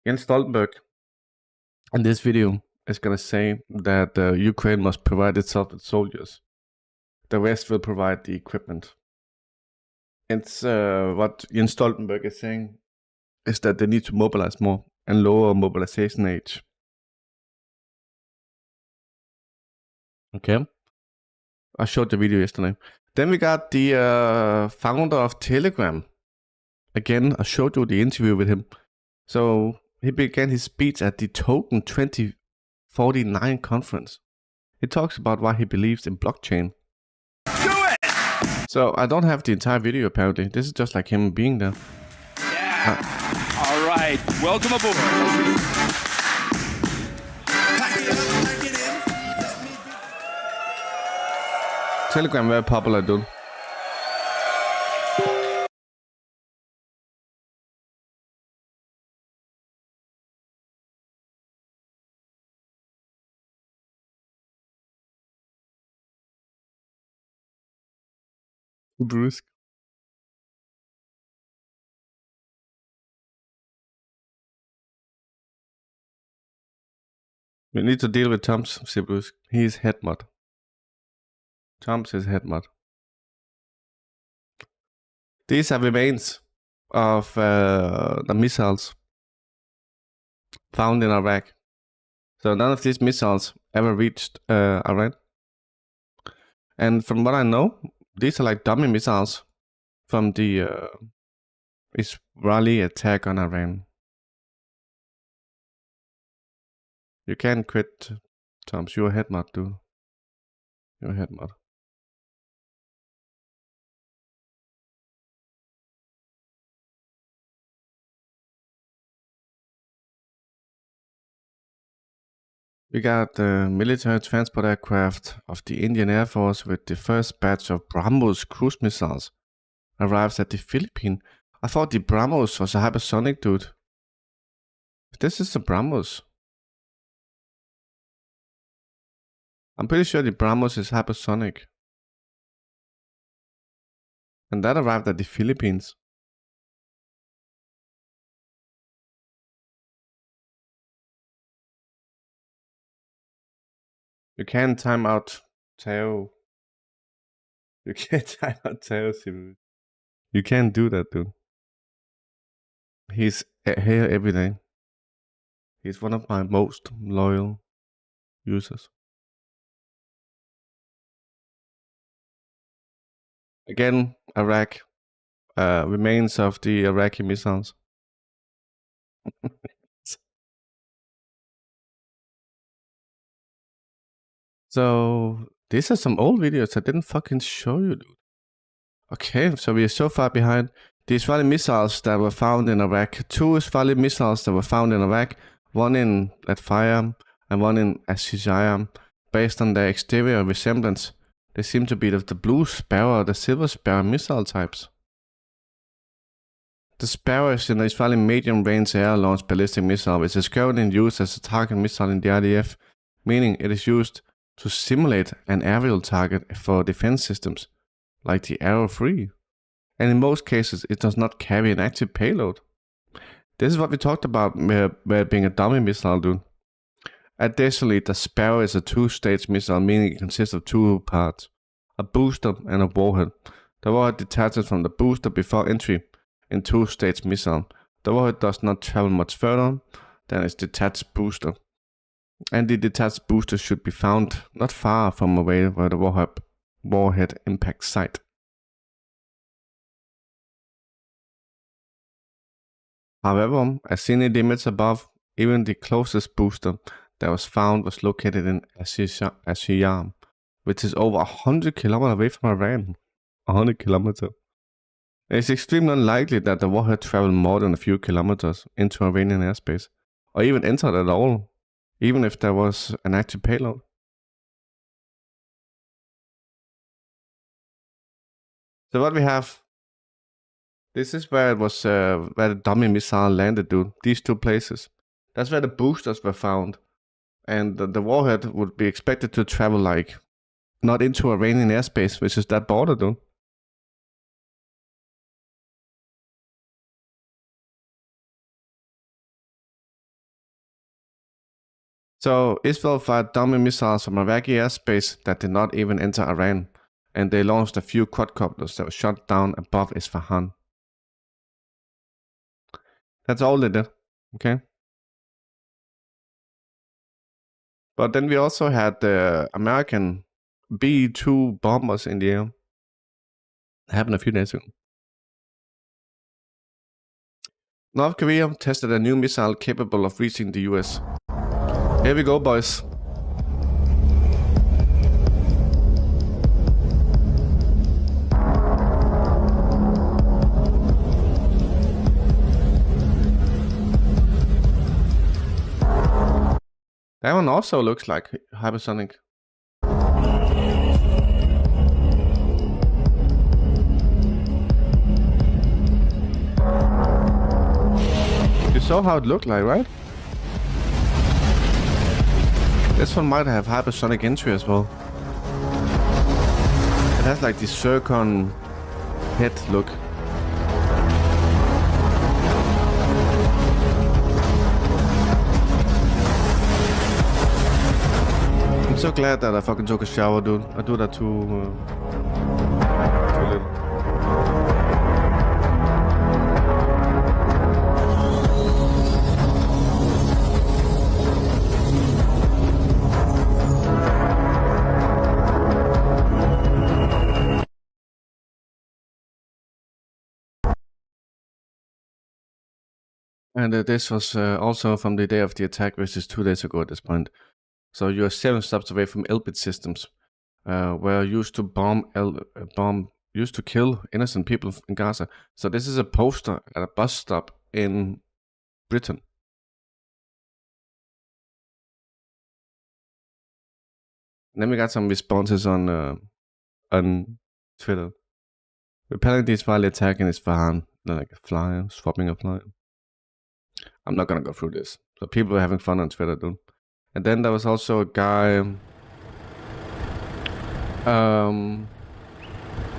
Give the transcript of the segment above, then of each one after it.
Jens Stoltenberg in this video is going to say that Ukraine must provide itself with soldiers. The West will provide the equipment. It's what Jens Stoltenberg is saying is that they need to mobilize more and lower mobilization age. Okay, I showed the video yesterday. Then we got the founder of Telegram. Again, I showed you the interview with him. So he began his speech at the Token 2049 conference. He talks about why he believes in blockchain. Do it! So I don't have the entire video apparently. This is just like him being there. Yeah. All right. Welcome aboard. Telegram very popular, dude. Bruce. We need to deal with Tom's Bruce. He is head mod. Tom's is head mod. These are remains of the missiles found in Iraq. So none of these missiles ever reached Iran. And from what I know, these are like dummy missiles from the Israeli attack on Iran. You can quit, Toms. You're a head mod, dude. You're a head mod. We got the military transport aircraft of the Indian Air Force with the first batch of BrahMos cruise missiles arrives at the Philippines. I thought the BrahMos was a hypersonic, dude. This is the BrahMos. I'm pretty sure the BrahMos is hypersonic. And that arrived at the Philippines. You can't time out Tao. You can't time out Tao, Sibu. You can't do that, dude. He's here every day. He's one of my most loyal users. Again, Iraq. Remains of the Iraqi missiles. So, these are some old videos I didn't fucking show you, dude. Okay, so we are so far behind. The Israeli missiles that were found in Iraq. 2 Israeli missiles that were found in Iraq. One in Latvia and one in Syria. Based on their exterior resemblance, they seem to be the blue Sparrow or the silver Sparrow missile types. The Sparrow is an Israeli medium-range air-launched ballistic missile, which is currently in use as a target missile in the IDF, meaning it is used to simulate an aerial target for defense systems, like the WW3. And in most cases, it does not carry an active payload. This is what we talked about where being a dummy missile, dude. Additionally, the Sparrow is a 2-stage missile, meaning it consists of 2 parts, a booster and a warhead. The warhead detaches from the booster before entry in 2-stage missile. The warhead does not travel much further than its detached booster. And the detached booster should be found not far from away where the warhead impact site. However, as seen in the image above, even the closest booster that was found was located in Syria, which is over 100 kilometers away from Iran. 100 kilometers. It's extremely unlikely that the warhead traveled more than a few kilometers into Iranian airspace, or even entered at all, even if there was an active payload. So what we have, this is where it was where the dummy missile landed, dude. These 2 places. That's where the boosters were found. And the warhead would be expected to travel like not into Iranian airspace, which is that border, dude. So Israel fired dummy missiles from Iraqi airspace that did not even enter Iran, and they launched a few quadcopters that were shot down above Isfahan. That's all they did, okay? But then we also had the American B-2 bombers in the air. It happened a few days ago. North Korea tested a new missile capable of reaching the US. Here we go, boys. That one also looks like hypersonic. You saw how it looked like, right? This one might have hypersonic entry as well. It has like the zircon head look. I'm so glad that I fucking took a shower, dude. I do that too little. And this was also from the day of the attack, which is 2 days ago at this point. So you're 7 stops away from Elbit systems, where used to used to kill innocent people in Gaza. So this is a poster at a bus stop in Britain. And then we got some responses on Twitter. Repelling the Israeli attack in Isfahan, like a fly, swapping a fly. I'm not gonna go through this. So people are having fun on Twitter, dude. And then there was also a guy,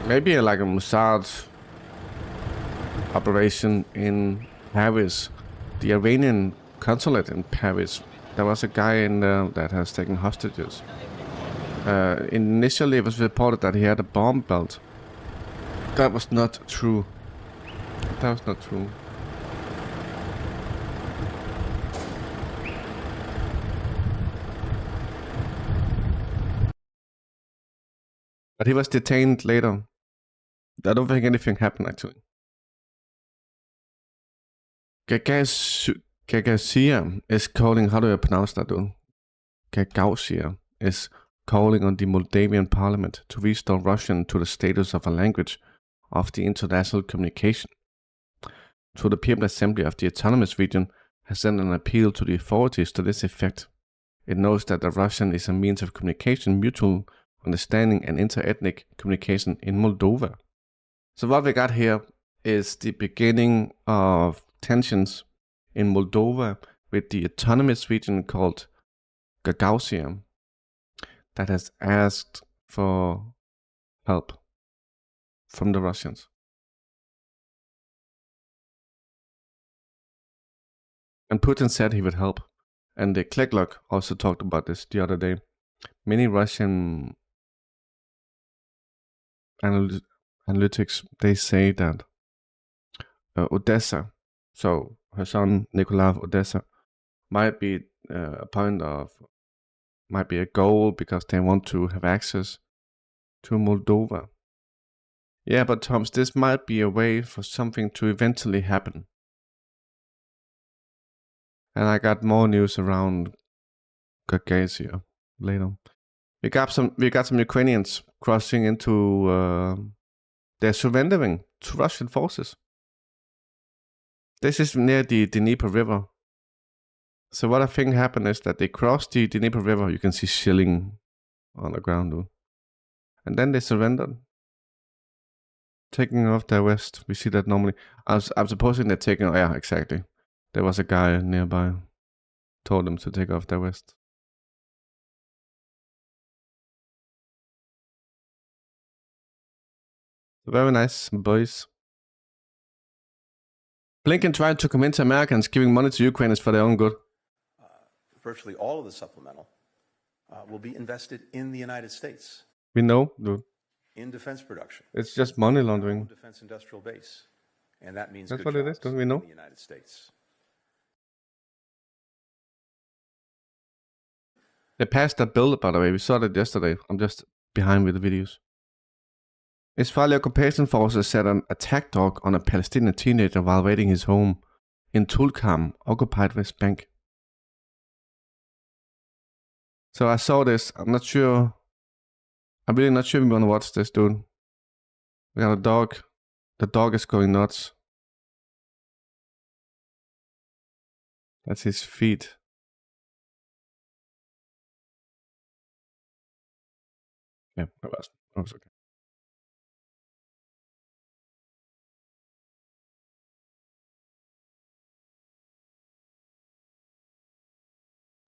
maybe like a Mossad operation in Paris, the Iranian consulate in Paris. There was a guy in there that has taken hostages. Initially, it was reported that he had a bomb belt. That was not true. That was not true. But he was detained later. I don't think anything happened, actually. Gagausia is calling, how do I pronounce that, dude? Gagausia is calling on the Moldavian parliament to restore Russian to the status of a language of the international communication. So the People's Assembly of the Autonomous Region has sent an appeal to the authorities to this effect. It knows that the Russian is a means of communication, mutual understanding and inter-ethnic communication in Moldova. So what we got here is the beginning of tensions in Moldova with the autonomous region called Gagausia that has asked for help from the Russians. And Putin said he would help. And the Klecklok also talked about this the other day. Many Russian analytics, they say that Odessa, so her son Nikolai Odessa, might be a point of, might be a goal because they want to have access to Moldova. Yeah, but Toms, this might be a way for something to eventually happen. And I got more news around Gagausia later. We got some Ukrainians crossing into. They're surrendering to Russian forces. This is near the Dnieper River. So what I think happened is that they crossed the Dnieper River. You can see shelling on the ground, dude. And then they surrendered, taking off their vest. We see that normally. I'm supposing they're taking. Oh, yeah, exactly. There was a guy nearby, told them to take off their vest. Very nice, boys. Blinken tried to convince Americans giving money to Ukraine is for their own good. virtually all of the supplemental will be invested in the United States. We know, dude. In defense production. It's just money laundering. Defense industrial base. And that means that's good what it is, don't we know? in the United States. They passed that bill, by the way. We saw that yesterday. I'm just behind with the videos. Israeli occupation forces set an attack dog on a Palestinian teenager while raiding his home in Tulkarm, occupied West Bank. So I saw this. I'm not sure. I'm really not sure we want to watch this, dude. We got a dog. The dog is going nuts. That's his feet. Yeah, that was okay.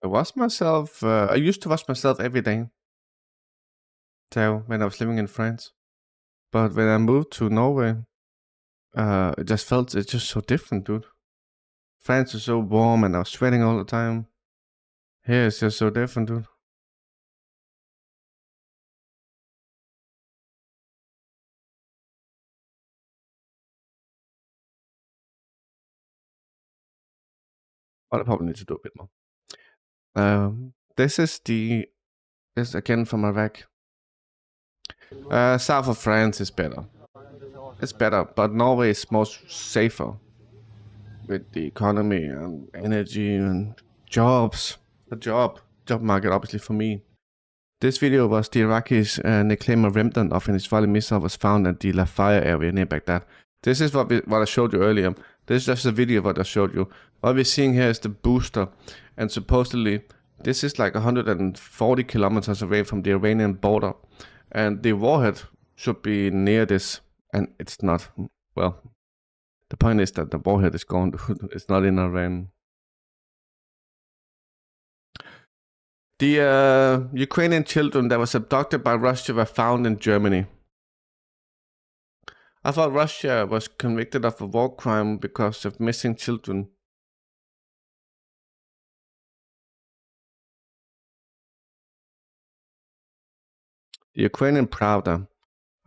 I wash myself. I used to wash myself every day. So when I was living in France, but when I moved to Norway, it just felt it's just so different, dude. France is so warm and I was sweating all the time. Here it's just so different, dude. But I probably need to do a bit more. This is again from Iraq. South of France is better. It's better, but Norway is most safer with the economy and energy and jobs. The job market, obviously, for me. This video was the Iraqis and they claim a remnant of an Israeli missile was found at the Lafaya area near Baghdad. This is what I showed you earlier. This is just a video of what I showed you. What we're seeing here is the booster, and supposedly this is like 140 kilometers away from the Iranian border, and the warhead should be near this, and it's not. Well, the point is that the warhead is gone. It's not in Iran. The Ukrainian children that was abducted by Russia were found in Germany. I thought Russia was convicted of a war crime because of missing children. The Ukrainian Pravda,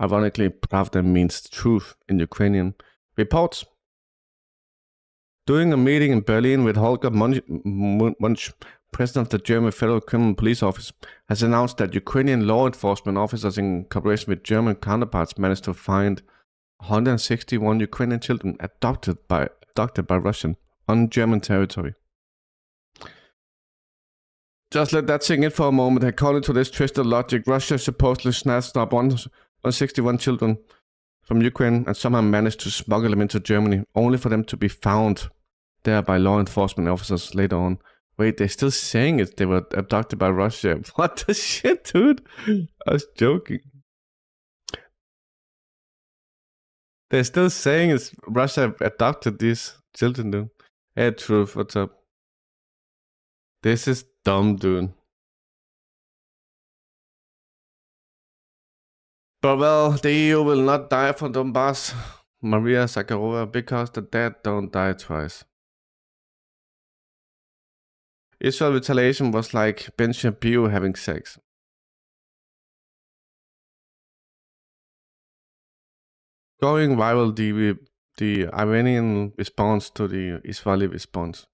ironically Pravda means truth in Ukrainian, reports. During a meeting in Berlin with Holger Munch, president of the German Federal Criminal Police Office, has announced that Ukrainian law enforcement officers in cooperation with German counterparts managed to find 161 Ukrainian children adopted by Russian on German territory. Just let that sink in for a moment. According to this twisted logic, Russia supposedly snatched up 161 children from Ukraine and somehow managed to smuggle them into Germany, only for them to be found there by law enforcement officers later on. Wait, they're still saying it? They were abducted by Russia. What the shit, dude? I was joking. They're still saying it's Russia adopted these children, dude. Hey, Truth, what's up? This is dumb, dude. But well, the EU will not die for Donbass, Maria Zakharova, because the dead don't die twice. Israel retaliation was like Ben Shapiro having sex. Going viral, the Iranian response to the Israeli response.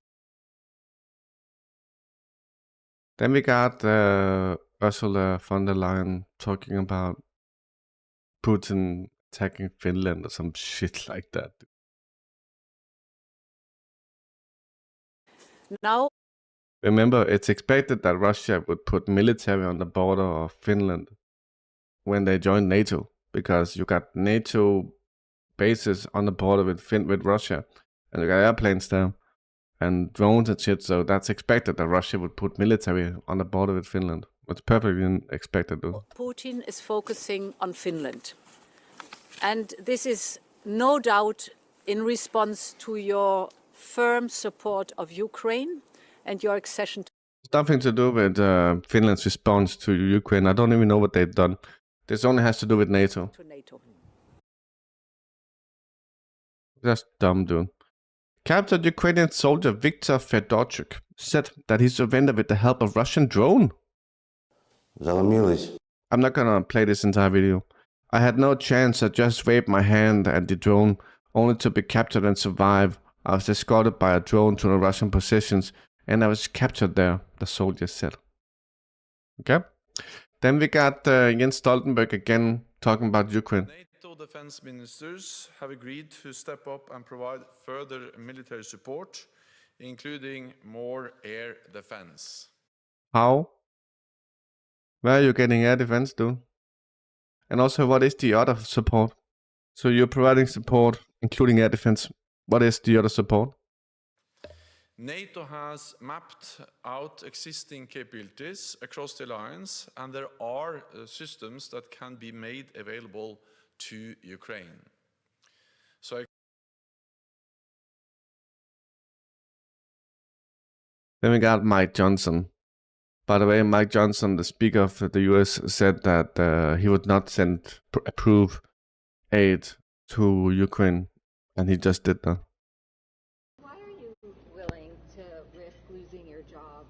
Then we got Ursula von der Leyen talking about Putin attacking Finland or some shit like that. Now, remember, it's expected that Russia would put military on the border of Finland when they joined NATO, because you got NATO bases on the border with Russia, and you got airplanes there and drones and shit, so that's expected that Russia would put military on the border with Finland. It's perfectly expected, though. Putin is focusing on Finland. And this is no doubt in response to your firm support of Ukraine and your accession to It's nothing to do with Finland's response to Ukraine. I don't even know what they've done. This only has to do with NATO. NATO. Just dumb, dude. Captured Ukrainian soldier Viktor Fedorchuk said that he surrendered with the help of Russian drone. Заломились. I'm not gonna play this entire video. I had no chance. I just waved my hand at the drone, only to be captured and survive. I was escorted by a drone to the Russian positions, and I was captured there, the soldier said. Okay. Then we got Jens Stoltenberg again talking about Ukraine. NATO defense ministers have agreed to step up and provide further military support, including more air defense. How? Where are you getting air defense, dude? And also, what is the other support? So you're providing support, including air defense. What is the other support? NATO has mapped out existing capabilities across the alliance, and there are systems that can be made available to Ukraine. So Then we got Mike Johnson. By the way, Mike Johnson, the Speaker of the US, said that he would not approve aid to Ukraine, and he just did that. Why are you willing to risk losing your job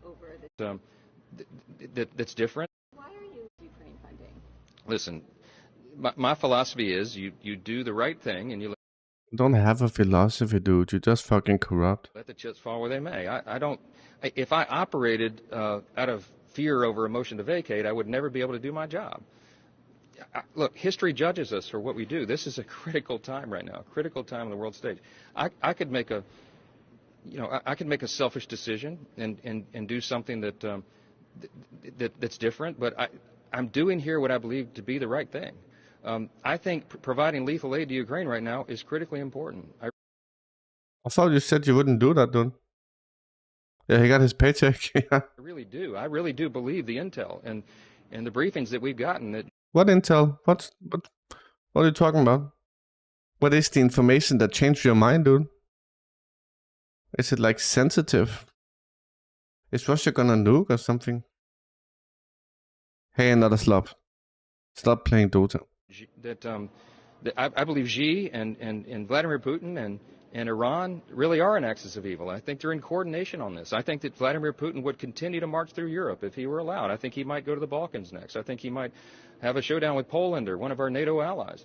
over this? That's different. Why are you Ukraine funding? Listen, my philosophy is you do the right thing and you Don't have a philosophy, dude. You're just fucking corrupt. let the chips fall where they may. I don't. If I operated out of fear over a motion to vacate, I would never be able to do my job. Look, history judges us for what we do. This is a critical time right now, critical time on the world stage. I could make a, I could make a selfish decision and do something that's different. But I'm doing here what I believe to be the right thing. I think providing lethal aid to Ukraine right now is critically important. I thought you said you wouldn't do that, dude. Yeah, he got his paycheck. I really do. I really do believe the intel and the briefings that we've gotten that. What intel? What are you talking about? What is the information that changed your mind, dude? Is it like sensitive? Is Russia gonna nuke or something? Hey, another slob. Stop playing Dota. That I believe Xi and Vladimir Putin and Iran really are an axis of evil. I think they're in coordination on this. I think that Vladimir Putin would continue to march through Europe if he were allowed. I think he might go to the Balkans next. I think he might have a showdown with Poland or one of our NATO allies.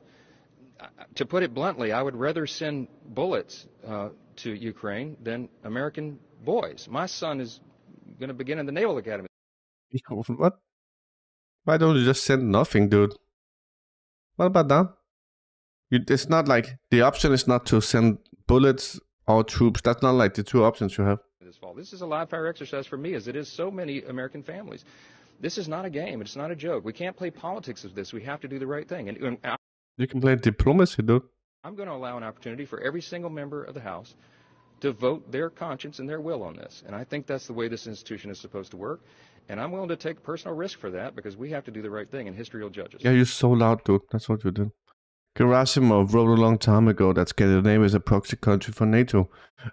To put it bluntly, I would rather send bullets to Ukraine than American boys. My son is going to begin in the Naval Academy. What? Why don't you just send nothing, dude? What about that? It's not like the option is not to send bullets or troops. That's not like the two options you have. This fall. This is a live fire exercise for me, as it is so many American families. This is not a game. It's not a joke. We can't play politics of this. We have to do the right thing. And You can play diplomacy, dude. I'm going to allow an opportunity for every single member of the House to vote their conscience and their will on this. And I think that's the way this institution is supposed to work. And I'm willing to take personal risk for that because we have to do the right thing, and history will judge us. Yeah, you're so loud, dude. That's what you did. Gerasimov wrote a long time ago that Scandinavia is a proxy country for NATO,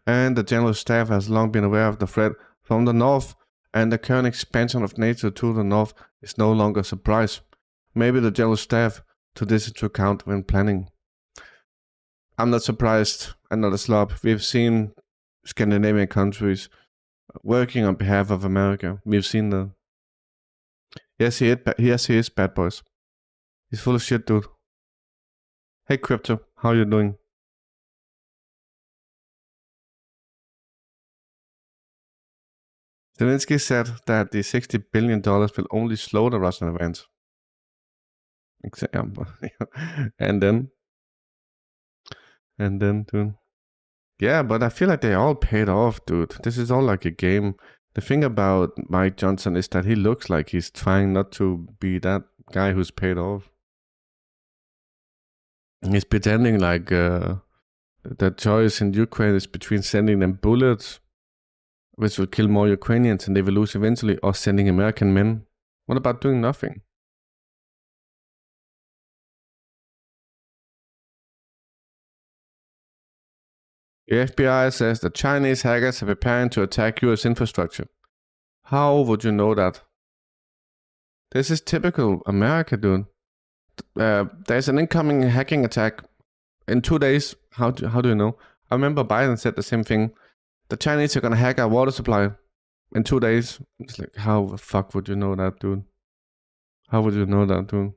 and the General Staff has long been aware of the threat from the north, and the current expansion of NATO to the north is no longer a surprise. Maybe the General Staff took this into account when planning. I'm not surprised. I'm not a slob. We've seen Scandinavian countries working on behalf of America. We've seen that. Yes, he is bad boys. He's full of shit, dude. Hey, Crypto, how you doing? Zelensky said that the $60 billion will only slow the Russian advance. And then, dude. Yeah, but I feel like they all paid off, dude. This is all like a game. The thing about Mike Johnson is that he looks like he's trying not to be that guy who's paid off. He's pretending like the choice in Ukraine is between sending them bullets, which will kill more Ukrainians and they will lose eventually, or sending American men. What about doing nothing? The FBI says that Chinese hackers are preparing to attack US infrastructure. How would you know that? This is typical America, dude. There's an incoming hacking attack in 2 days. How do you know? I remember Biden said the same thing. The Chinese are gonna hack our water supply in 2 days. It's like, how the fuck would you know that, dude? How would you know that, dude?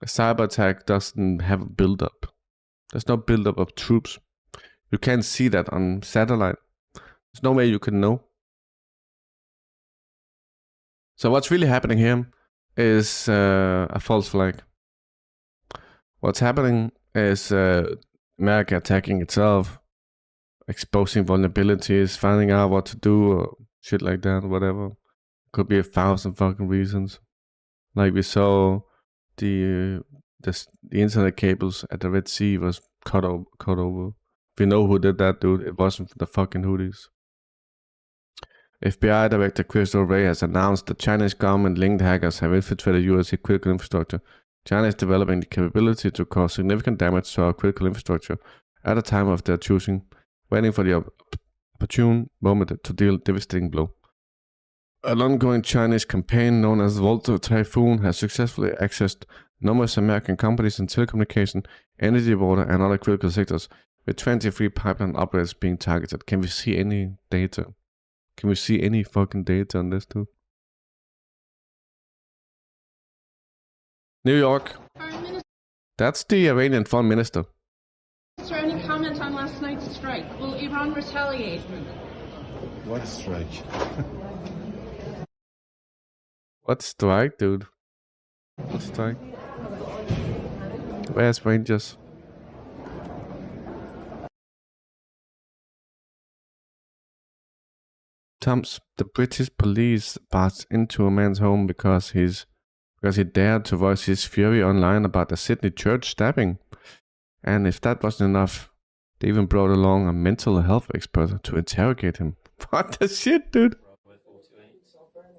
A cyber attack doesn't have a build-up. There's no build-up of troops. You can't see that on satellite. There's no way you can know. So what's really happening here is a false flag. What's happening is America attacking itself, exposing vulnerabilities, finding out what to do, or shit like that, whatever. Could be 1,000 fucking reasons. Like we saw the internet cables at the Red Sea was cut over. We know who did that, dude. It wasn't the fucking Houthis. FBI Director Christopher Wray has announced that Chinese government-linked hackers have infiltrated U.S. critical infrastructure. China is developing the capability to cause significant damage to our critical infrastructure at a time of their choosing, waiting for the opportune moment to deal a devastating blow. An ongoing Chinese campaign known as Volta Typhoon has successfully accessed numerous American companies in telecommunication, energy, water, and other critical sectors, with 23 pipeline operators being targeted. Can we see any data? Can we see any fucking data on this too? New York. That's the Iranian foreign minister. Is there any comment on last night's strike? Will Iran retaliate? What strike? What strike, dude? What strike? Where's Rangers? The British police barged into a man's home because he dared to voice his fury online about the Sydney church stabbing. And if that wasn't enough, they even brought along a mental health expert to interrogate him. What the shit, dude?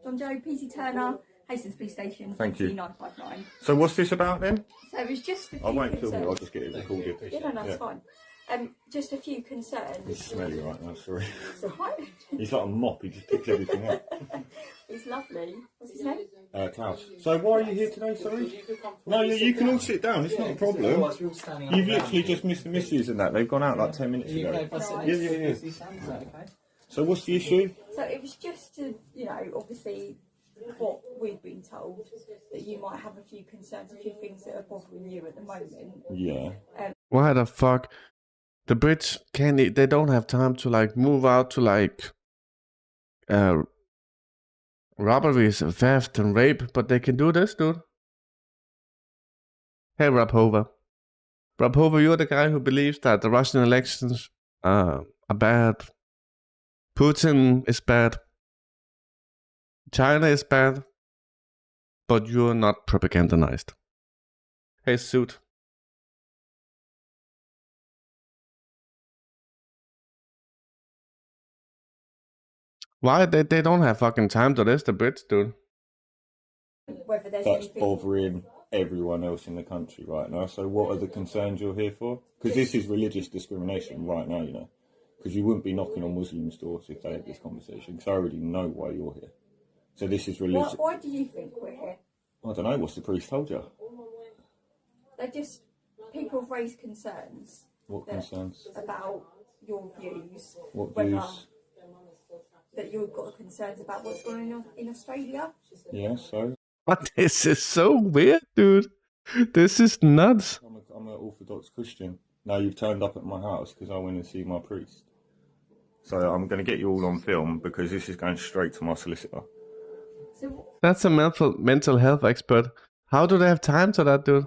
John Joe, PC Turner, Hastings Police Station, Thank you. 959. So what's this about then? So it was just a few I won't film concerns. it, I'll just get it recorded. Yeah, no, that's fine. Just a few concerns. It's smelly right now, sorry. It's alright. He's like a mop, he just picks everything up. He's lovely. What's his name? Klaus. So why are you here today, sorry? No, you can all sit down, it's not a problem. You've literally just missed the missus and that, they've gone out like 10 minutes ago. Yeah. So what's the issue? So it was just to, obviously what we've been told, that you might have a few concerns, a few things that are bothering you at the moment. Yeah. Why the fuck? The Brits they don't have time to move out to robberies, theft and rape, but they can do this, dude. Hey, Rob Hover. Rob Hover, you're the guy who believes that the Russian elections are bad. Putin is bad. China is bad. But you're not propagandized. Hey, Suit. Why they don't have fucking time to this, the Brits, dude? Whether there's That's anything... bothering everyone else in the country right now. So what are the concerns you're here for? Because this is religious discrimination right now, Because you wouldn't be knocking on Muslims' doors if they had this conversation. Because I already know why you're here. So this is religious. Why do you think we're here? I don't know. What's the priest told you? They're just... People have raised concerns. What concerns? About your views. What views? That you've got concerns about what's going on in Australia. Yeah, so? What? This is so weird, dude. This is nuts. I'm an Orthodox Christian. Now you've turned up at my house because I went and see my priest. So I'm going to get you all on film because this is going straight to my solicitor. So that's a mental health expert. How do they have time to that, dude?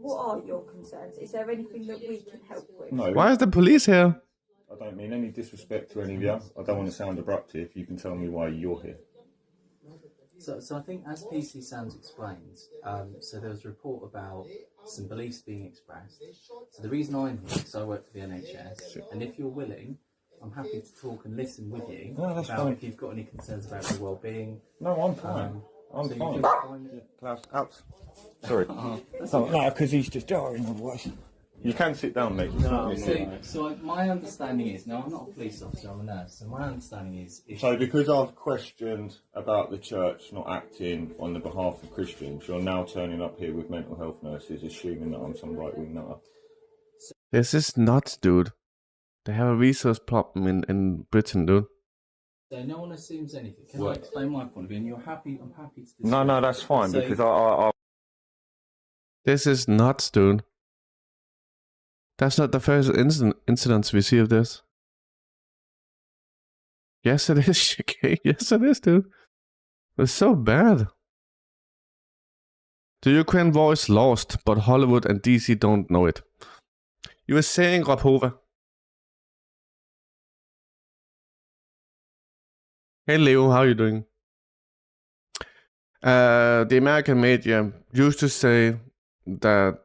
What are your concerns? Is there anything that we can help with? No. Why is the police here? I don't mean any disrespect to any of you. I don't want to sound abrupt here. If you can tell me why you're here. So I think, as PC Sands explains, so there was a report about some beliefs being expressed. So the reason I'm here is I work for the NHS, and if you're willing, I'm happy to talk and listen with you about fine. if you've got any concerns about your well-being. No, I'm fine. I'm fine. Klaus, out. Sorry. No, because he's just jarring otherwise. You can sit down, mate. So my understanding is, now I'm not a police officer, I'm a nurse, so my understanding is... So because I've questioned about the church not acting on the behalf of Christians, you're now turning up here with mental health nurses, assuming that I'm some right-wing nutter. This is nuts, dude. They have a resource problem in Britain, dude. So no one assumes anything. Can I explain my point of view? And you're happy? I'm happy to. No, that's fine So- because I This is nuts, dude. That's not the first incidents we see of this. Yes, it is, okay. Yes, it is, dude. It's so bad. The Ukraine war is lost, but Hollywood and DC don't know it. You were saying, Rob Hova. Hey Leo, how are you doing? The American media used to say that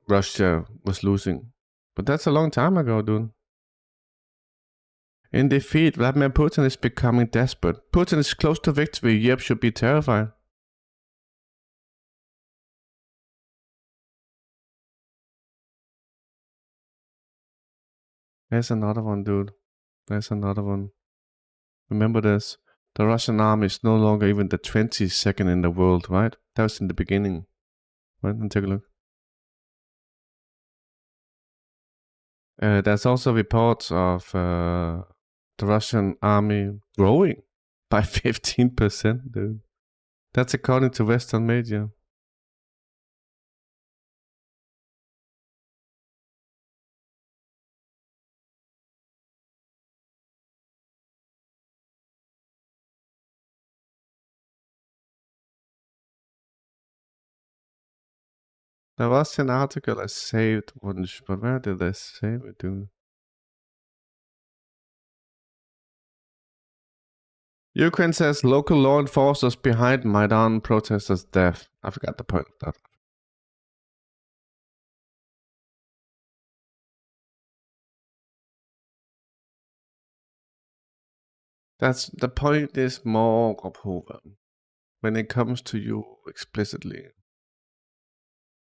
Russia was losing, but that's a long time ago, dude. In defeat, Vladimir Putin is becoming desperate. Putin is close to victory. Europe should be terrified. There's another one, dude. There's another one. Remember this. The Russian army is no longer even the 22nd in the world, right? That was in the beginning. Right, and take a look. There's also reports of the Russian army growing by 15%, dude. That's according to Western media. There was an article I saved once, but where did I save it, dude? Ukraine says local law enforcers behind Maidan protesters' death. I forgot the point of that. That's the point is more Gopova. When it comes to you explicitly,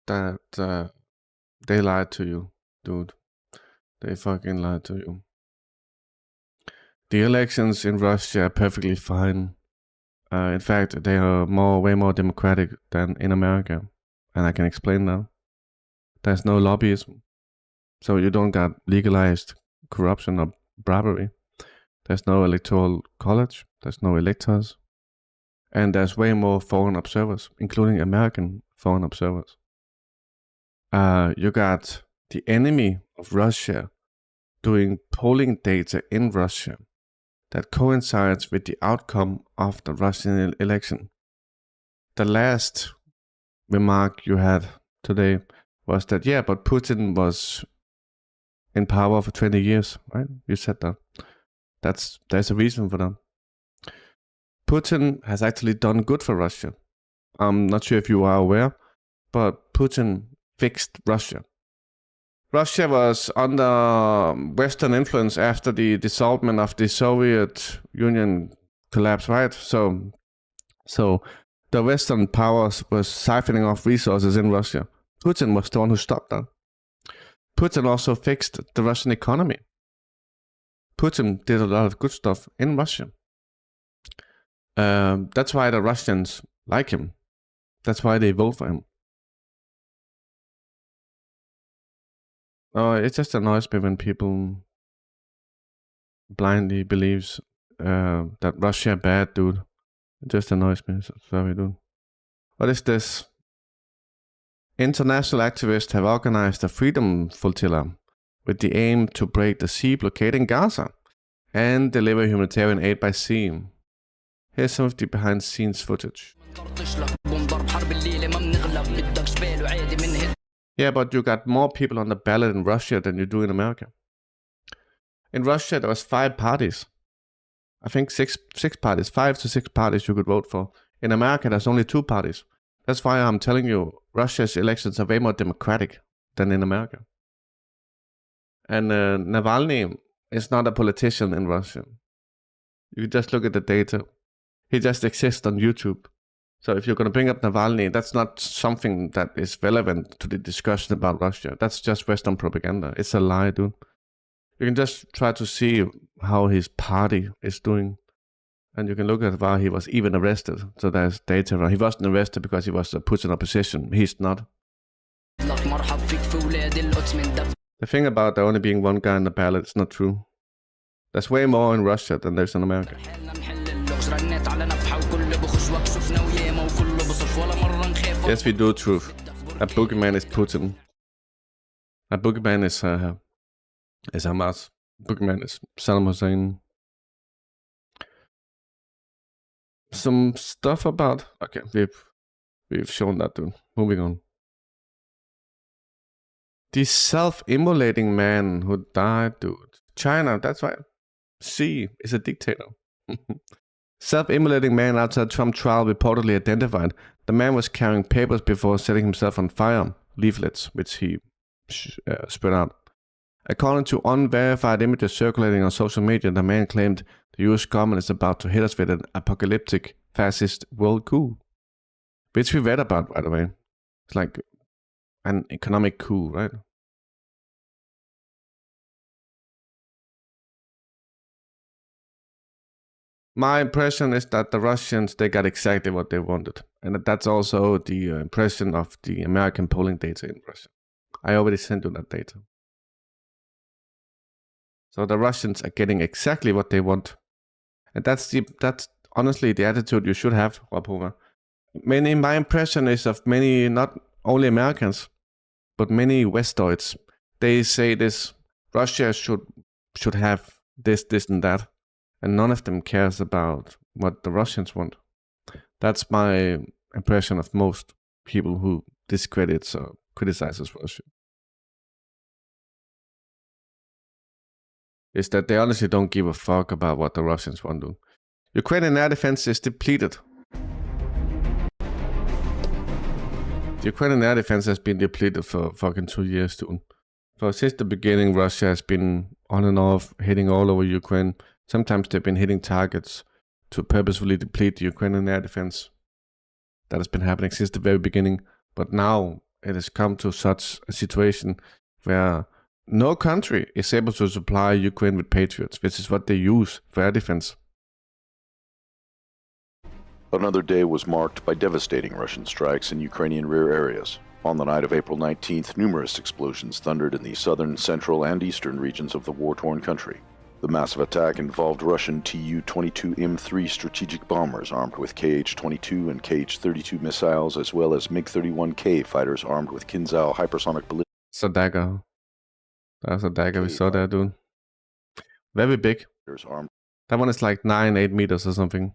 that they lied to you, dude. They fucking lied to you. The elections in Russia are perfectly fine. In fact, they are way more democratic than in America. And I can explain that. There's no lobbyism. So you don't got legalized corruption or bribery. There's no electoral college. There's no electors. And there's way more foreign observers, including American foreign observers. You got the enemy of Russia doing polling data in Russia that coincides with the outcome of the Russian election. The last remark you had today was that, yeah, but Putin was in power for 20 years, right? You said that. There's a reason for that. Putin has actually done good for Russia. I'm not sure if you are aware, but Putin fixed Russia. Russia was under Western influence after the dissolvement of the Soviet Union collapse, right? So the Western powers was siphoning off resources in Russia. Putin was the one who stopped that. Putin also fixed the Russian economy. Putin did a lot of good stuff in Russia. That's why the Russians like him. That's why they vote for him. It just annoys me when people blindly believes that Russia bad, dude. It just annoys me. Sorry, dude. What is this? International activists have organized a freedom flotilla with the aim to break the sea blockade in Gaza and deliver humanitarian aid by sea. Here's some of the behind-the-scenes footage. Yeah, but you got more people on the ballot in Russia than you do in America. In Russia, there was 5 parties. I think six parties, 5 to 6 parties you could vote for. In America, there's only 2 parties. That's why I'm telling you, Russia's elections are way more democratic than in America. And Navalny is not a politician in Russia. You just look at the data. He just exists on YouTube. So if you're going to bring up Navalny, that's not something that is relevant to the discussion about Russia. That's just Western propaganda. It's a lie, dude. You can just try to see how his party is doing. And you can look at why he was even arrested. So there's data. He wasn't arrested because he was a Putin opposition. He's not. The thing about there only being one guy in the ballot is not true. There's way more in Russia than there's in America. Yes, we do truth. A boogeyman is Putin. A boogeyman is Hamas. Boogeyman is Saddam Hussein. Some stuff about... Okay, we've shown that, dude. Moving on. The self-immolating man who died, dude. China, that's right. Xi is a dictator. Self-immolating man outside Trump trial reportedly identified. The man was carrying papers before setting himself on fire. Leaflets, which he spread out. According to unverified images circulating on social media, the man claimed the US government is about to hit us with an apocalyptic fascist world coup. Which we read about, by the way. It's like an economic coup, right? My impression is that the Russians, they got exactly what they wanted. And that's also the impression of the American polling data in Russia. I already sent you that data. So the Russians are getting exactly what they want. And that's honestly the attitude you should have, Rapova. My impression is of many, not only Americans, but many Westoids. They say this, Russia should have this, and that. And none of them cares about what the Russians want. That's my impression of most people who discredits or criticizes Russia. Is that they honestly don't give a fuck about what the Russians want to do. Ukrainian air defense is depleted. The Ukrainian air defense has been depleted for fucking 2 years, dude. So since the beginning, Russia has been on and off, hitting all over Ukraine. Sometimes they've been hitting targets to purposefully deplete the Ukrainian air defense. That has been happening since the very beginning. But now it has come to such a situation where no country is able to supply Ukraine with Patriots, which is what they use for air defense. Another day was marked by devastating Russian strikes in Ukrainian rear areas. On the night of April 19th, numerous explosions thundered in the southern, central, and eastern regions of the war-torn country. The massive attack involved Russian Tu-22M3 strategic bombers armed with Kh-22 and Kh-32 missiles, as well as MiG-31K fighters armed with Kinzhal hypersonic ballistic... It's a dagger. That's a dagger we saw there, dude. Very big. That one is like 8 meters or something.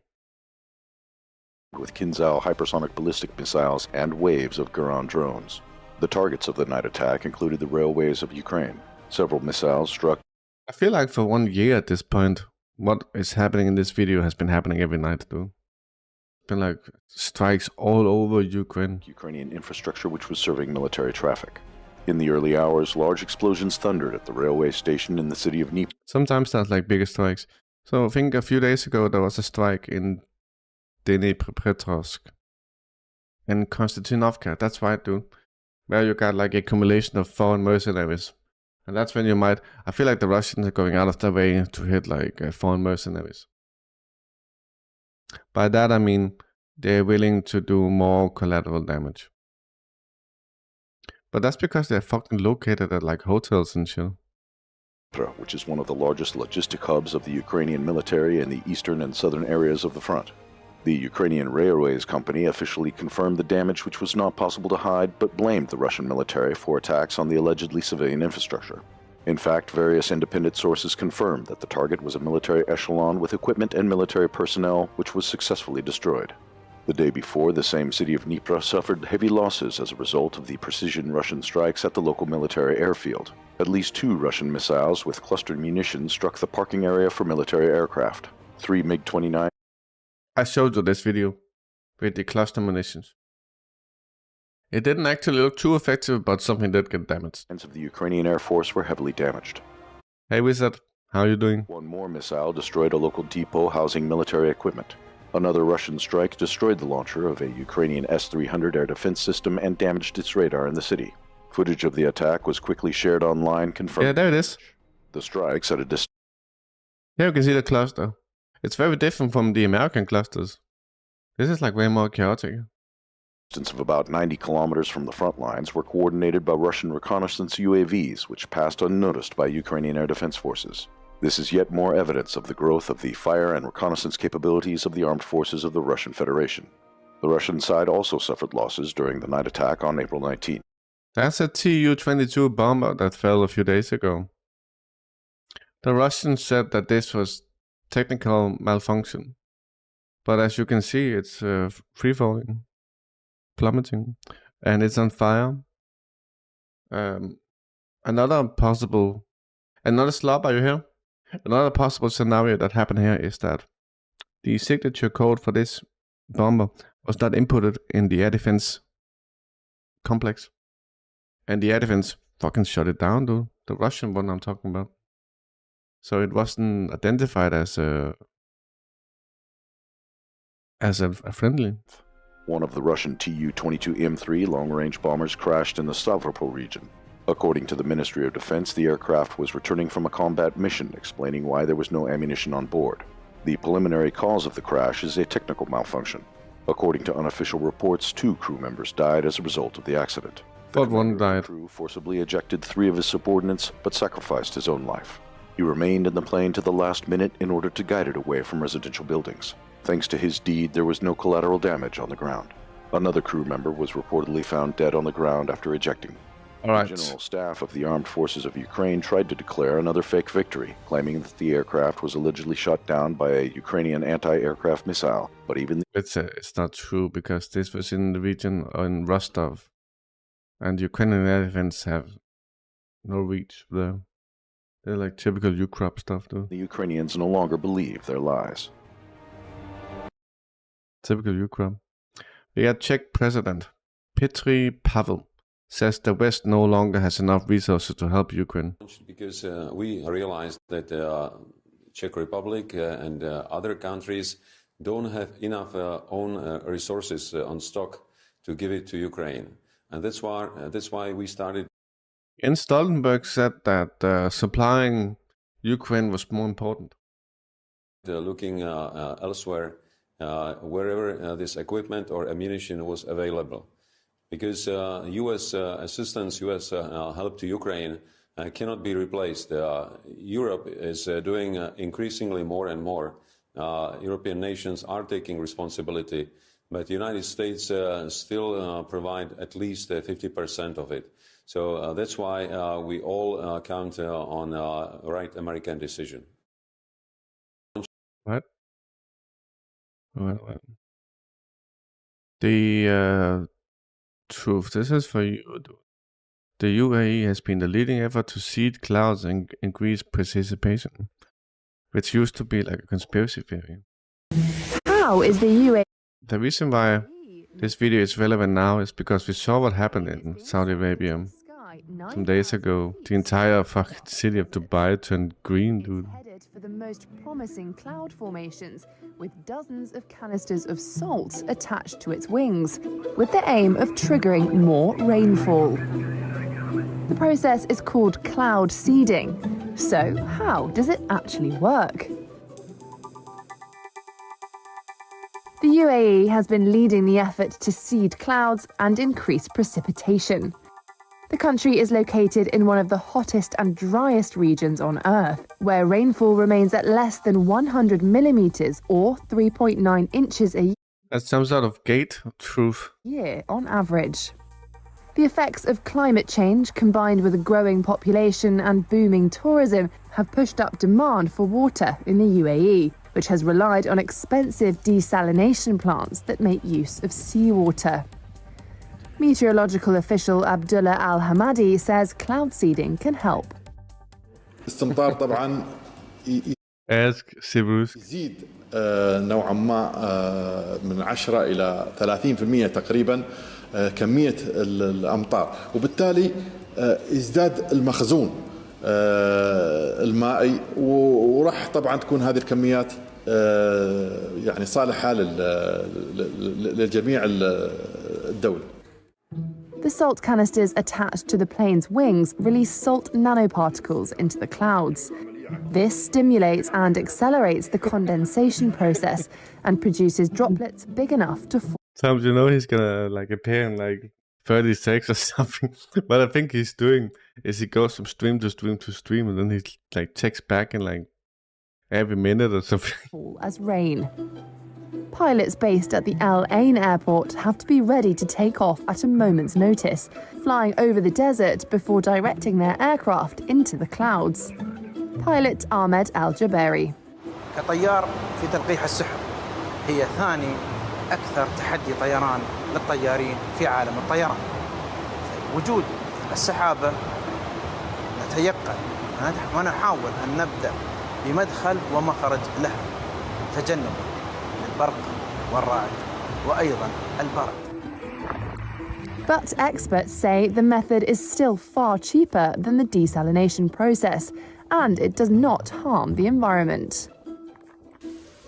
With Kinzhal hypersonic ballistic missiles and waves of Guran drones. The targets of the night attack included the railways of Ukraine. Several missiles struck... I feel like for 1 year at this point, what is happening in this video has been happening every night, dude. It's been like strikes all over Ukraine. Ukrainian infrastructure which was serving military traffic. In the early hours, large explosions thundered at the railway station in the city of Dnipro. Sometimes that's like bigger strikes. So I think a few days ago there was a strike in Dnipropetrovsk and Konstantinovka. That's right, dude. Where you got like accumulation of foreign mercenaries. And that's when you might... I feel like the Russians are going out of their way to hit like foreign mercenaries. By that I mean they're willing to do more collateral damage. But that's because they're fucking located at like hotels and shit. Which is one of the largest logistic hubs of the Ukrainian military in the eastern and southern areas of the front. The Ukrainian Railways Company officially confirmed the damage, which was not possible to hide, but blamed the Russian military for attacks on the allegedly civilian infrastructure. In fact, various independent sources confirmed that the target was a military echelon with equipment and military personnel, which was successfully destroyed. The day before, the same city of Dnipro suffered heavy losses as a result of the precision Russian strikes at the local military airfield. At least 2 Russian missiles with clustered munitions struck the parking area for military aircraft. 3 MiG-29. I showed you this video with the cluster munitions. It didn't actually look too effective, but something did get damaged. Of the Ukrainian Air Force were heavily damaged. Hey Wizard, how are you doing? 1 more missile destroyed a local depot housing military equipment. Another Russian strike destroyed the launcher of a Ukrainian S-300 air defense system and damaged its radar in the city. Footage of the attack was quickly shared online, confirming... Yeah, there it is. The strikes at a distance... Here you can see the cluster. It's very different from the American clusters. This is like way more chaotic. Distance of about 90 kilometers from the front lines were coordinated by Russian reconnaissance UAVs, which passed unnoticed by Ukrainian air defense forces. This is yet more evidence of the growth of the fire and reconnaissance capabilities of the armed forces of the Russian Federation. The Russian side also suffered losses during the night attack on April 19. That's a Tu-22 bomber that fell a few days ago. The Russians said that this was technical malfunction, but as you can see, it's free-falling, plummeting, and it's on fire. Another slop, are you here? Another possible scenario that happened here is that the signature code for this bomber was not inputted in the air defense complex. And the air defense fucking shut it down, dude. The Russian one I'm talking about. So it wasn't identified as a friendly. One of the Russian Tu-22M3 long-range bombers crashed in the Stavropol region. According to the Ministry of Defense, the aircraft was returning from a combat mission, explaining why there was no ammunition on board. The preliminary cause of the crash is a technical malfunction. According to unofficial reports, 2 crew members died as a result of the accident. But one died. The crew forcibly ejected 3 of his subordinates, but sacrificed his own life. He remained in the plane to the last minute in order to guide it away from residential buildings. Thanks to his deed, there was no collateral damage on the ground. Another crew member was reportedly found dead on the ground after ejecting. All right. The General Staff of the Armed Forces of Ukraine tried to declare another fake victory, claiming that the aircraft was allegedly shot down by a Ukrainian anti-aircraft missile. But even it's not true, because this was in the region in Rostov, and Ukrainian air defense have no reach there. They're like typical Ukraine stuff, though. The Ukrainians no longer believe their lies. Typical Ukraine. We got Czech President Petr Pavel says the West no longer has enough resources to help Ukraine. Because we realized that Czech Republic and other countries don't have enough own resources on stock to give it to Ukraine. And that's why we started. Jens Stoltenberg said that supplying Ukraine was more important. Looking elsewhere, wherever this equipment or ammunition was available. Because U.S. assistance, U.S. help to Ukraine cannot be replaced. Europe is doing increasingly more and more. European nations are taking responsibility, but the United States still provide at least 50% of it. So that's why we all count on right American decision. What? Well. The truth, this is for you. The UAE has been the leading effort to seed clouds and increase precipitation, which used to be like a conspiracy theory. How is the UAE? The reason why this video is relevant now is because we saw what happened in Saudi Arabia some days ago. The entire fucking city of Dubai turned green, dude. Headed for the most promising cloud formations, with dozens of canisters of salt attached to its wings, with the aim of triggering more rainfall. The process is called cloud seeding. So, how does it actually work? The UAE has been leading the effort to seed clouds and increase precipitation. The country is located in one of the hottest and driest regions on Earth, where rainfall remains at less than 100 millimeters or 3.9 inches a year. That's some sort of gate of truth. On average. The effects of climate change, combined with a growing population and booming tourism, have pushed up demand for water in the UAE, which has relied on expensive desalination plants that make use of seawater. Meteorological official Abdullah Al-Hamadi says cloud seeding can help. Ask Severus. يزيد نوعا ما من 10 إلى 30% تقريبا كمية الأمطار، وبالتالي يزداد المخزون المائي، وراح طبعا تكون هذه الكميات يعني صالحة لجميع الدول. The salt canisters attached to the plane's wings release salt nanoparticles into the clouds. This stimulates and accelerates the condensation process and produces droplets big enough to fall. Sometimes you know he's gonna like appear in like 36 or something. What I think he's doing is he goes from stream to stream to stream, and then he like checks back in like every minute or something. As rain. Pilots based at the Al Ain airport have to be ready to take off at a moment's notice, flying over the desert before directing their aircraft into the clouds. Pilot Ahmed Al-Jabari. كطيار في تلقيح السحب هي ثاني أكثر تحدي طيران للطيارين في عالم الطيران. وجود السحابة نتيقن ونحاول أن نبدأ بمدخل ومخرج لها تجنبا للبرق والرعد وأيضا البرد. But experts say the method is still far cheaper than the desalination process, and it does not harm the environment.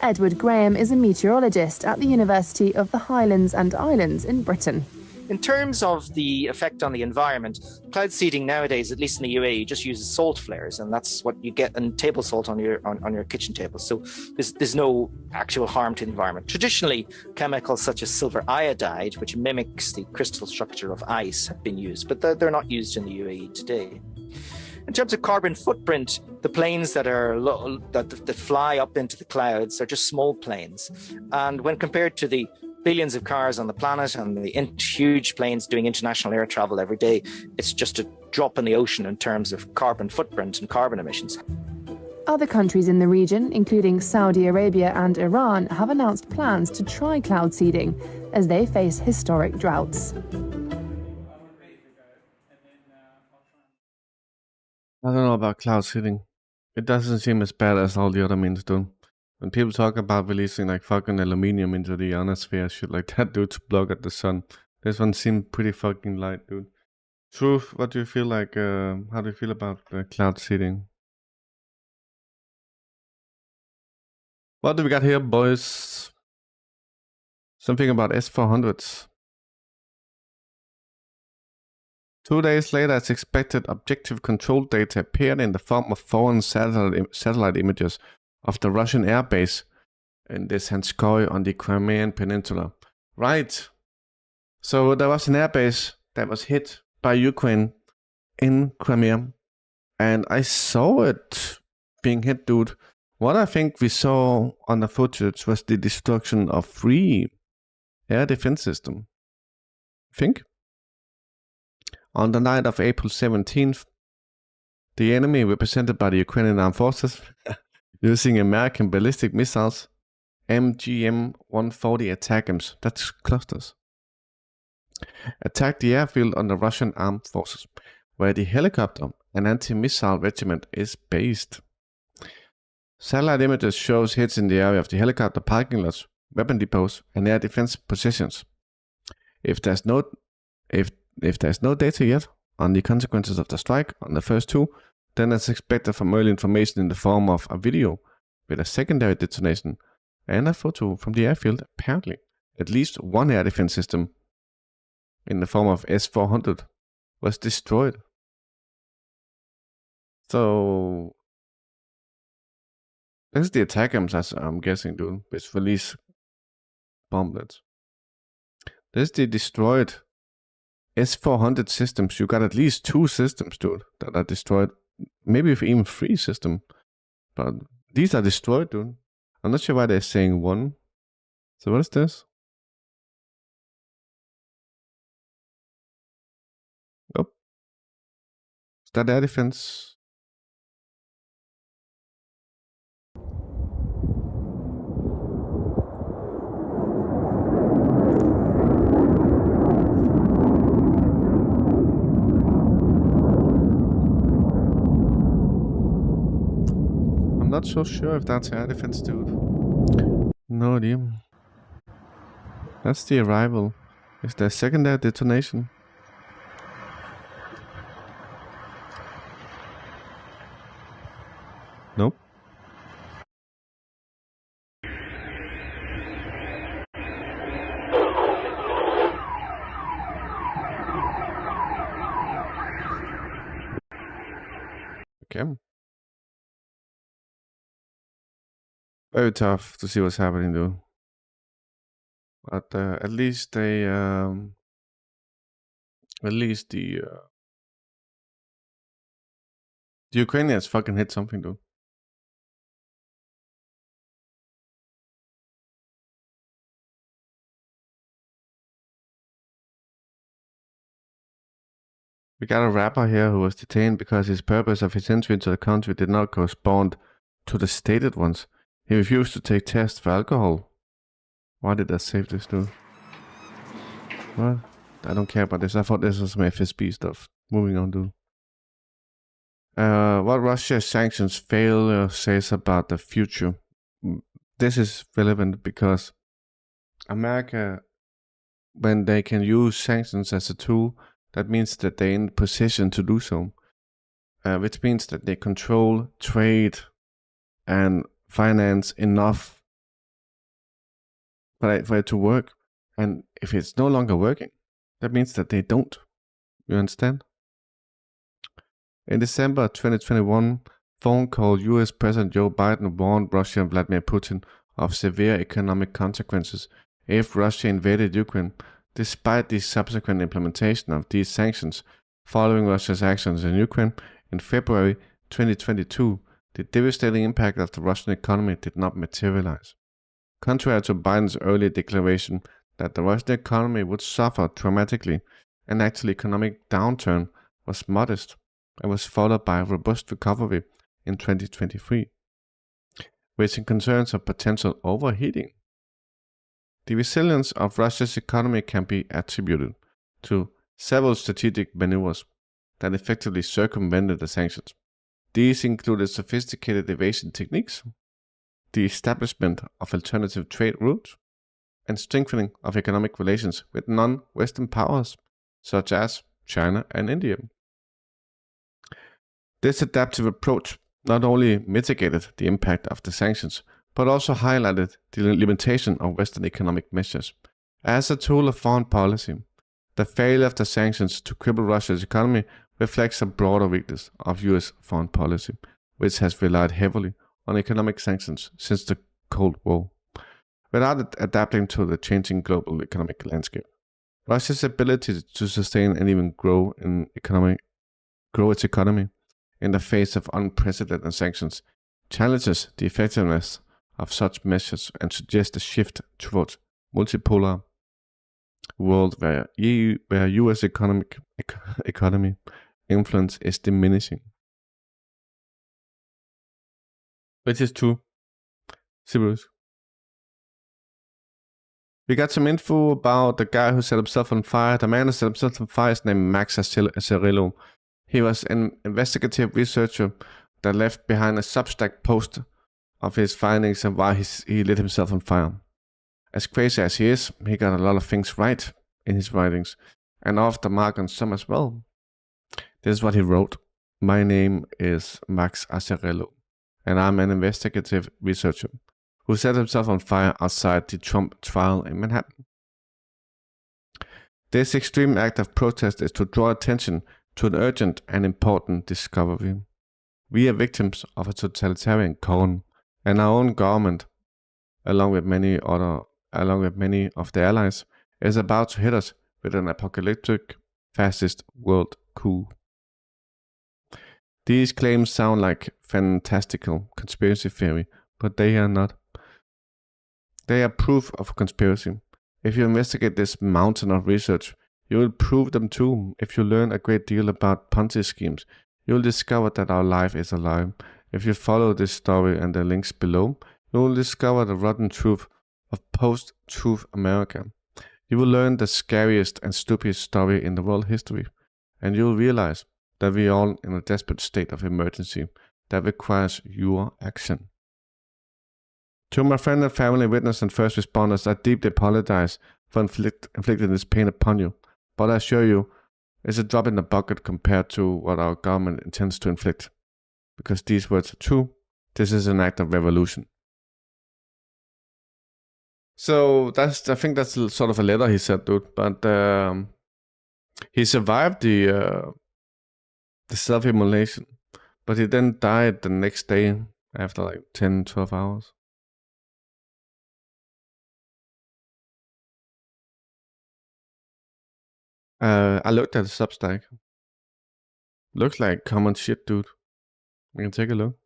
Edward Graham is a meteorologist at the University of the Highlands and Islands in Britain. In terms of the effect on the environment, cloud seeding nowadays, at least in the UAE, just uses salt flares, and that's what you get in table salt on your kitchen table. So there's no actual harm to the environment. Traditionally, chemicals such as silver iodide, which mimics the crystal structure of ice, have been used, but they're not used in the UAE today. In terms of carbon footprint, the planes that fly up into the clouds are just small planes, and when compared to the billions of cars on the planet and the huge planes doing international air travel every day, it's just a drop in the ocean in terms of carbon footprint and carbon emissions. Other countries in the region, including Saudi Arabia and Iran, have announced plans to try cloud seeding as they face historic droughts. I don't know about cloud seeding. It doesn't seem as bad as all the other means do. When people talk about releasing like fucking aluminium into the ionosphere, shit like that, dude, to block at the sun, this one seemed pretty fucking light, dude. Truth, what do you feel like? How do you feel about cloud seeding? What do we got here, boys? Something about S400s. 2 days later, as expected, objective control data appeared in the form of foreign satellite images of the Russian airbase in the Sanskoy on the Crimean Peninsula. Right. So there was an airbase that was hit by Ukraine in Crimea, and I saw it being hit, dude. What I think we saw on the footage was the destruction of 3 air defense systems. Think? On the night of April 17th, the enemy, represented by the Ukrainian Armed Forces, using American ballistic missiles, MGM-140 ATACMS, that's clusters, attacked the airfield on the Russian Armed Forces, where the helicopter and anti-missile regiment is based. Satellite images shows hits in the area of the helicopter parking lots, weapon depots, and air defense positions. If there's no data yet on the consequences of the strike on the first 2, then it's expected from early information in the form of a video with a secondary detonation and a photo from the airfield. Apparently, at least 1 air defense system in the form of S-400 was destroyed. So, this is the ATACMS, as I'm guessing, dude, which release bomblets. This is the destroyed S-400 systems. You got at least 2 systems, dude, that are destroyed. Maybe even 3 systems. But these are destroyed, dude. I'm not sure why they're saying 1. So what is this? Oh. Is that air defense? Not so sure if that's air defense, dude. No idea. That's the arrival. Is there secondary detonation? Nope. Okay. Very tough to see what's happening, though. But at least they, the Ukrainians fucking hit something though. We got a rapper here who was detained because his purpose of his entry into the country did not correspond to the stated ones. He refused to take tests for alcohol. Why did I save this dude? What? I don't care about this. I thought this was some FSB stuff. Moving on, dude. What Russia's sanctions failure says about the future. This is relevant because America, when they can use sanctions as a tool, that means that they're in position to do so, which means that they control trade and finance enough for it to work. And if it's no longer working, that means that they don't. You understand? In December 2021, phone call US President Joe Biden warned Russia and Vladimir Putin of severe economic consequences if Russia invaded Ukraine. Despite the subsequent implementation of these sanctions following Russia's actions in Ukraine in February 2022, the devastating impact of the Russian economy did not materialize. Contrary to Biden's earlier declaration that the Russian economy would suffer dramatically, an actual economic downturn was modest and was followed by a robust recovery in 2023, raising concerns of potential overheating. The resilience of Russia's economy can be attributed to several strategic maneuvers that effectively circumvented the sanctions. These included sophisticated evasion techniques, the establishment of alternative trade routes, and strengthening of economic relations with non-Western powers such as China and India. This adaptive approach not only mitigated the impact of the sanctions, but also highlighted the limitation of Western economic measures. As a tool of foreign policy, the failure of the sanctions to cripple Russia's economy reflects a broader weakness of US foreign policy, which has relied heavily on economic sanctions since the Cold War, without adapting to the changing global economic landscape. Russia's ability to sustain and even grow its economy in the face of unprecedented sanctions challenges the effectiveness of such measures and suggests a shift towards multipolar world where US economy influence is diminishing. Which is true. Serious. We got some info about the guy who set himself on fire. The man who set himself on fire is named Max Acerillo. He was an investigative researcher that left behind a Substack post of his findings and why he lit himself on fire. As crazy as he is, he got a lot of things right in his writings, and off the mark on some as well. This is what he wrote. My name is Max Acerillo, and I'm an investigative researcher who set himself on fire outside the Trump trial in Manhattan. This extreme act of protest is to draw attention to an urgent and important discovery. We are victims of a totalitarian cone, and our own government, along with many of the allies, is about to hit us with an apocalyptic fascist world coup. These claims sound like fantastical conspiracy theory, but they are not. They are proof of conspiracy. If you investigate this mountain of research, you will prove them too. If you learn a great deal about Ponzi schemes, you will discover that our life is a lie. If you follow this story and the links below, you will discover the rotten truth of post-truth America. You will learn the scariest and stupidest story in the world history, and you will realize that we are all in a desperate state of emergency that requires your action. To my friend and family, witness and first responders, I deeply apologize for inflicting this pain upon you, but I assure you, it's a drop in the bucket compared to what our government intends to inflict. Because these words are true, this is an act of revolution. So I think that's sort of a letter he said, dude. But he survived the self-immolation, but he then died the next day after like 10-12 hours. I looked at the Substack. Looks like common shit, dude. We can take a look.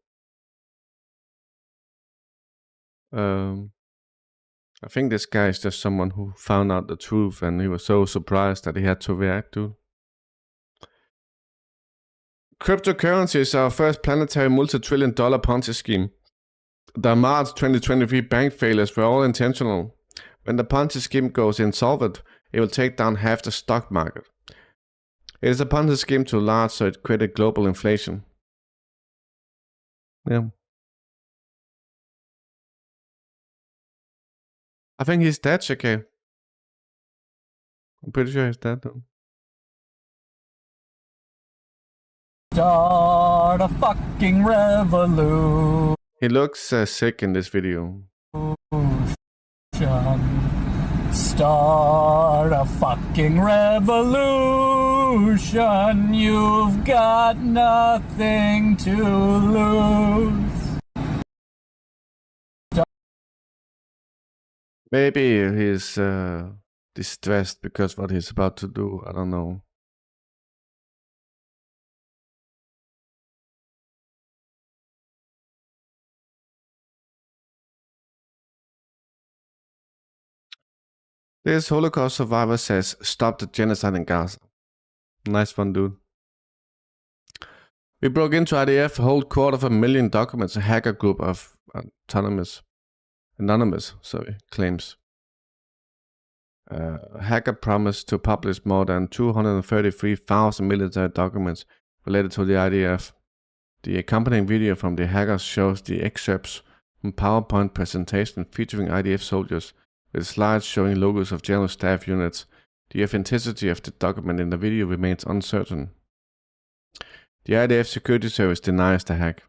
I think this guy is just someone who found out the truth and he was so surprised that he had to react, dude. Cryptocurrency is our first planetary multi-trillion-dollar Ponzi scheme. The March 2023 bank failures were all intentional. When the Ponzi scheme goes insolvent, it will take down half the stock market. It is a Ponzi scheme too large, so it created global inflation. Yeah. I think he's dead, Shakay. I'm pretty sure he's dead, though. Start a fucking revolution. He looks sick in this video. Start a fucking revolution. You've got nothing to lose. Maybe he's distressed because what he's about to do. I don't know. This Holocaust survivor says, "Stop the genocide in Gaza." Nice one, dude. We broke into IDF, hold 250,000 documents, a hacker group of anonymous claims. Hacker promised to publish more than 233,000 military documents related to the IDF. The accompanying video from the hackers shows the excerpts from PowerPoint presentation featuring IDF soldiers with slides showing logos of general staff units. The authenticity of the document in the video remains uncertain. The IDF security service denies the hack.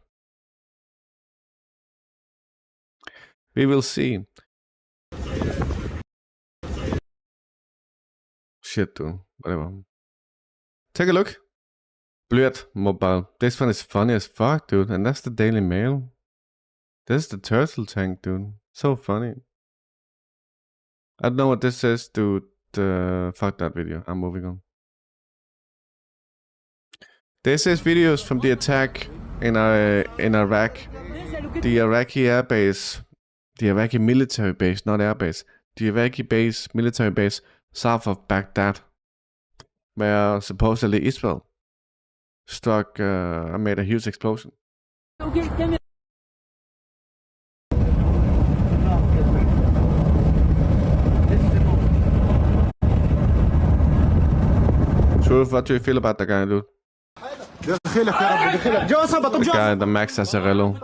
We will see. Shit, dude. Whatever. Take a look. Blurt mobile. This one is funny as fuck, dude. And that's the Daily Mail. This is the turtle tank, dude. So funny. I don't know what this is, dude. Fuck that video. I'm moving on. This is videos from the attack in Iraq. The Iraqi airbase, the Iraqi military base, not airbase. The Iraqi base, military base, south of Baghdad, where supposedly Israel struck and made a huge explosion. Truth, what do you feel about the guy, dude? The guy, the Max Azzarello.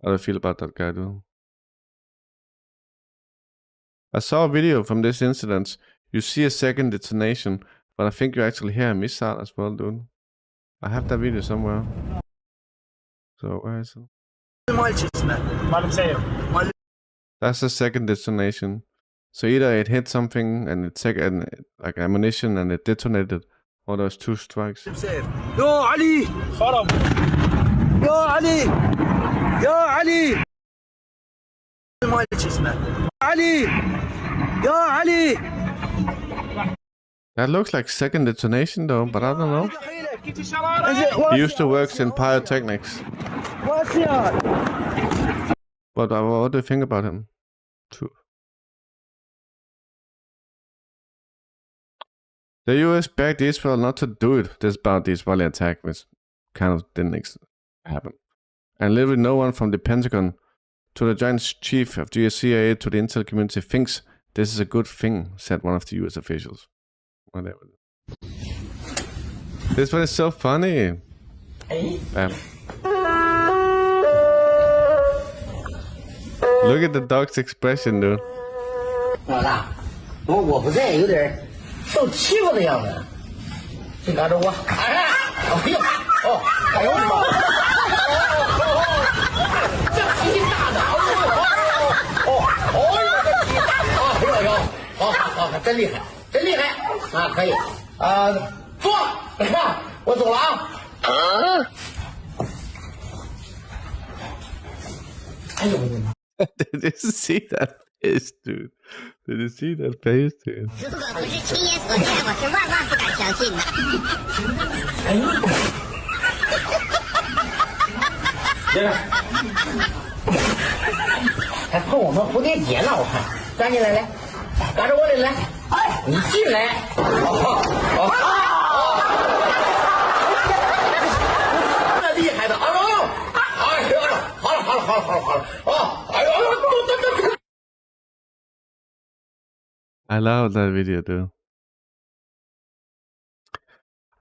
How do you feel about that guy, dude? I saw a video from this incident. You see a second detonation, but I think you actually hear a missile as well, dude. I have that video somewhere. So where is it? That's the second detonation. So either it hit something and it like ammunition and it detonated, or there's two strikes. Yo Ali! Yo Ali! Yo Ali! Ali! Yo Ali! That looks like second detonation though, but I don't know. He used to work in pyrotechnics. But what do you think about him? True. The US begged Israel not to do it despite the Israeli attack, which kind of didn't happen. And literally no one from the Pentagon to the Joint Chief of the CIA to the intel community thinks this is a good thing, said one of the US officials. Whatever. This one is so funny. Bam. Look at the dog's expression, dude. 我不在，有点受欺负的样子。你看着我，哎呀，哎呦，哦，哎呦我的妈！这脾气大的，哦呦这脾气大，哎呦，好，真厉害，真厉害啊，可以啊，坐，我走了啊。哎呦我的妈！ Did you see that face, dude? Did you see that face, dude? 如果不是亲眼所见，我是万万不敢相信的。还碰我们蝴蝶结呢，我看，赶紧来来，赶着我来来，你进来。这厉害的，哎呦，哎呦，好了好了好了好了好了，哎呦。I love that video, dude.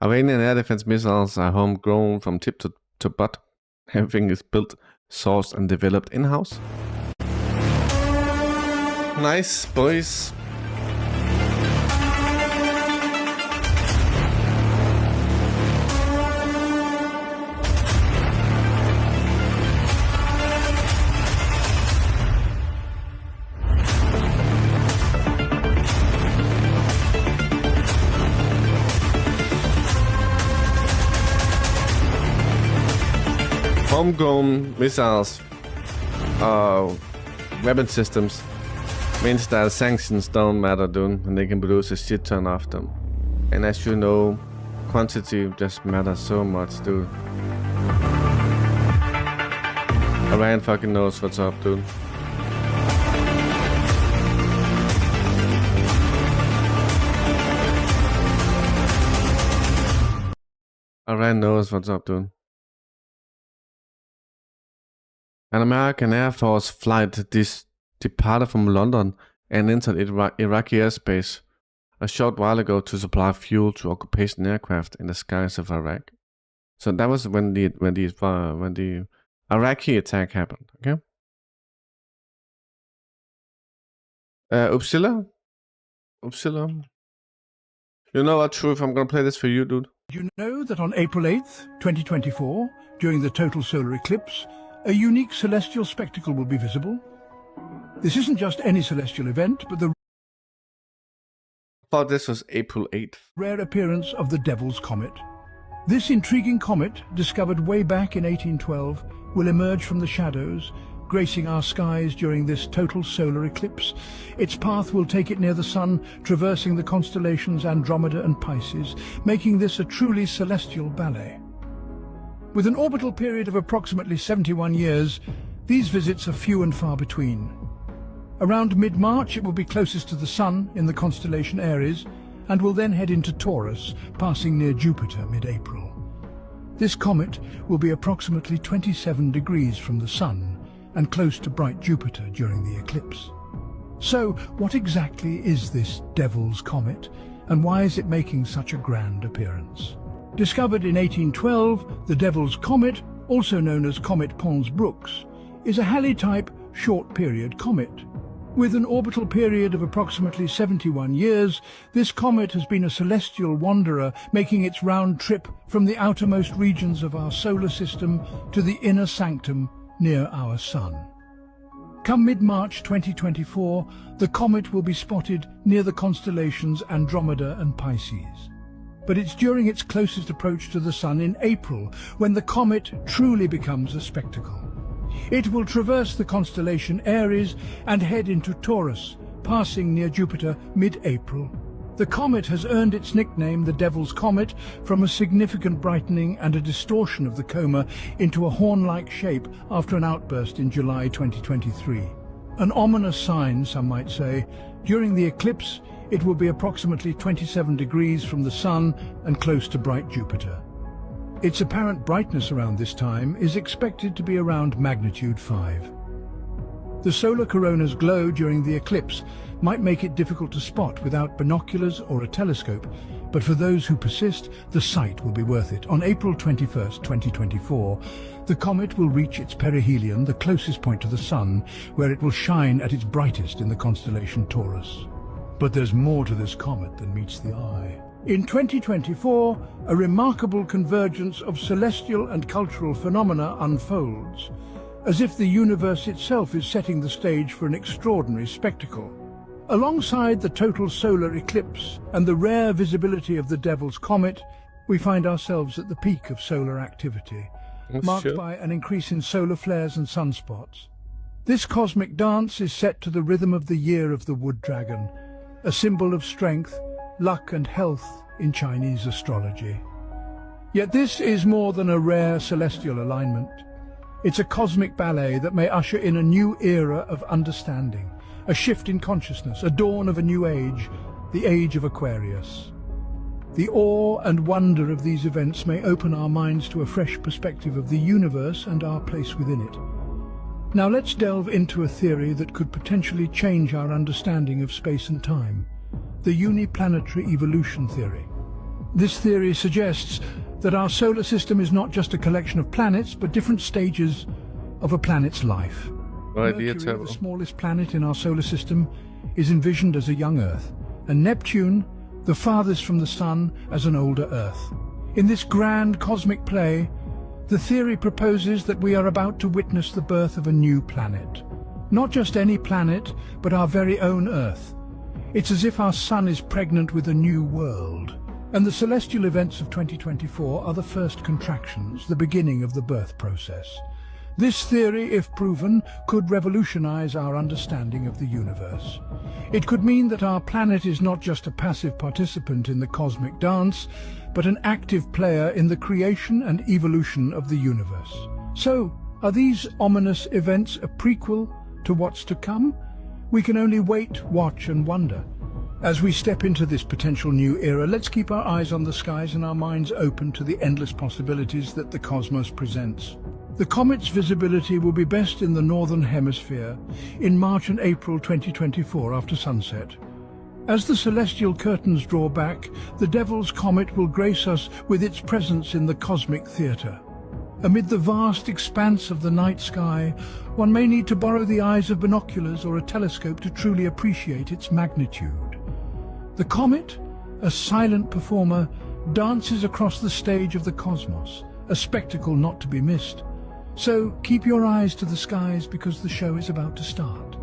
Iranian air defense missiles are homegrown from tip to butt. Everything is built, sourced, and developed in-house. Nice, boys. Homegrown missiles, weapon systems, means that sanctions don't matter, dude, and they can produce a shit ton of them. And as you know, quantity just matters so much, dude. Iran fucking knows what's up, dude. Iran knows what's up, dude. An American Air Force flight departed from London and entered Iraqi airspace a short while ago to supply fuel to occupation aircraft in the skies of Iraq. So that was when the Iraqi attack happened. Okay. Upsilla. You know what, Truth? I'm gonna play this for you, dude. You know that on April 8th, 2024, during the total solar eclipse, a unique celestial spectacle will be visible. This isn't just any celestial event, but the I thought this was April 8th. Rare appearance of the Devil's Comet. This intriguing comet, discovered way back in 1812, will emerge from the shadows, gracing our skies during this total solar eclipse. Its path will take it near the Sun, traversing the constellations Andromeda and Pisces, making this a truly celestial ballet. With an orbital period of approximately 71 years, these visits are few and far between. Around mid-March, it will be closest to the Sun in the constellation Aries, and will then head into Taurus, passing near Jupiter mid-April. This comet will be approximately 27 degrees from the Sun and close to bright Jupiter during the eclipse. So, what exactly is this Devil's Comet, and why is it making such a grand appearance? Discovered in 1812, the Devil's Comet, also known as Comet Pons-Brooks, is a Halley-type short-period comet. With an orbital period of approximately 71 years, this comet has been a celestial wanderer, making its round trip from the outermost regions of our solar system to the inner sanctum near our Sun. Come mid-March 2024, the comet will be spotted near the constellations Andromeda and Pisces. But it's during its closest approach to the Sun in April when the comet truly becomes a spectacle. It will traverse the constellation Aries and head into Taurus, passing near Jupiter mid-April. The comet has earned its nickname, the Devil's Comet, from a significant brightening and a distortion of the coma into a horn-like shape after an outburst in July 2023. An ominous sign, some might say. During the eclipse, it will be approximately 27 degrees from the Sun and close to bright Jupiter. Its apparent brightness around this time is expected to be around magnitude 5. The solar corona's glow during the eclipse might make it difficult to spot without binoculars or a telescope, but for those who persist, the sight will be worth it. On April 21st, 2024, the comet will reach its perihelion, the closest point to the Sun, where it will shine at its brightest in the constellation Taurus. But there's more to this comet than meets the eye. In 2024, a remarkable convergence of celestial and cultural phenomena unfolds, as if the universe itself is setting the stage for an extraordinary spectacle. Alongside the total solar eclipse and the rare visibility of the Devil's Comet, we find ourselves at the peak of solar activity, marked by an increase in solar flares and sunspots. This cosmic dance is set to the rhythm of the year of the wood dragon, a symbol of strength, luck and health in Chinese astrology. Yet this is more than a rare celestial alignment. It's a cosmic ballet that may usher in a new era of understanding, a shift in consciousness, a dawn of a new age, the age of Aquarius. The awe and wonder of these events may open our minds to a fresh perspective of the universe and our place within it. Now let's delve into a theory that could potentially change our understanding of space and time, the uniplanetary evolution theory. This theory suggests that our solar system is not just a collection of planets, but different stages of a planet's life. Mercury, the smallest planet in our solar system, is envisioned as a young Earth, and Neptune, the farthest from the Sun, as an older Earth. In this grand cosmic play, the theory proposes that we are about to witness the birth of a new planet. Not just any planet, but our very own Earth. It's as if our Sun is pregnant with a new world. And the celestial events of 2024 are the first contractions, the beginning of the birth process. This theory, if proven, could revolutionize our understanding of the universe. It could mean that our planet is not just a passive participant in the cosmic dance, but an active player in the creation and evolution of the universe. So, are these ominous events a prequel to what's to come? We can only wait, watch and wonder. As we step into this potential new era, let's keep our eyes on the skies and our minds open to the endless possibilities that the cosmos presents. The comet's visibility will be best in the northern hemisphere in March and April 2024 after sunset. As the celestial curtains draw back, the Devil's Comet will grace us with its presence in the cosmic theatre. Amid the vast expanse of the night sky, one may need to borrow the eyes of binoculars or a telescope to truly appreciate its magnitude. The comet, a silent performer, dances across the stage of the cosmos, a spectacle not to be missed. So keep your eyes to the skies because the show is about to start.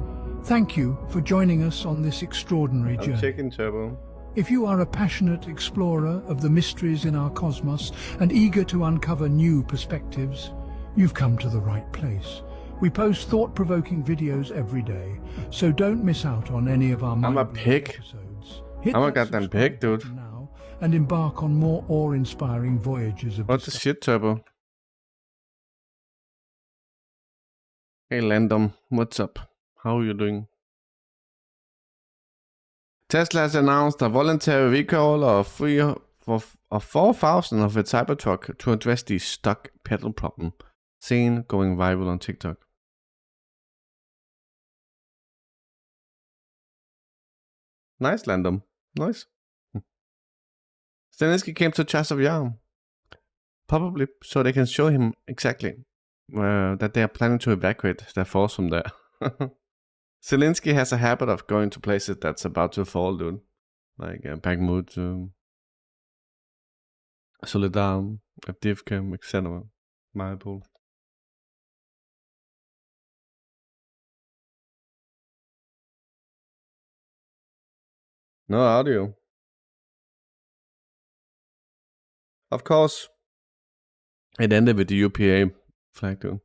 Thank you for joining us on this extraordinary journey. I'm checking Turbo. If you are a passionate explorer of the mysteries in our cosmos and eager to uncover new perspectives, you've come to the right place. We post thought-provoking videos every day, so don't miss out on any of our I'm a pig. episodes. I'm a goddamn pig, dude. Now and embark on more awe-inspiring voyages of What the shit, Turbo? Hey, Landom, what's up? How are you doing? Tesla has announced a voluntary recall of 4,000 of its Cybertruck to address the stuck pedal problem, seen going viral on TikTok. Nice, Landom. Nice. Zelensky came to Chasov Yar, probably so they can show him exactly that they are planning to evacuate their force from there. Zelensky has a habit of going to places that's about to fall, dude. Like Bakhmut, Soledar, Avdiivka, etc. Mariupol. No audio. Of course, it ended with the UPA flag, dude.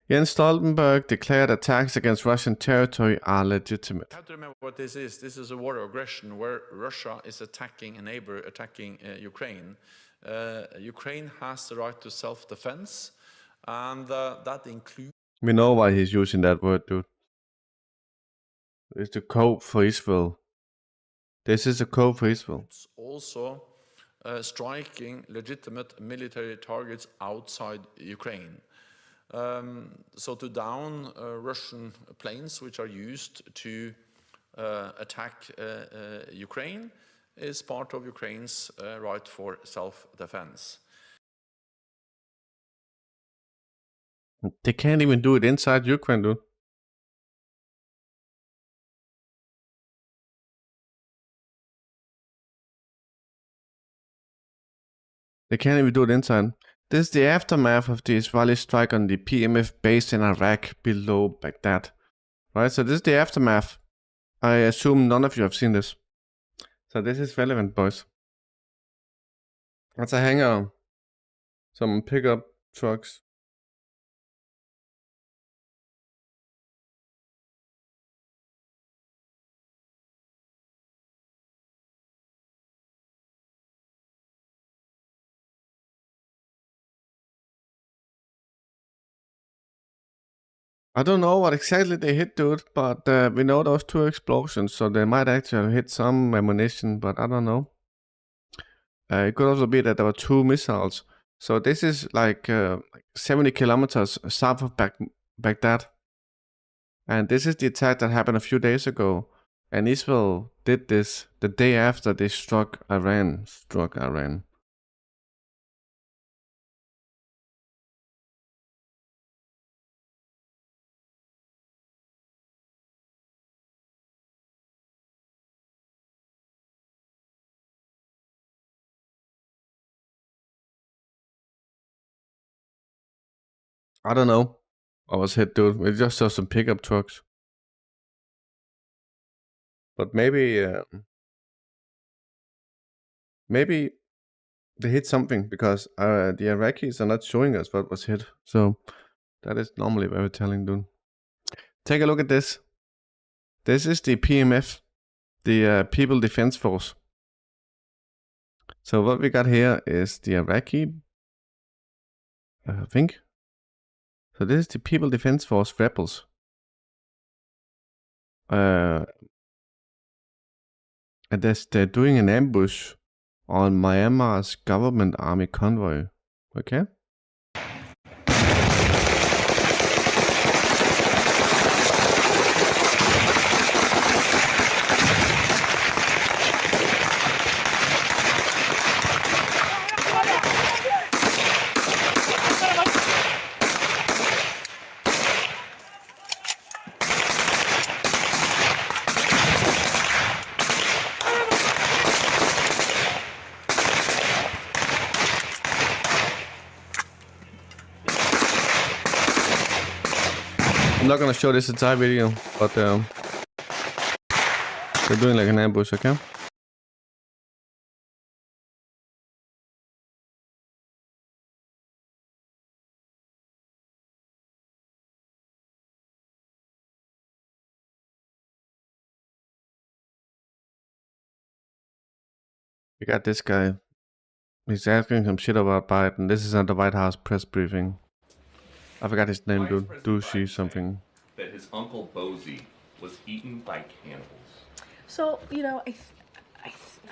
Jens Stoltenberg declared attacks against Russian territory are legitimate. You have to remember what this is. This is a war of aggression where Russia is attacking a neighbor, attacking Ukraine. Ukraine has the right to self-defense, and that includes... We know why he's using that word, dude. It's the code for Israel. This is a code for Israel. also striking legitimate military targets outside Ukraine. So to down Russian planes which are used to attack Ukraine is part of Ukraine's right for self-defense. They can't even do it inside Ukraine, dude. They can't even do it inside. This is the aftermath of the Israeli strike on the PMF base in Iraq below Baghdad. Right, so this is the aftermath. I assume none of you have seen this. So this is relevant, boys. That's a hangar. Some pickup trucks. I don't know what exactly they hit, dude, but we know those 2 explosions, so they might actually have hit some ammunition, but I don't know. It could also be that there were 2 missiles. So this is like 70 kilometers south of Baghdad. And this is the attack that happened a few days ago. And Israel did this the day after they struck Iran. I don't know. I was hit, dude. We just saw some pickup trucks. But maybe they hit something because the Iraqis are not showing us what was hit. So that is normally very telling, dude. Take a look at this. This is the PMF, the People Defense Force. So what we got here is the Iraqi, I think. So this is the People Defense Force rebels. And they're doing an ambush on Myanmar's government army convoy. Okay? I'm not gonna show this entire video, but they're doing like an ambush, okay? We got this guy. He's asking some shit about Biden. This is at the White House press briefing. I forgot his name, dude. Douchey something. That his uncle Bozy was eaten by cannibals. So, you know,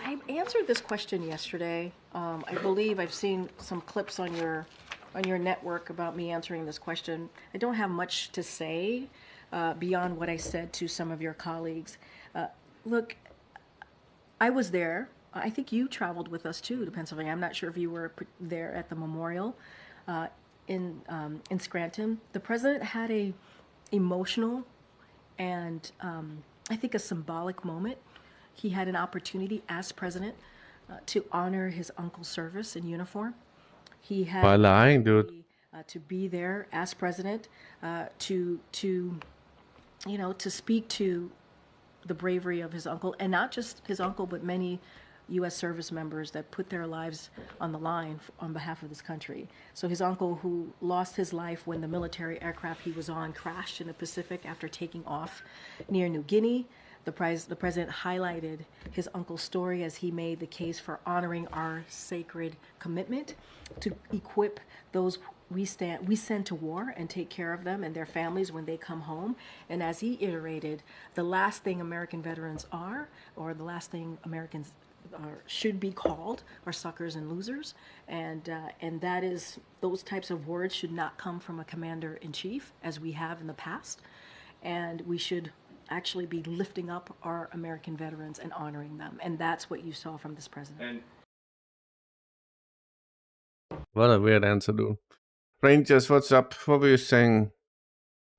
I answered this question yesterday. I believe I've seen some clips on your network about me answering this question. I don't have much to say beyond what I said to some of your colleagues. Look, I was there. I think you traveled with us too to Pennsylvania. I'm not sure if you were there at the memorial in Scranton. The president had a emotional and I think a symbolic moment. He had an opportunity as president to honor his uncle's service in uniform. He had by lying, dude. To be there as president, to speak to the bravery of his uncle, and not just his uncle, but many U.S. service members that put their lives on the line on behalf of this country. So his uncle, who lost his life when the military aircraft he was on crashed in the Pacific after taking off near New Guinea, the president highlighted his uncle's story as he made the case for honoring our sacred commitment to equip those we send to war and take care of them and their families when they come home. And as he iterated, the last thing American veterans are, or the last thing Americans should be called, are suckers and losers. And that is, those types of words should not come from a commander-in-chief, as we have in the past. And we should actually be lifting up our American veterans and honoring them. And that's what you saw from this president. What a weird answer, dude. Rangers, what's up? What were you saying?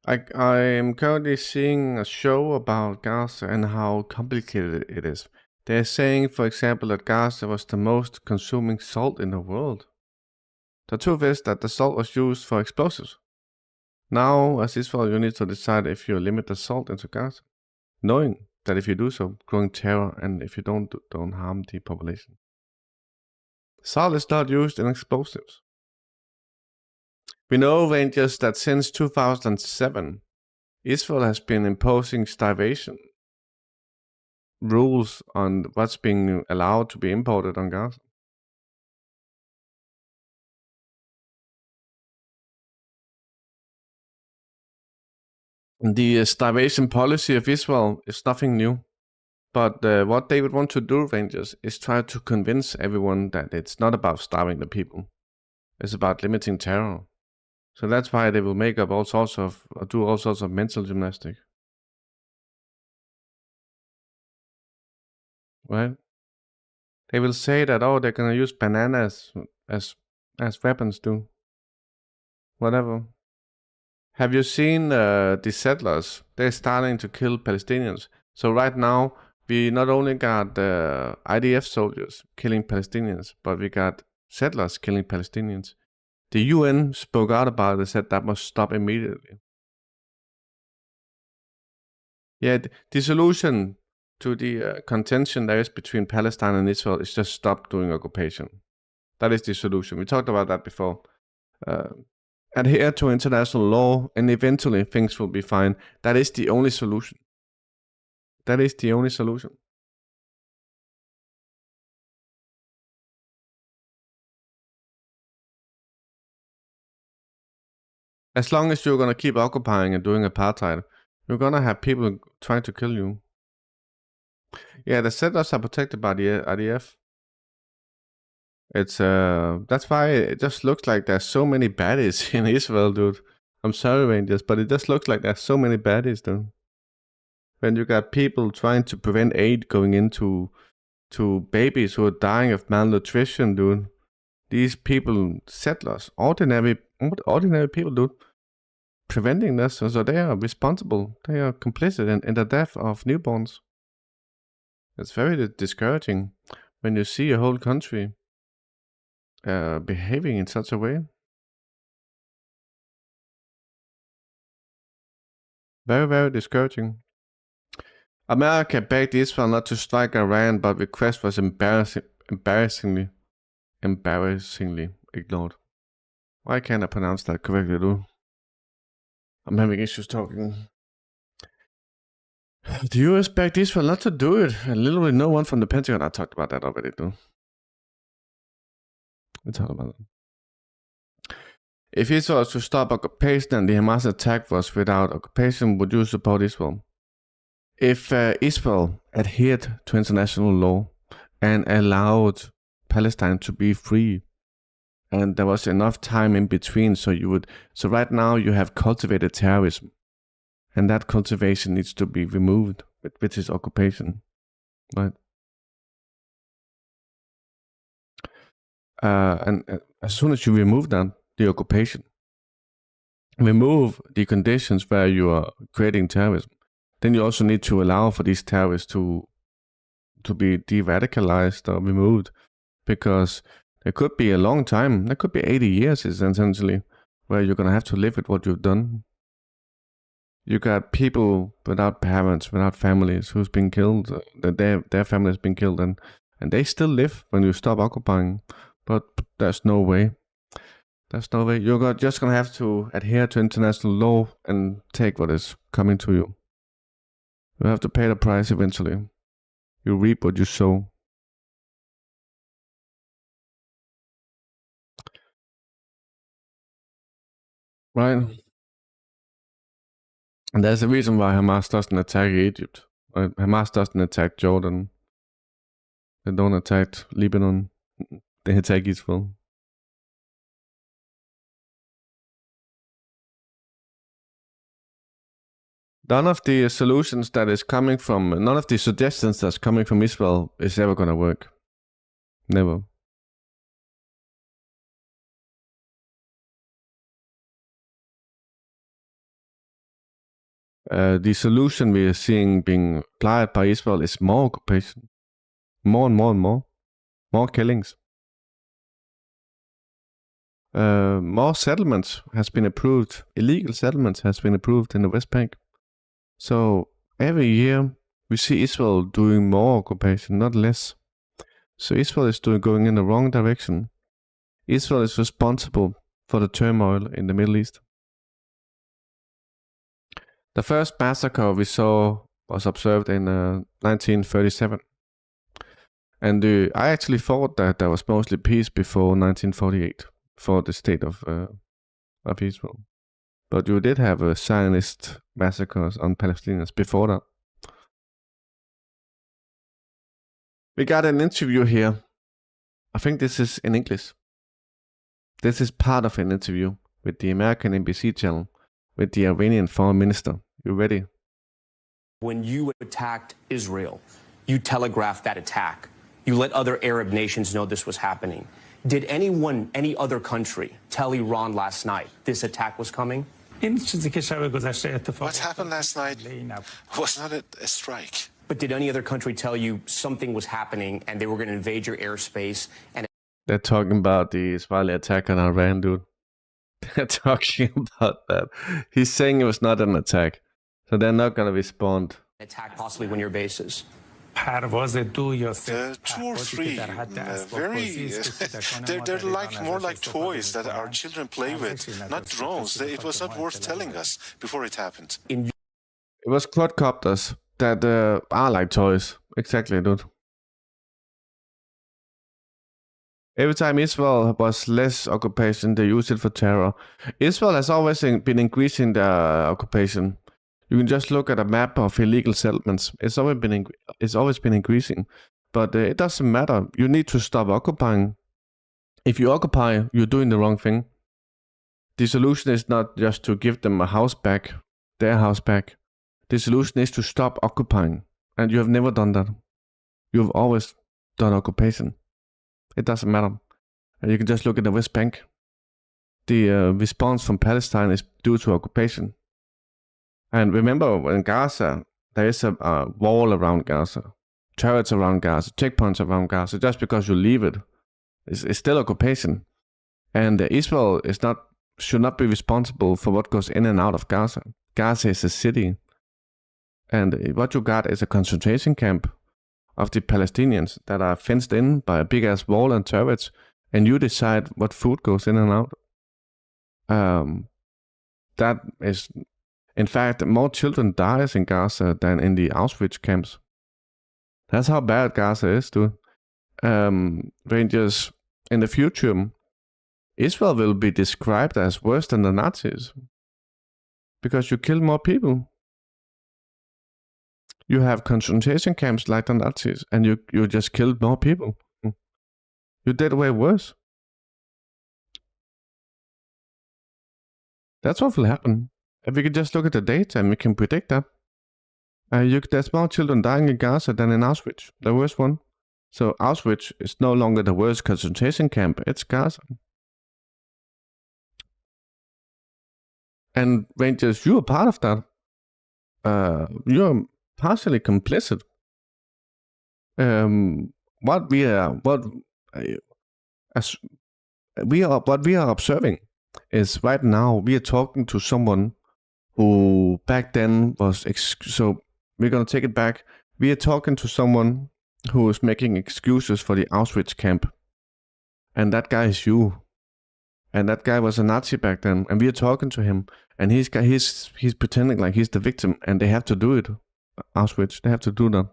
I am currently seeing a show about Gaza and how complicated it is. They're saying, for example, that Gaza was the most consuming salt in the world. The truth is that the salt was used for explosives. Now, as Israel, you need to decide if you limit the salt into Gaza, knowing that if you do so, growing terror, and if you don't harm the population. Salt is not used in explosives. We know, Rangers, that since 2007, Israel has been imposing starvation rules on what's being allowed to be imported on Gaza. The starvation policy of Israel is nothing new. But what they would want to do, Rangers, is try to convince everyone that it's not about starving the people. It's about limiting terror. So that's why they will make up all sorts of, do all sorts of mental gymnastics. Right? They will say that, oh, they're gonna use bananas as weapons too. Whatever. Have you seen the settlers? They're starting to kill Palestinians. So right now, we not only got IDF soldiers killing Palestinians, but we got settlers killing Palestinians. The UN spoke out about it and said that must stop immediately. Yeah, the solution to the contention there is between Palestine and Israel is just stop doing occupation. That is the solution. We talked about that before. Adhere to international law and eventually things will be fine. That is the only solution. That is the only solution. As long as you're going to keep occupying and doing apartheid, you're going to have people trying to kill you. Yeah, the settlers are protected by the IDF. It's that's why it just looks like there's so many baddies in Israel, dude. I'm sorry, Rangers, but it just looks like there's so many baddies, dude. When you got people trying to prevent aid going into babies who are dying of malnutrition, dude. These people, settlers, ordinary people, dude, preventing this, so they are responsible. They are complicit in the death of newborns. It's very discouraging when you see a whole country behaving in such a way. Very, very discouraging. America begged Israel not to strike Iran, but request was embarrassingly ignored. Why can't I pronounce that correctly, dude? I'm having issues talking. The US begged Israel not to do it, and literally no one from the Pentagon. I talked about that already, dude. We talked about that. If Israel was to stop occupation and the Hamas attack was without occupation, would you support Israel? If Israel adhered to international law and allowed Palestine to be free, and there was enough time in between, so right now you have cultivated terrorism, and that cultivation needs to be removed, which is occupation, right? And as soon as you remove that, the occupation, remove the conditions where you are creating terrorism, then you also need to allow for these terrorists to be de-radicalized or removed, because there could be a long time, there could be 80 years essentially, where you're going to have to live with what you've done. You got people without parents, without families, who's been killed, their family has been killed, and they still live when you stop occupying, but there's no way. There's no way. You're just going to have to adhere to international law and take what is coming to you. You have to pay the price eventually. You reap what you sow. Right? And there's a reason why Hamas doesn't attack Egypt. Right? Hamas doesn't attack Jordan. They don't attack Lebanon. They attack Israel. None of the solutions that is coming from, none of the suggestions that's coming from Israel is ever going to work. Never. The solution we are seeing being applied by Israel is more occupation. More and more and more. More killings. More settlements has been approved. Illegal settlements has been approved in the West Bank. So every year we see Israel doing more occupation, not less. So Israel is going in the wrong direction. Israel is responsible for the turmoil in the Middle East. The first massacre we saw was observed in 1937. And I actually thought that there was mostly peace before 1948 for the state of Israel. But you did have Zionist massacres on Palestinians before that. We got an interview here. I think this is in English. This is part of an interview with the American NBC channel with the Iranian foreign minister. You ready? When you attacked Israel, you telegraphed that attack. You let other Arab nations know this was happening. Did anyone, any other country, tell Iran last night this attack was coming? What happened last night was not a strike. But did any other country tell you something was happening and they were going to invade your airspace? And they're talking about the Israeli attack on Iran, dude. They're talking about that. He's saying it was not an attack. So they're not going to respond. Attack possibly on your bases. The 2 or 3 very they're like more like toys that our children play with, not drones. It was not worth telling us before it happened. It was quadcopters that are like toys. Exactly, dude. Every time Israel was less occupation, they used it for terror. Israel has always been increasing the occupation. You can just look at a map of illegal settlements. It's always been increasing. But it doesn't matter. You need to stop occupying. If you occupy, you're doing the wrong thing. The solution is not just to give them a house back, their house back. The solution is to stop occupying. And you have never done that. You've always done occupation. It doesn't matter. And you can just look at the West Bank. The response from Palestine is due to occupation. And remember, in Gaza, there is a wall around Gaza, turrets around Gaza, checkpoints around Gaza. Just because you leave it, it's still occupation. And Israel should not be responsible for what goes in and out of Gaza. Gaza is a city. And what you got is a concentration camp of the Palestinians that are fenced in by a big-ass wall and turrets. And you decide what food goes in and out. That is... In fact, more children dies in Gaza than in the Auschwitz camps. That's how bad Gaza is, dude. Rangers, in the future, Israel will be described as worse than the Nazis. Because you kill more people. You have concentration camps like the Nazis, and you just killed more people. You did way worse. That's what will happen. If we could just look at the data and we can predict that. There's more children dying in Gaza than in Auschwitz, the worst one. So Auschwitz is no longer the worst concentration camp, it's Gaza. And Rangers, you are part of that. You're partially complicit. What we are observing is right now we are talking to someone who back then was, so we're going to take it back. We are talking to someone who was making excuses for the Auschwitz camp. And that guy is you. And that guy was a Nazi back then. And we are talking to him. And he's pretending like he's the victim. And they have to do it. Auschwitz, they have to do that.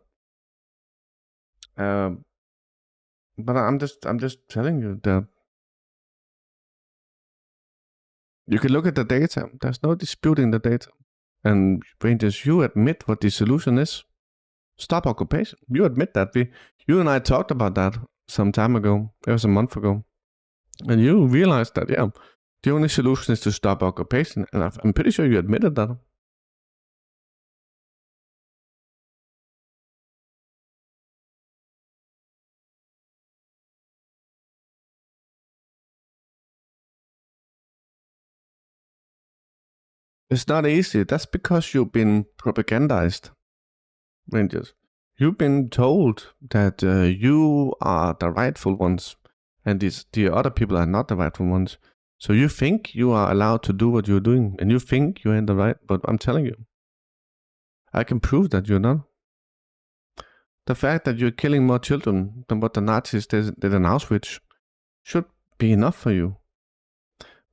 But I'm just telling you that you can look at the data. There's no disputing the data. And Rangers, you admit what the solution is. Stop occupation. You admit that. You and I talked about that some time ago. It was a month ago. And you realized that, yeah, the only solution is to stop occupation. And I'm pretty sure you admitted that. It's not easy. That's because you've been propagandized, Rangers. You've been told that you are the rightful ones, and the other people are not the rightful ones. So you think you are allowed to do what you're doing, and you think you're in the right, but I'm telling you, I can prove that you're not. The fact that you're killing more children than what the Nazis did in Auschwitz should be enough for you.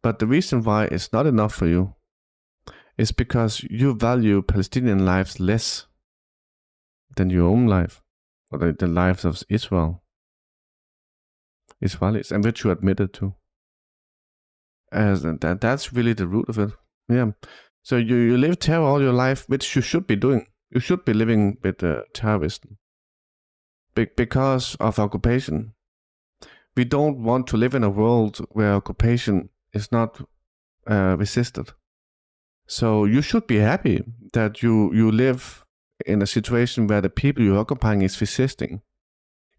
But the reason why it's not enough for you is because you value Palestinian lives less than your own life, or the lives of Israelis, and which you admitted to. That's really the root of it. Yeah. So you live terror all your life, which you should be doing. You should be living with terrorism because of occupation. We don't want to live in a world where occupation is not resisted. So you should be happy that you live in a situation where the people you're occupying is resisting.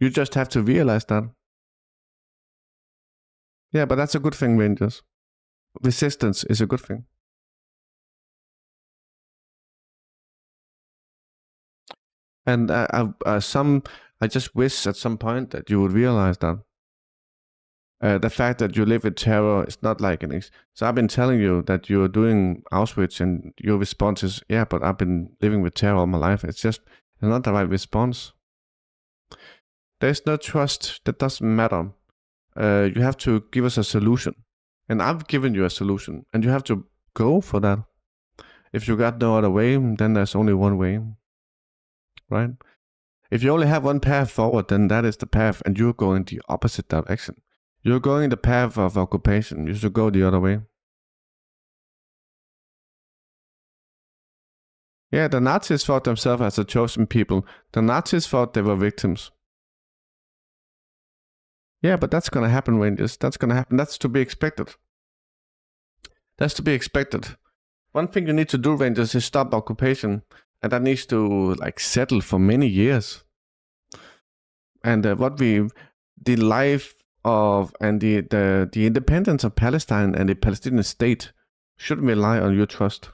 You just have to realize that. Yeah, but that's a good thing, Rangers. Resistance is a good thing. And I just wish at some point that you would realize that. The fact that you live with terror is not like an... So I've been telling you that you're doing Auschwitz and your response is, yeah, but I've been living with terror all my life. It's not the right response. There's no trust. That doesn't matter. You have to give us a solution. And I've given you a solution. And you have to go for that. If you got no other way, then there's only one way. Right? If you only have one path forward, then that is the path. And you're going the opposite direction. You're going the path of occupation. You should go the other way. Yeah, the Nazis thought themselves as a chosen people. The Nazis thought they were victims. Yeah, but that's going to happen, Rangers. That's going to happen. That's to be expected. That's to be expected. One thing you need to do, Rangers, is stop occupation. And that needs to settle for many years. And the life of and the independence of Palestine and the Palestinian state should rely on your trust.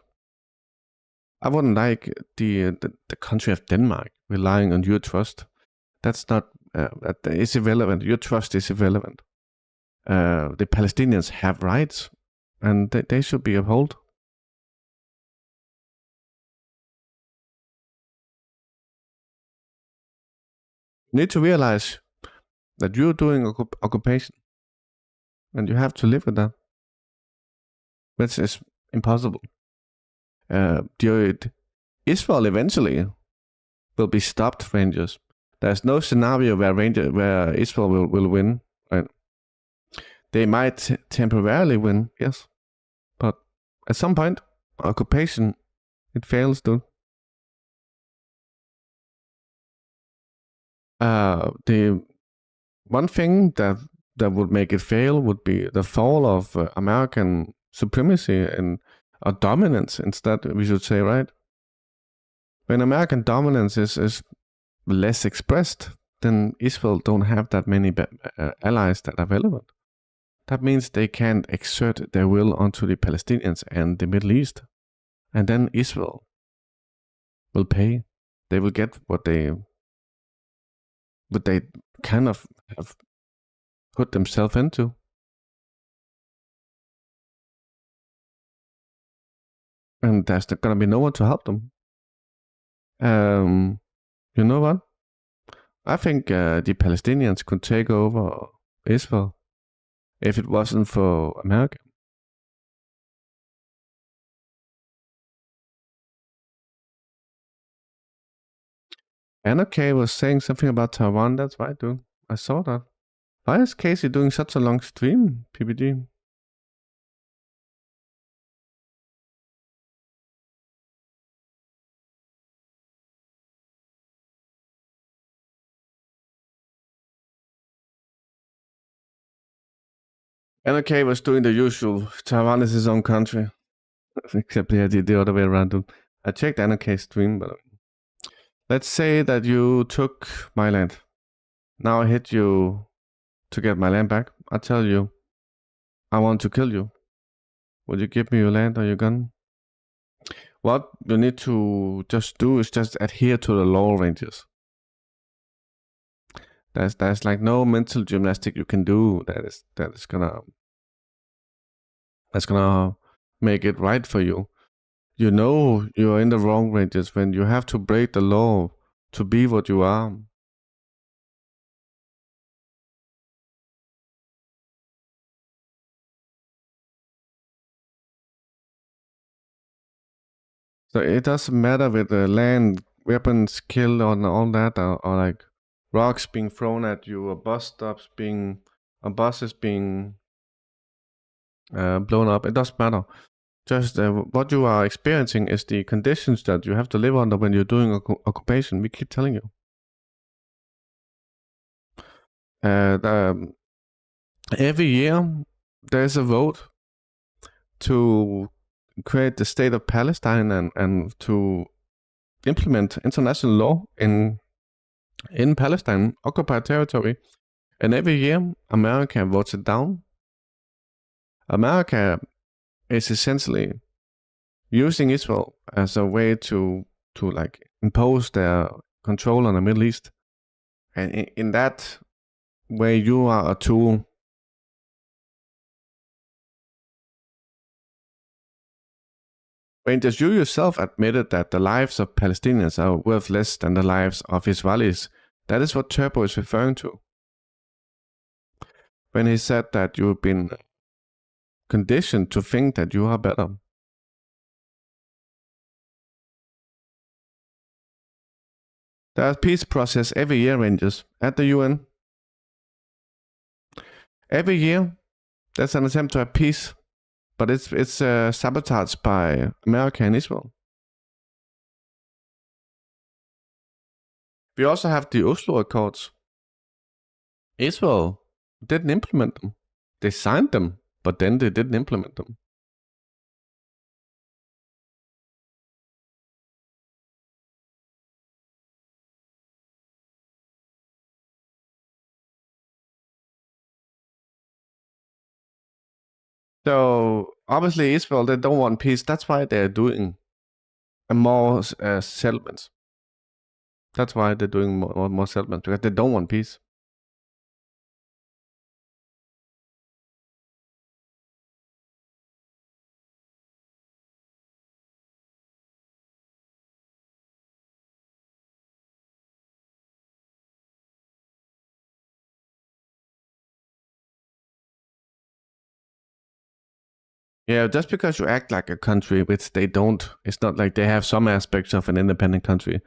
I wouldn't like the country of Denmark relying on your trust. That's not that is irrelevant. Your trust is irrelevant. The Palestinians have rights, and they should be upheld. You need to realize that you're doing occupation, and you have to live with that. Which is impossible. Israel eventually will be stopped, Rangers. There's no scenario where Israel will win. Right? They might temporarily win, yes, but at some point, occupation it fails, dude. The one thing that would make it fail would be the fall of American supremacy and dominance instead, we should say, right? When American dominance is less expressed, then Israel don't have that many allies that are relevant. That means they can't exert their will onto the Palestinians and the Middle East. And then Israel will pay. They will get what they kind of have put themselves into. And there's gonna be no one to help them. You know what? I think the Palestinians could take over Israel if it wasn't for America. NRK was saying something about Taiwan. That's right, dude. I saw that. Why is Casey doing such a long stream, PPG? NRK was doing the usual. Taiwan is his own country. Except yeah, the other way around. Dude. I checked NRK's stream, but let's say that you took my land. Now I hit you to get my land back. I tell you, I want to kill you. Would you give me your land or your gun? What you need to just do is just adhere to the law, Rangers. There's like no mental gymnastic you can do that's gonna make it right for you. You know you're in the wrong, Rangers, when you have to break the law to be what you are. So it doesn't matter with the land, weapons, kill, or all that, or like rocks being thrown at you, or buses being blown up. It doesn't matter. Just what you are experiencing is the conditions that you have to live under when you're doing occupation. We keep telling you. Every year there's a vote to create the state of Palestine and to implement international law in Palestine, occupied territory. And every year America votes it down. America is essentially using Israel as a way to like impose their control on the Middle East. And in that way you are a tool. Rangers, you yourself admitted that the lives of Palestinians are worth less than the lives of Israelis. That is what Turbo is referring to when he said that you've been conditioned to think that you are better. There's a peace process every year, Rangers, at the UN. Every year there's an attempt to have peace, but it's sabotaged by America and Israel. We also have the Oslo Accords. Israel didn't implement them. They signed them, but then they didn't implement them. So obviously Israel, they don't want peace. That's why they're doing more settlements. That's why they're doing more settlements, because they don't want peace. Yeah, just because you act like a country, which they don't, it's not like they have some aspects of an independent country,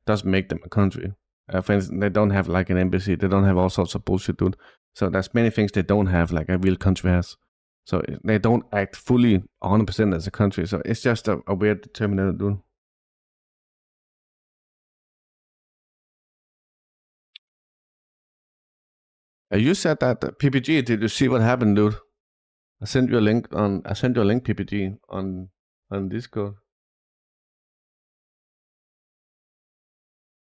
doesn't make them a country. For instance, they don't have like an embassy, they don't have all sorts of bullshit, dude. So there's many things they don't have like a real country has. So they don't act fully 100% as a country. So it's just a weird determinator, dude. You said that PPG, did you see what happened, dude? I sent you a link PPG on Discord.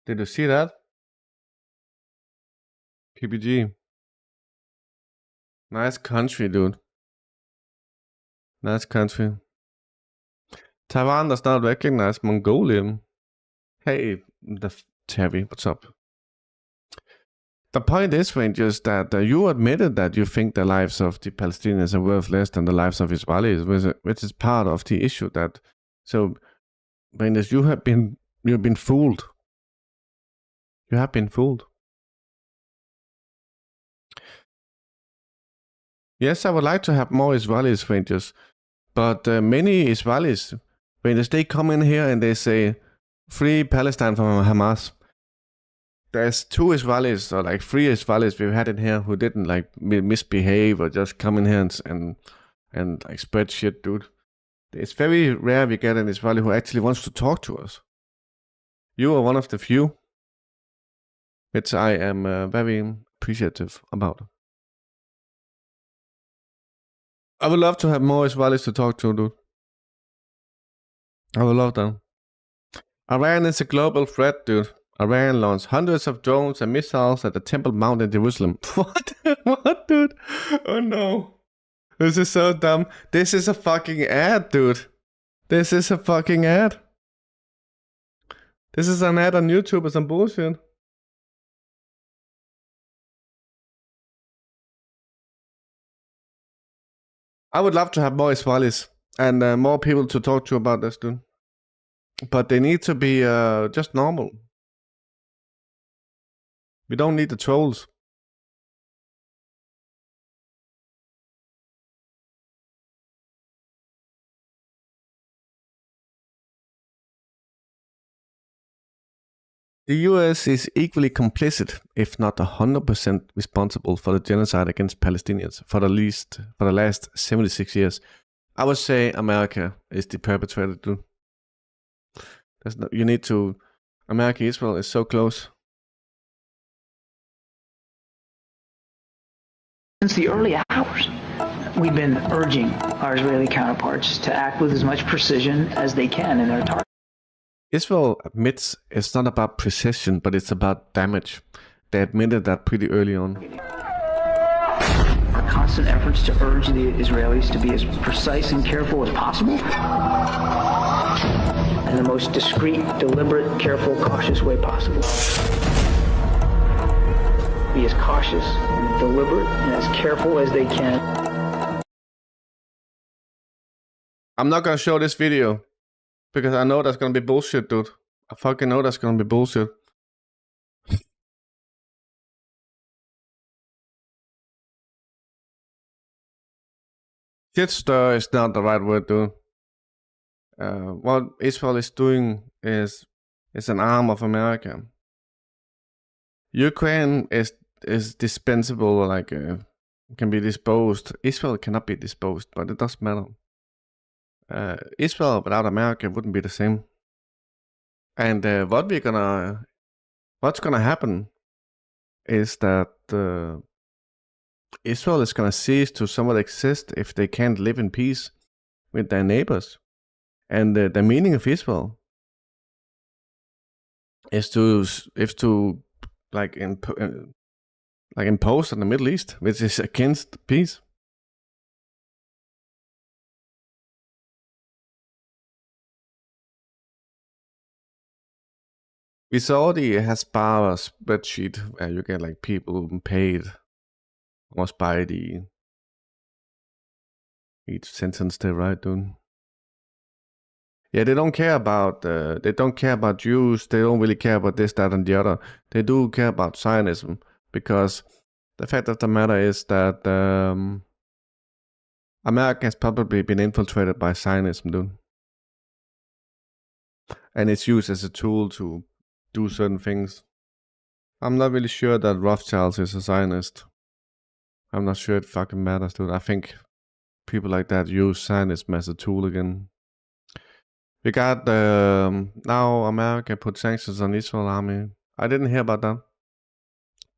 Did you see that? PPG. Nice country, dude. Nice country. Taiwan does not recognize Mongolia. Hey, Terry, what's up? The point is, Rangers, that you admitted that you think the lives of the Palestinians are worth less than the lives of Israelis, which is part of the issue. That so, Rangers, you've been fooled. You have been fooled. Yes, I would like to have more Israelis, Rangers, but many Israelis, Rangers, they come in here and they say, "Free Palestine from Hamas." There's 2 Israelis or like 3 Israelis we've had in here who didn't like misbehave or just come in here and like spread shit, dude. It's very rare we get an Israeli who actually wants to talk to us. You are one of the few, which I am very appreciative about. I would love to have more Israelis to talk to, dude. I would love that. Iran is a global threat, dude. Iran launched hundreds of drones and missiles at the Temple Mount in Jerusalem. What? What, dude? Oh no. This is so dumb. This is a fucking ad, dude. This is a fucking ad. This is an ad on YouTube or some bullshit. I would love to have more Israelis and more people to talk to about this, dude. But they need to be just normal. We don't need the trolls. The US is equally complicit, if not 100% responsible for the genocide against Palestinians for the last 76 years. I would say America is the perpetrator, dude. There's no, you need to. America, Israel is so close. Since the early hours, we've been urging our Israeli counterparts to act with as much precision as they can in their target. Israel admits it's not about precision, but it's about damage. They admitted that pretty early on. Our constant efforts to urge the Israelis to be as precise and careful as possible, in the most discreet, deliberate, careful, cautious way possible. Be as cautious and deliberate and as careful as they can. I'm not gonna show this video because I know that's gonna be bullshit, dude. I fucking know that's gonna be bullshit. Shit stir is not the right word, dude. What Israel is doing is an arm of America. Ukraine is dispensable, like can be disposed. Israel cannot be disposed, but it doesn't matter. Israel without America wouldn't be the same. And what's gonna happen is that Israel is gonna cease to somewhat exist if they can't live in peace with their neighbors. And the meaning of Israel is to impose on the Middle East, which is against peace. We saw the Hasbara spreadsheet where you get like people paid almost by each sentence they write, dude. Yeah, they don't care about Jews. They don't really care about this, that, and the other. They do care about Zionism because the fact of the matter is that America has probably been infiltrated by Zionism, dude, and it's used as a tool to do certain things. I'm not really sure that Rothschild is a Zionist. I'm not sure it fucking matters, dude. I think people like that use Zionism as a tool again. We got now America put sanctions on Israel army. I didn't hear about that.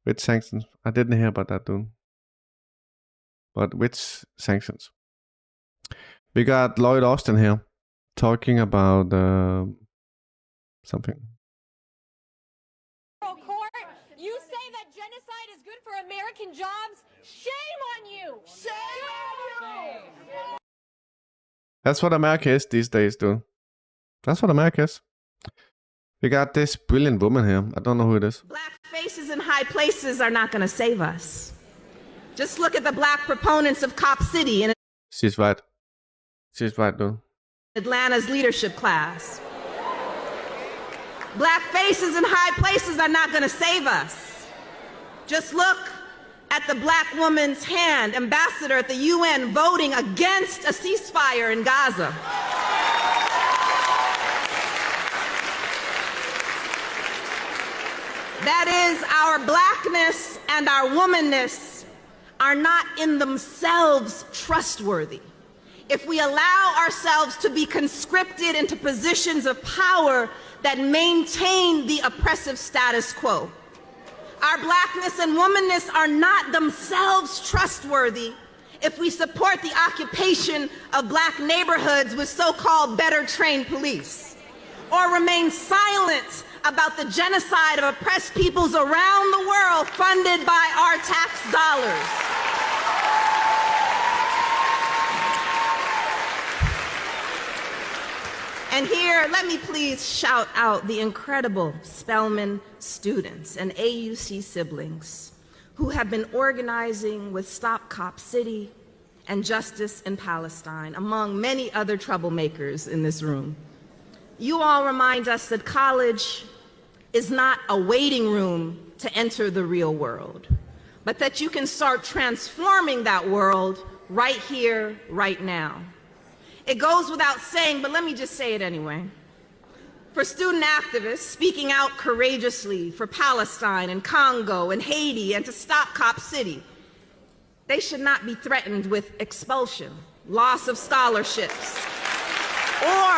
Which sanctions? I didn't hear about that, dude. But which sanctions? We got Lloyd Austin here talking about something. You say that genocide is good for American jobs? Shame on you! Shame on you! That's what America is these days, dude. That's what America is. We got this brilliant woman here. I don't know who it is. Black faces in high places are not going to save us. Just look at the black proponents of Cop City in She's right. She's right, dude. Atlanta's leadership class. Black faces in high places are not going to save us. Just look at the black woman's hand, ambassador at the UN, voting against a ceasefire in Gaza. That is, our blackness and our womanness are not in themselves trustworthy. If we allow ourselves to be conscripted into positions of power that maintain the oppressive status quo, our blackness and womanness are not themselves trustworthy if we support the occupation of black neighborhoods with so-called better trained police, or remain silent about the genocide of oppressed peoples around the world funded by our tax dollars. And here, let me please shout out the incredible Spelman students and AUC siblings who have been organizing with Stop Cop City and Justice in Palestine, among many other troublemakers in this room. You all remind us that college is not a waiting room to enter the real world, but that you can start transforming that world right here, right now. It goes without saying, but let me just say it anyway. For student activists speaking out courageously for Palestine and Congo and Haiti and to stop Cop City, they should not be threatened with expulsion loss of scholarships, or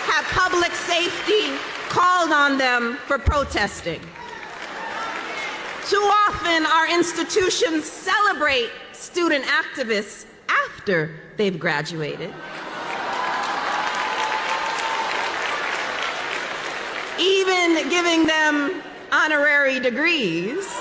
have public safety called on them for protesting. Too often, our institutions celebrate student activists after they've graduated, even giving them honorary degrees.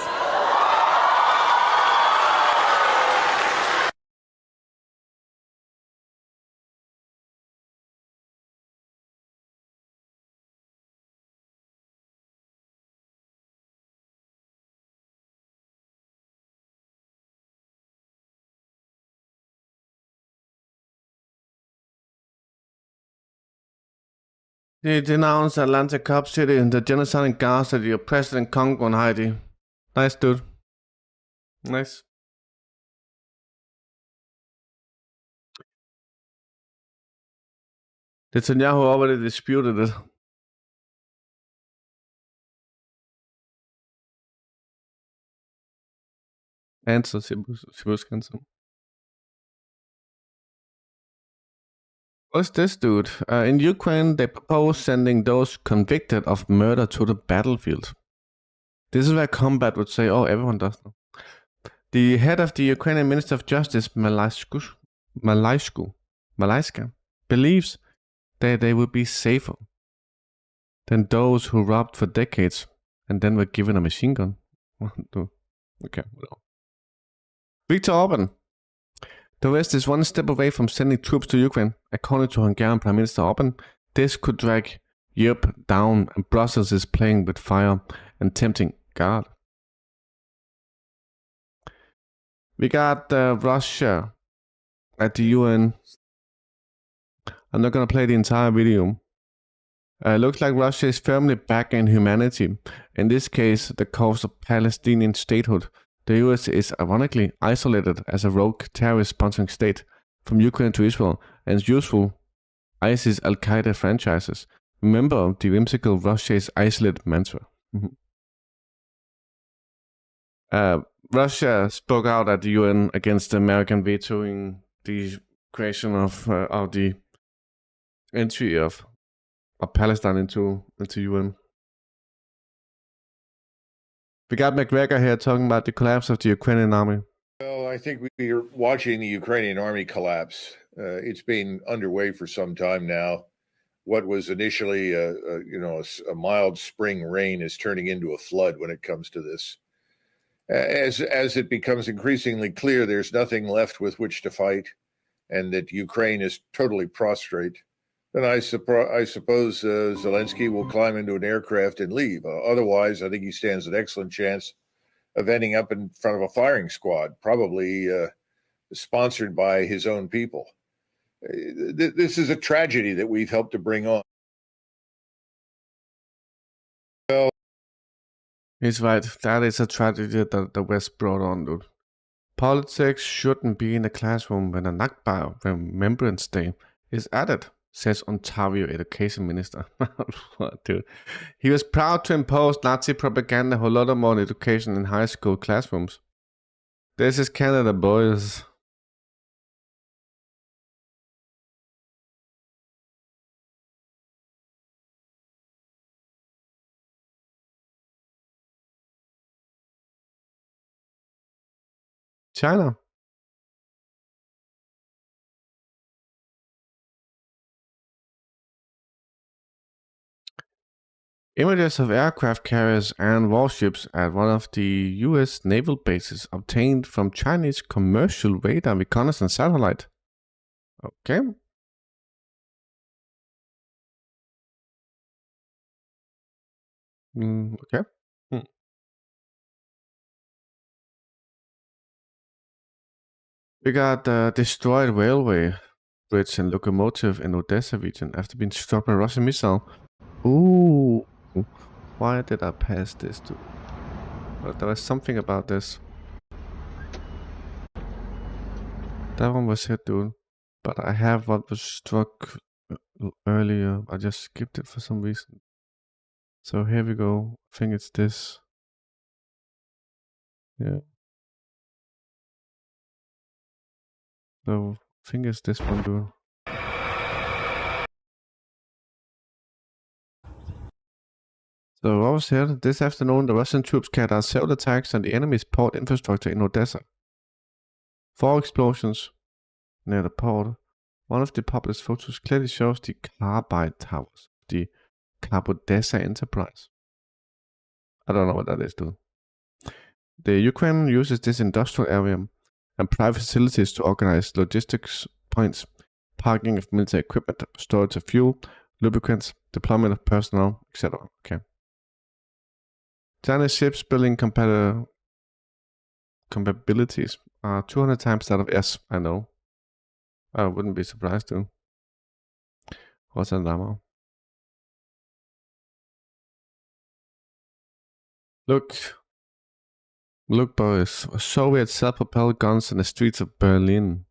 They denounced Atlanta Cop City and the genocide in Gaza, the President Congo and Haiti. Nice, dude. Nice. Netanyahu already disputed it. Answer, Sibuskansen. What's this, dude? In Ukraine, they propose sending those convicted of murder to the battlefield. This is where combat would say, oh, everyone does that. The head of the Ukrainian Minister of Justice, Malayska, believes that they would be safer than those who robbed for decades and then were given a machine gun. Okay, well. Viktor Orban. The West is one step away from sending troops to Ukraine. According to Hungarian Prime Minister Orban, this could drag Europe down, and Brussels is playing with fire and tempting God. We got Russia at the UN. I'm not going to play the entire video. Looks like Russia is firmly backing humanity. In this case, the cause of Palestinian statehood. The US is ironically isolated as a rogue terrorist sponsoring state from Ukraine to Israel and its useful ISIS Al-Qaeda franchises. Remember the whimsical Russia is isolated mantra. Russia spoke out at the UN against the American vetoing the creation of the entry of Palestine into UN. We got McGregor here talking about the collapse of the Ukrainian army. Well, I think we're watching the Ukrainian army collapse. It's been underway for some time now. What was initially a mild spring rain is turning into a flood when it comes to this. As it becomes increasingly clear there's nothing left with which to fight and that Ukraine is totally prostrate, then I suppose Zelensky will climb into an aircraft and leave. Otherwise, I think he stands an excellent chance of ending up in front of a firing squad, probably sponsored by his own people. This is a tragedy that we've helped to bring on. Well, he's right. That is a tragedy that the West brought on, dude. Politics shouldn't be in the classroom when a Nakba Remembrance Day is added, says Ontario Education Minister. Dude. He was proud to impose Nazi propaganda Holodomor on education in high school classrooms. This is Canada, boys. China. Images of aircraft carriers and warships at one of the US naval bases obtained from Chinese commercial radar reconnaissance satellite. Okay. Okay. We got destroyed railway bridge and locomotive in Odessa region after being struck by a Russian missile. Ooh. Why did I pass this to? But there was something about this. That one was hit, dude. But I have what was struck earlier. I just skipped it for some reason. So here we go. I think it's this. Yeah. So, I think it's this one, dude. So, what was here? This afternoon, the Russian troops carried out several attacks on the enemy's port infrastructure in Odessa. 4 explosions near the port. One of the published photos clearly shows the carbide towers of the Odessa enterprise. I don't know what that is, dude. The Ukraine uses this industrial area and private facilities to organize logistics points, parking of military equipment, storage of fuel, lubricants, deployment of personnel, etc. Okay. Chinese ships building compatibilities are 200 times that of S. I know. I wouldn't be surprised to. What's that ammo? Look, boys. Soviet self-propelled guns in the streets of Berlin.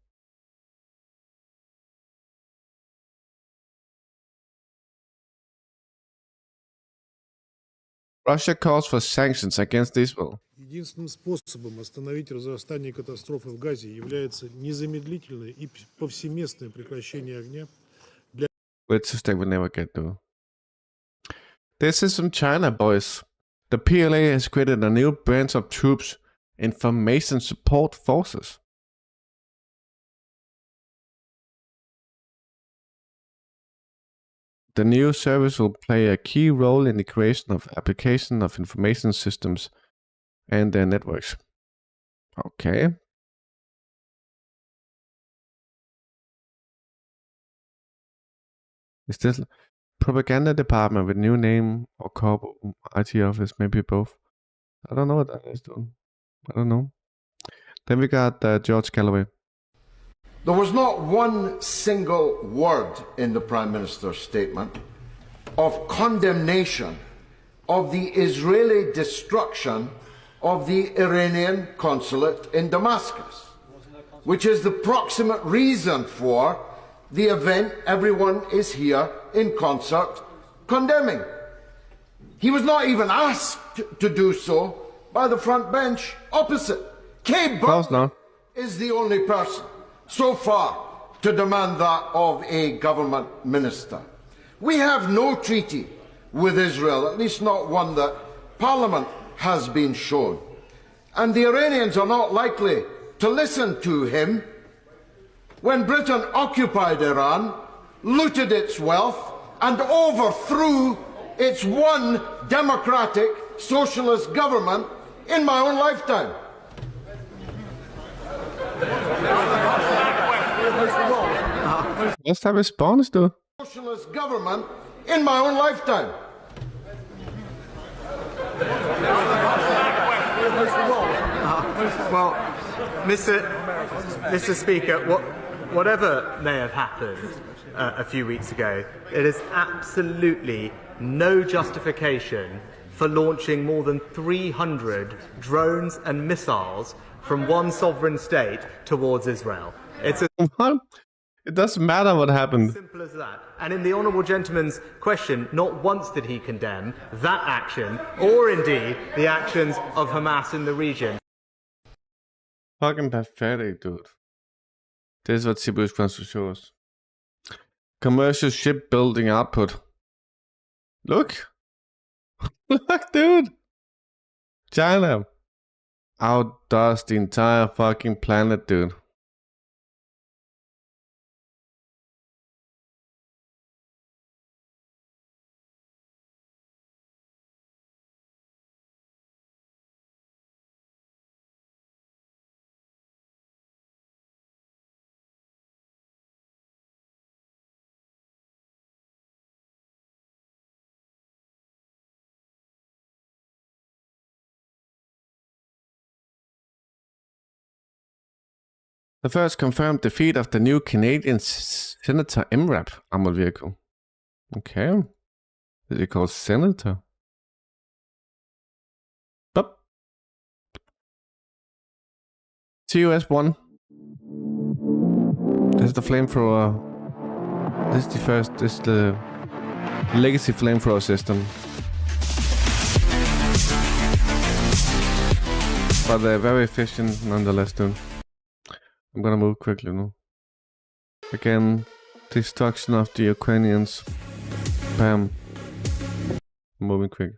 Russia calls for sanctions against Israel. Единственным способом остановить разрастание катастрофы в Газе является незамедлительное и повсеместное прекращение огня. Which is that we never get to. This is from China, boys. The PLA has created a new branch of troops, Information Support Forces. The new service will play a key role in the creation of application of information systems and their networks. Okay. Is this propaganda department with new name or corp IT office? Maybe both. I don't know what that is doing. I don't know. Then we got George Galloway. There was not one single word in the Prime Minister's statement of condemnation of the Israeli destruction of the Iranian consulate in Damascus, which is the proximate reason for the event everyone is here in concert condemning. He was not even asked to do so by the front bench opposite. Kay Burton is the only person so far to demand that of a government minister. We have no treaty with Israel, at least not one that Parliament has been shown. And the Iranians are not likely to listen to him. When Britain occupied Iran, looted its wealth, and overthrew its one democratic socialist government in my own lifetime. What's that response, though? Socialist government in my own lifetime. Well, Mr. Speaker, whatever may have happened a few weeks ago, it is absolutely no justification for launching more than 300 drones and missiles from one sovereign state towards Israel. It's It doesn't matter what happened. Simple as that. And in the honourable gentleman's question, not once did he condemn that action, or indeed the actions of Hamas in the region. Fucking pathetic, dude. This is what Sibus wants to show us. Commercial shipbuilding output. Look. Look, dude. China outdoes the entire fucking planet, dude. The first confirmed defeat of the new Canadian Senator MRAP armored vehicle. Okay. Is it called Senator? Up. TUS-1. This is the flamethrower. This is the first. This is the legacy flamethrower system. But they're very efficient nonetheless, dude. I'm gonna move quickly now. Again, destruction of the Ukrainians. Bam. Moving quick.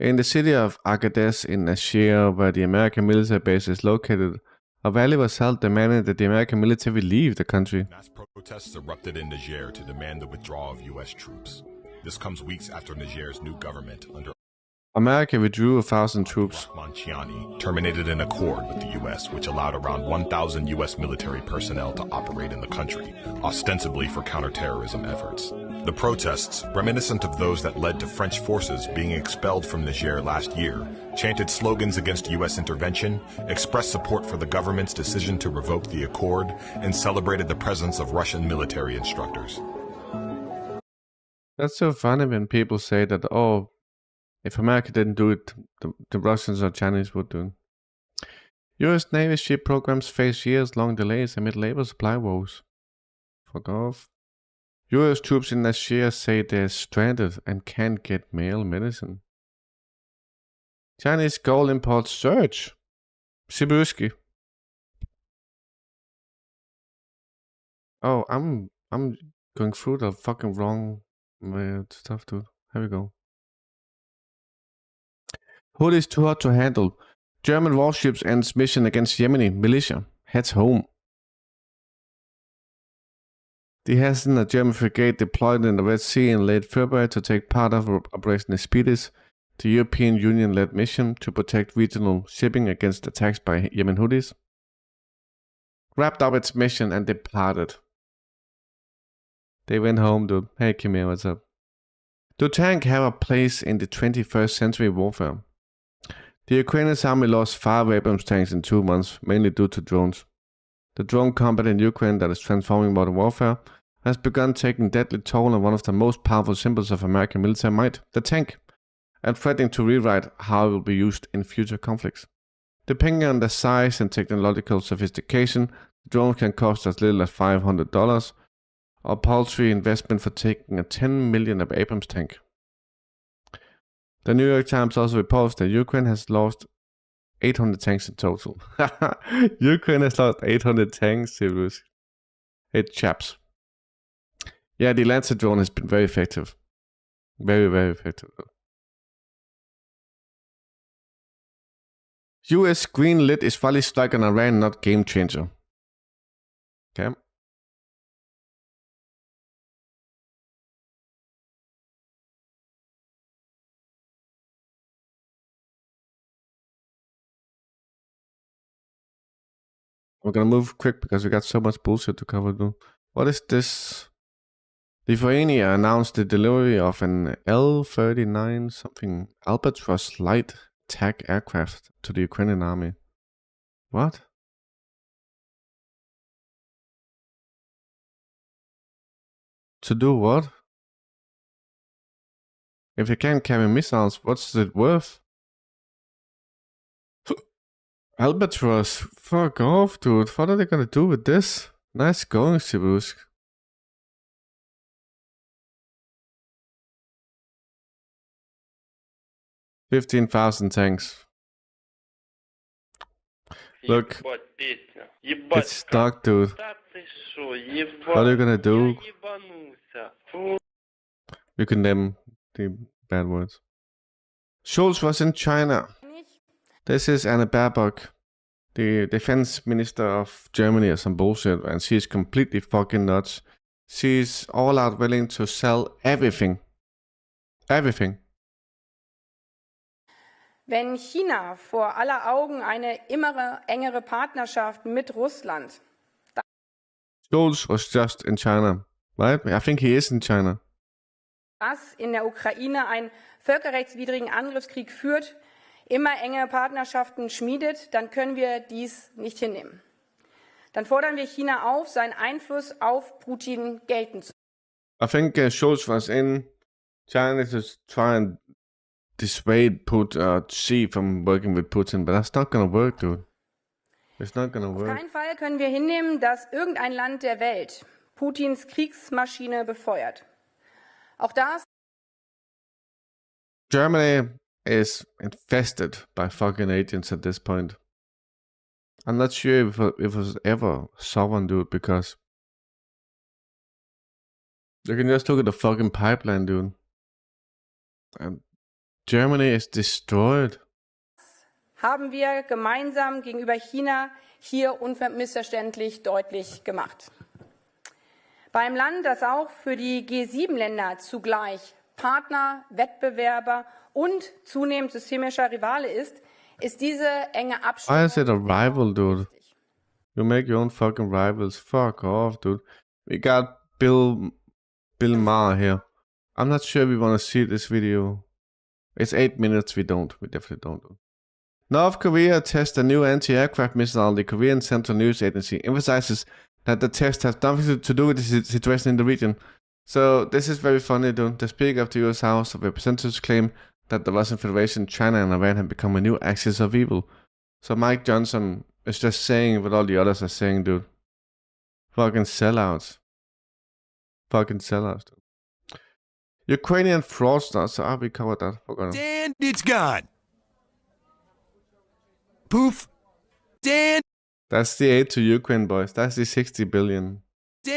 In the city of Agadez in Syria, where the American military base is located, a rally was held demanding that the American military leave the country. Mass protests erupted in Niger to demand the withdrawal of U.S. troops. This comes weeks after Niger's new government under America withdrew 1,000 troops. Manchiani terminated an accord with the U.S. which allowed around 1,000 U.S. military personnel to operate in the country, ostensibly for counterterrorism efforts. The protests, reminiscent of those that led to French forces being expelled from Niger last year, chanted slogans against U.S. intervention, expressed support for the government's decision to revoke the accord, and celebrated the presence of Russian military instructors. That's so funny when people say that, oh, if America didn't do it, the Russians or Chinese would do it. U.S. Navy ship programs face years-long delays amid labor supply woes. Fuck off. U.S. troops in Nigeria say they're stranded and can't get male medicine. Chinese gold imports surge. Sibuski. Oh, I'm going through the fucking wrong stuff, dude. Here we go. Houthis too hot to handle. German warships ends mission against Yemeni militia. Heads home. The Hessen, a German frigate deployed in the Red Sea in late February to take part of Operation Expedis, the European Union-led mission to protect regional shipping against attacks by Yemen Houthis, wrapped up its mission and departed. They went home, dude. Hey, Kimia, what's up? Do tanks have a place in the 21st century warfare? The Ukrainian army lost 5 Abrams tanks in 2 months, mainly due to drones. The drone combat in Ukraine that is transforming modern warfare has begun taking deadly toll on one of the most powerful symbols of American military might, the tank, and threatening to rewrite how it will be used in future conflicts. Depending on the size and technological sophistication, the drone can cost as little as $500, a paltry investment for taking a 10 million Abrams tank. The New York Times also reports that Ukraine has lost 800 tanks in total. Ukraine has lost 800 tanks, serious. Hey, chaps. Yeah, the Lancer drone has been very effective. Very, very effective. US greenlit Israeli strike on Iran, not game changer. Okay. We're gonna move quick because we got so much bullshit to cover. Though. What is this? Lithuania announced the delivery of an L-39 something Albatross light attack aircraft to the Ukrainian army. What? To do what? If they can't carry missiles, what's it worth? Albatross, fuck off, dude. What are they gonna do with this? Nice going, Sibusk. $15,000 tanks. Look, it's stuck, dude. What are you gonna do? You can name the bad words. Scholz was in China. This is Anna Baerbock, the defense minister of Germany or some bullshit, and she's completely fucking nuts. She's all out willing to sell everything. Everything. Wenn China vor aller Augen eine immer engere Partnerschaft mit Russland. Scholz was just in China, right? I think he is in China. Das in der Ukraine einen völkerrechtswidrigen Angriffskrieg führt, immer enge Partnerschaften schmiedet, dann können wir dies nicht hinnehmen. Dann fordern wir China auf, seinen Einfluss auf Putin gelten zu lassen. I think Scholz was in China to try and dissuade Xi from working with Putin, but that's not gonna work, dude. It's not gonna work. Auf keinen Fall können wir hinnehmen, dass irgendein Land der Welt Putins Kriegsmaschine befeuert. Auch das. Germany is infested by fucking agents at this point. I'm not sure if it was ever sovereign, dude, because you can just look at the fucking pipeline, dude. And Germany is destroyed. Haben wir gemeinsam gegenüber China hier unmissverständlich deutlich gemacht. Beim Land, das auch für die G7-Länder zugleich Partner, Wettbewerber und zunehmend systemischer Rivale ist diese enge Abstimmung. Why is it a rival, dude? You make your own fucking rivals. Fuck off, dude. We got Bill Maher here. I'm not sure we want to see this video. It's 8 minutes. We definitely don't. North Korea tests a new anti-aircraft missile. The Korean Central News Agency emphasizes that the test has nothing to do with the situation in the region. So this is very funny, dude. The Speaker of the U.S. House of Representatives claimed that the Russian Federation, China, and Iran have become a new axis of evil. So Mike Johnson is just saying what all the others are saying, dude. Fucking sellouts. Fucking sellouts, dude. Ukrainian fraudsters. So we covered that. And it's gone. Poof. Dan. That's the aid to Ukraine, boys. That's the 60 billion. And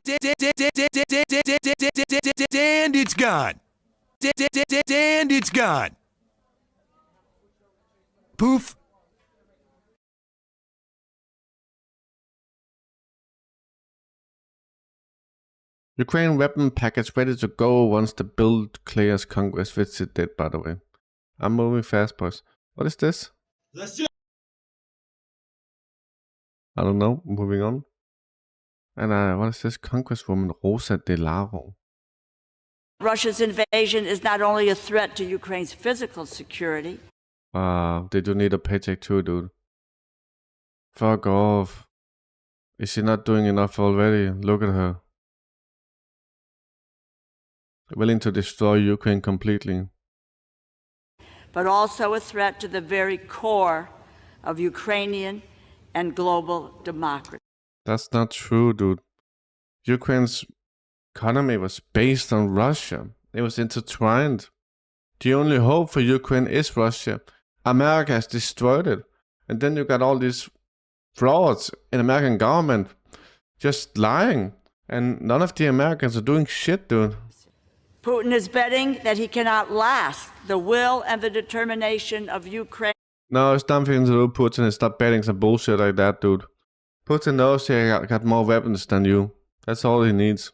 it's gone. And it's gone. Poof. Ukraine weapon package ready to go once the bill clears Congress, which it did, by the way. I'm moving fast, boys. What is this? I don't know. Moving on. And what is this? Congresswoman Rosa DeLaro. Russia's invasion is not only a threat to Ukraine's physical security. They do need a paycheck too, dude. Fuck off. Is she not doing enough already? Look at her. Willing to destroy Ukraine completely. But also a threat to the very core of Ukrainian and global democracy. That's not true, dude. Ukraine's economy was based on Russia. It was intertwined. The only hope for Ukraine is Russia. America has destroyed it. And then you got all these frauds in American government just lying. And none of the Americans are doing shit, dude. Putin is betting that he cannot last the will and the determination of Ukraine. No, it's nothing to do, Putin. It's not betting some bullshit like that, dude. Putin knows he got more weapons than you. That's all he needs.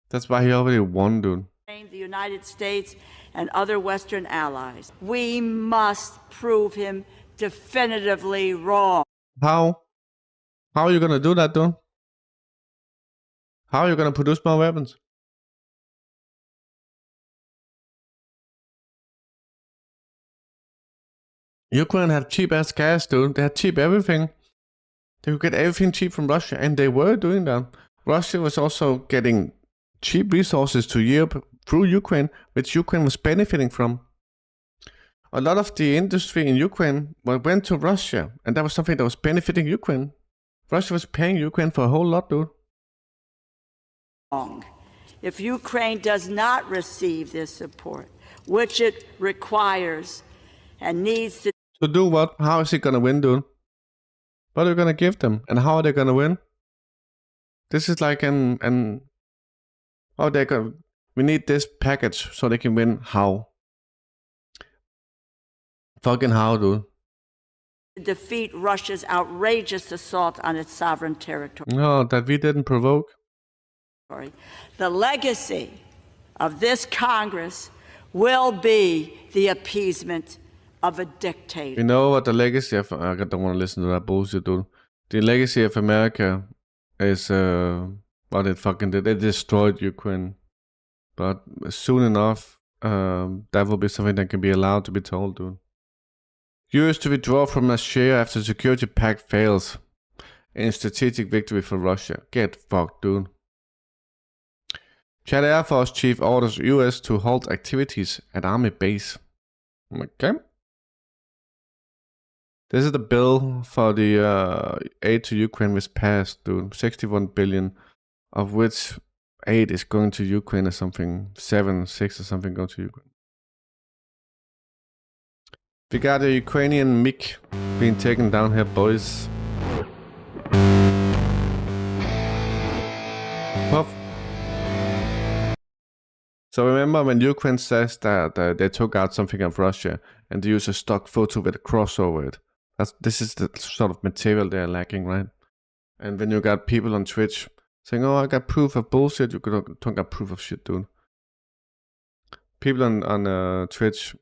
That's why he already won, dude. The United States and other Western allies. We must prove him definitively wrong. How? How are you gonna do that, dude? How are you gonna produce more weapons? Ukraine had cheap ass gas, dude. They had cheap everything. They could get everything cheap from Russia, and they were doing that. Russia was also getting cheap resources to Europe through Ukraine, which Ukraine was benefiting from. A lot of the industry in Ukraine went to Russia, and that was something that was benefiting Ukraine. Russia was paying Ukraine for a whole lot, dude. If Ukraine does not receive this support, which it requires and needs to do what? How is he gonna win, dude? What are you gonna give them? And how are they gonna win? This is like we need this package so they can win. How? Fucking how, dude? Defeat Russia's outrageous assault on its sovereign territory. No, that we didn't provoke. The legacy of this Congress will be the appeasement of a dictator. You know what the legacy of America? I don't want to listen to that bullshit, dude. The legacy of America is what it fucking did. They destroyed Ukraine. But soon enough, that will be something that can be allowed to be told, dude. US to withdraw from Syria after security pact fails. In strategic victory for Russia. Get fucked, dude. Chad Air Force Chief orders US to halt activities at Army base. Okay. This is the bill for the aid to Ukraine was passed, dude. 61 billion, of which 8 is going to Ukraine or something. 7, 6 or something going to Ukraine. We got a Ukrainian MiG being taken down here, boys. So remember when Ukraine says that they took out something of Russia and they use a stock photo with a cross over it. This is the sort of material they're lacking, right? And when you got people on Twitch saying, "Oh, I got proof of bullshit," you don't got proof of shit, dude. People on Twitch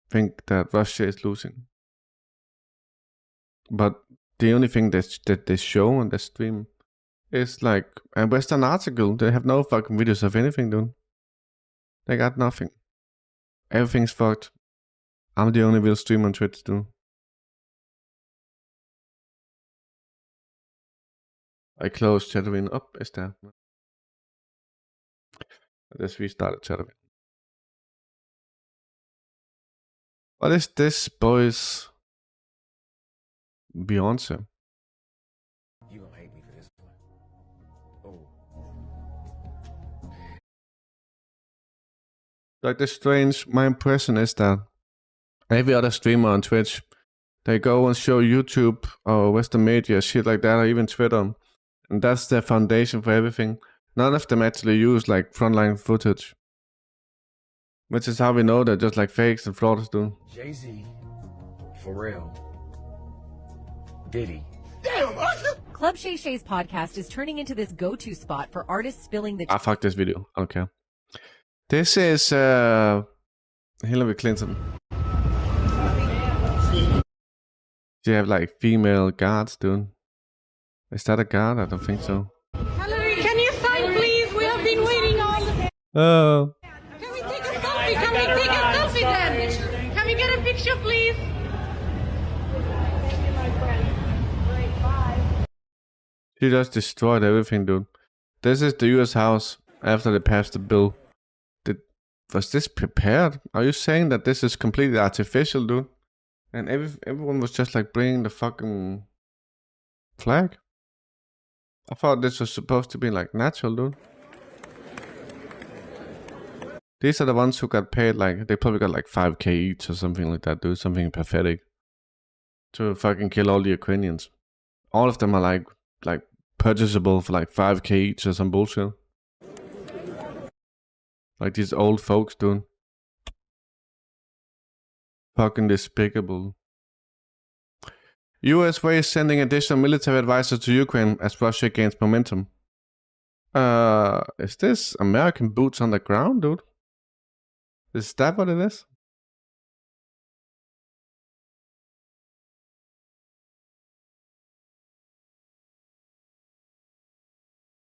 think that Russia is losing, but the only thing that they show on the stream is like a Western article. They have no fucking videos of anything, dude. They got nothing. Everything's fucked. I'm the only real streamer on Twitch, dude. I closed Chatterwin up, is there? Let's restart Chatterwin. What is this, boys? Beyonce. You gonna hate me for this one. Oh. Like the strange, my impression is that every other streamer on Twitch, they go and show YouTube or Western media, shit like that, or even Twitter. And that's their foundation for everything. None of them actually use like frontline footage. Which is how we know they're just like fakes and frauds do. Jay-Z, for real. Diddy. Damn, Club Shay Shay's podcast is turning into this go-to spot for artists spilling the... Fuck this video. I don't care. This is Hillary Clinton. She have like female guards, dude. Is that a guard? I don't think so. Hillary, can you sign, please? We have been waiting all the day. Oh. Can we take a selfie? Can we take a selfie then? Can we get a picture, please? She just destroyed everything, dude. This is the US House after they passed the bill. Was this prepared? Are you saying that this is completely artificial, dude? And everyone was just like bringing the fucking flag? I thought this was supposed to be like natural, dude. These are the ones who got paid like, they probably got like 5k each or something like that, dude. Something pathetic. To fucking kill all the Ukrainians. All of them are like purchasable for like 5k each or some bullshit. Like these old folks, dude. Fucking despicable. US is sending additional military advisors to Ukraine as Russia gains momentum. Is this American boots on the ground, dude? Is that what it is?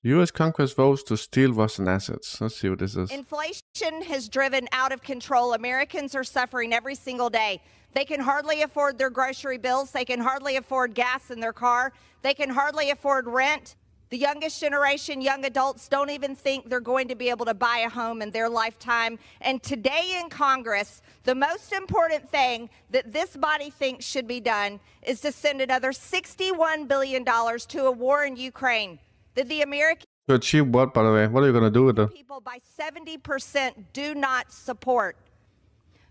US Congress votes to steal Russian assets. Let's see what this is. Inflation has driven out of control. Americans are suffering every single day. They can hardly afford their grocery bills. They can hardly afford gas in their car. They can hardly afford rent. The youngest generation, young adults, don't even think they're going to be able to buy a home in their lifetime. And today in Congress, the most important thing that this body thinks should be done is to send another $61 billion to a war in Ukraine. That the American To achieve what, by the way? What are you going to do with it? people by 70% do not support.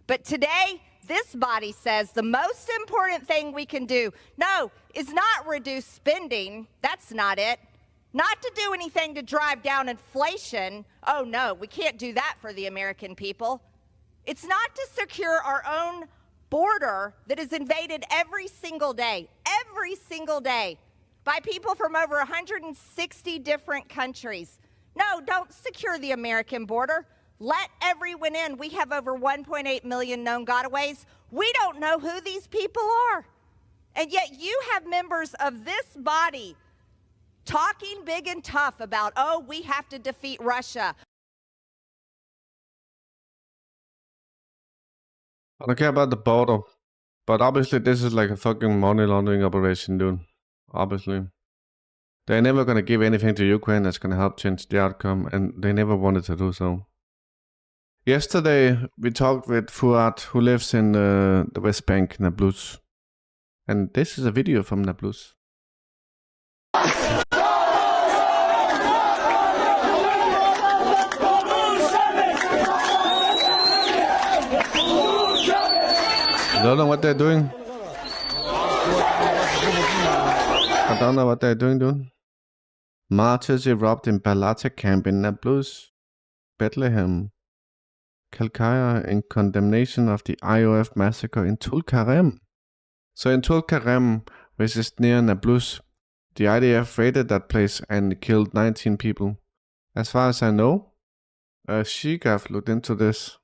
But today, this body says the most important thing we can do, no, is not reduce spending. That's not it. Not to do anything to drive down inflation. Oh, no, we can't do that for the American people. It's not to secure our own border that is invaded every single day, by people from over 160 different countries. No, don't secure the American border. Let everyone in. We have over 1.8 million known gotaways. We don't know who these people are. And yet you have members of this body talking big and tough about, oh, we have to defeat Russia. I don't care about the border. But obviously this is like a fucking money laundering operation, dude. Obviously. They're never gonna give anything to Ukraine that's gonna help change the outcome, and they never wanted to do so. Yesterday we talked with Fuad, who lives in the West Bank, Nablus. And this is a video from Nablus. I don't know what they're doing. I don't know what they're doing, dude. Martyrs erupt in Balata camp in Nablus, Bethlehem. Kalkaya in condemnation of the IOF massacre in Tulkarem. So in Tulkarem, which is near Nablus, the IDF raided that place and killed 19 people. As far as I know, Shigaf looked into this.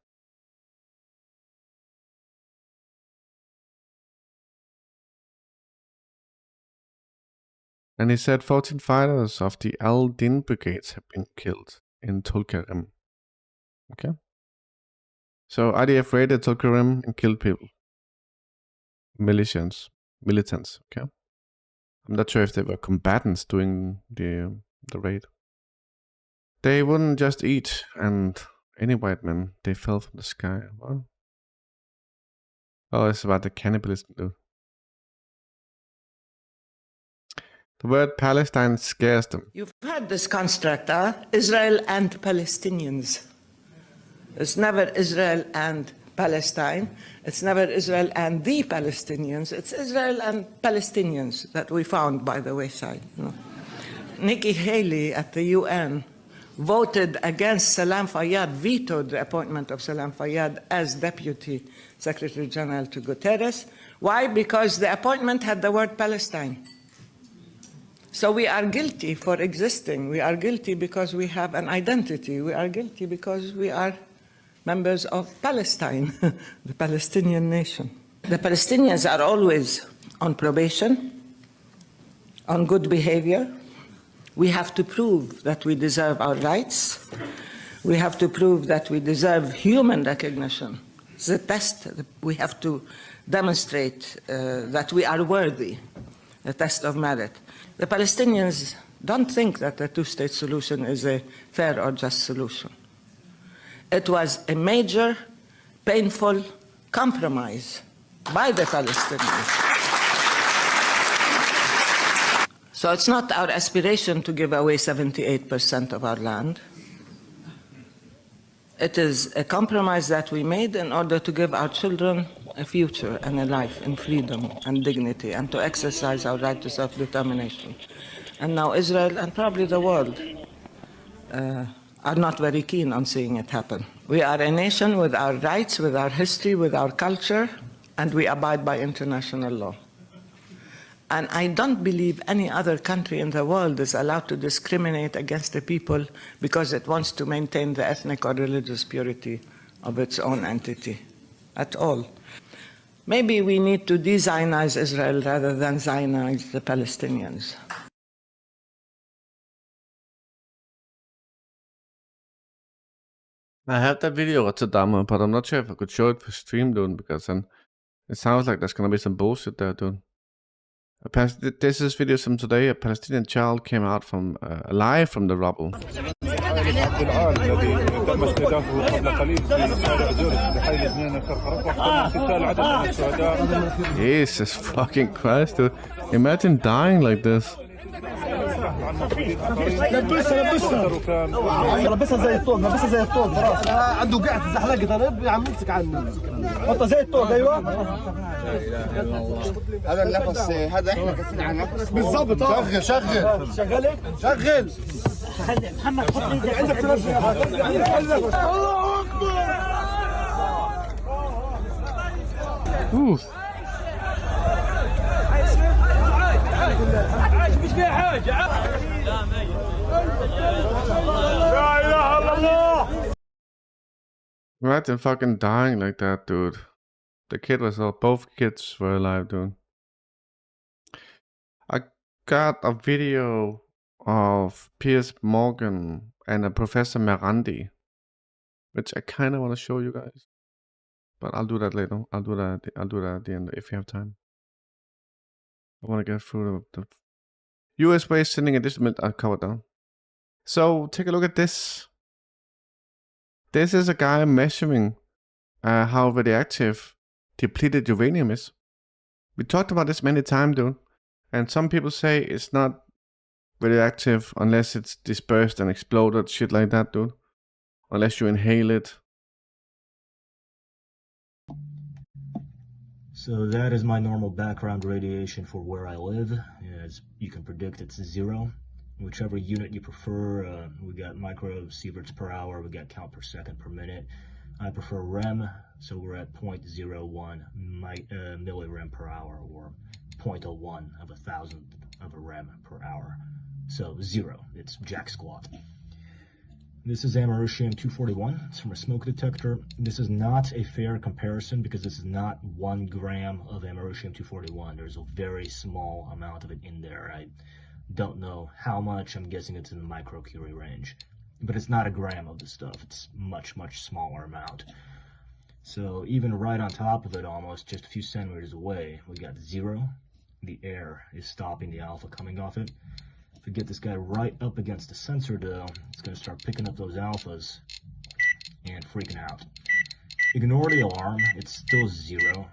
And he said 14 fighters of the Al-Din brigades have been killed in Tulkarem. Okay. So IDF raided Tulkarem and killed people. Militants. Okay. I'm not sure if they were combatants doing the raid. They wouldn't just eat, and any white men, they fell from the sky. What? Oh, it's about the cannibalism, dude. The word Palestine scares them. You've heard this construct, Israel and Palestinians. It's never Israel and Palestine. It's never Israel and the Palestinians. It's Israel and Palestinians that we found by the wayside. Nikki Haley at the UN voted against Salam Fayyad, vetoed the appointment of Salam Fayyad as Deputy Secretary General to Guterres. Why? Because the appointment had the word Palestine. So we are guilty for existing. We are guilty because we have an identity. We are guilty because we are members of Palestine, the Palestinian nation. The Palestinians are always on probation, on good behavior. We have to prove that we deserve our rights. We have to prove that we deserve human recognition. It's a test. We have to demonstrate that we are worthy, a test of merit. The Palestinians don't think that the two-state solution is a fair or just solution. It was a major, painful compromise by the Palestinians. So it's not our aspiration to give away 78% of our land. It is a compromise that we made in order to give our children a future and a life in freedom and dignity, and to exercise our right to self-determination. And now Israel and probably the world are not very keen on seeing it happen. We are a nation with our rights, with our history, with our culture, and we abide by international law. And I don't believe any other country in the world is allowed to discriminate against a people because it wants to maintain the ethnic or religious purity of its own entity at all. Maybe we need to de-Zionize Israel rather than Zionize the Palestinians. I have that video to demo, but I'm not sure if I could show it for stream, dude, because then it sounds like there's gonna be some bullshit there, dude. This is video from today. A Palestinian child came out from alive from the rubble. Jesus fucking Christ, dude. Imagine dying like this. لبسها زي الطوق لبسها زي الطوق خلاص عنده قاعد زحلقه ضرب عم يمسك عنه حطها زي الطوق ايوه هذا النفس هذا احنا كاسين على النفس بالضبط شغل شغل شغلك شغل محمد حط ايدك عندك تنفس الله اكبر اوف عايش مش فيها حاجه لا اله الا الله. Imagine fucking dying like that, dude. The kid was both kids were alive, dude. I got a video of Piers Morgan and a Professor Merandi, which I kind of want to show you guys, but I'll do that later. I'll do that at the end if you have time. I want to get through the US way sending a distant. I'll cover down. So take a look at this. This is a guy measuring how radioactive depleted uranium is. We talked about this many times, dude. And some people say it's not radioactive unless it's dispersed and exploded, shit like that, dude. Unless you inhale it. So that is my normal background radiation for where I live. As you can predict, it's 0. Whichever unit you prefer, we got microsieverts per hour, we got count per second per minute. I prefer rem, so we're at 0.01 millirem per hour, or 0.01 of a thousandth of a rem per hour. So 0, it's jack squat. This is americium-241. It's from a smoke detector. This is not a fair comparison because this is not 1 gram of americium-241. There's a very small amount of it in there. I don't know how much. I'm guessing it's in the microcurie range. But it's not a gram of this stuff. It's much, much smaller amount. So even right on top of it, almost just a few centimeters away, we got 0. The air is stopping the alpha coming off it. If we get this guy right up against the sensor though, it's going to start picking up those alphas and freaking out. Ignore the alarm, it's still 0.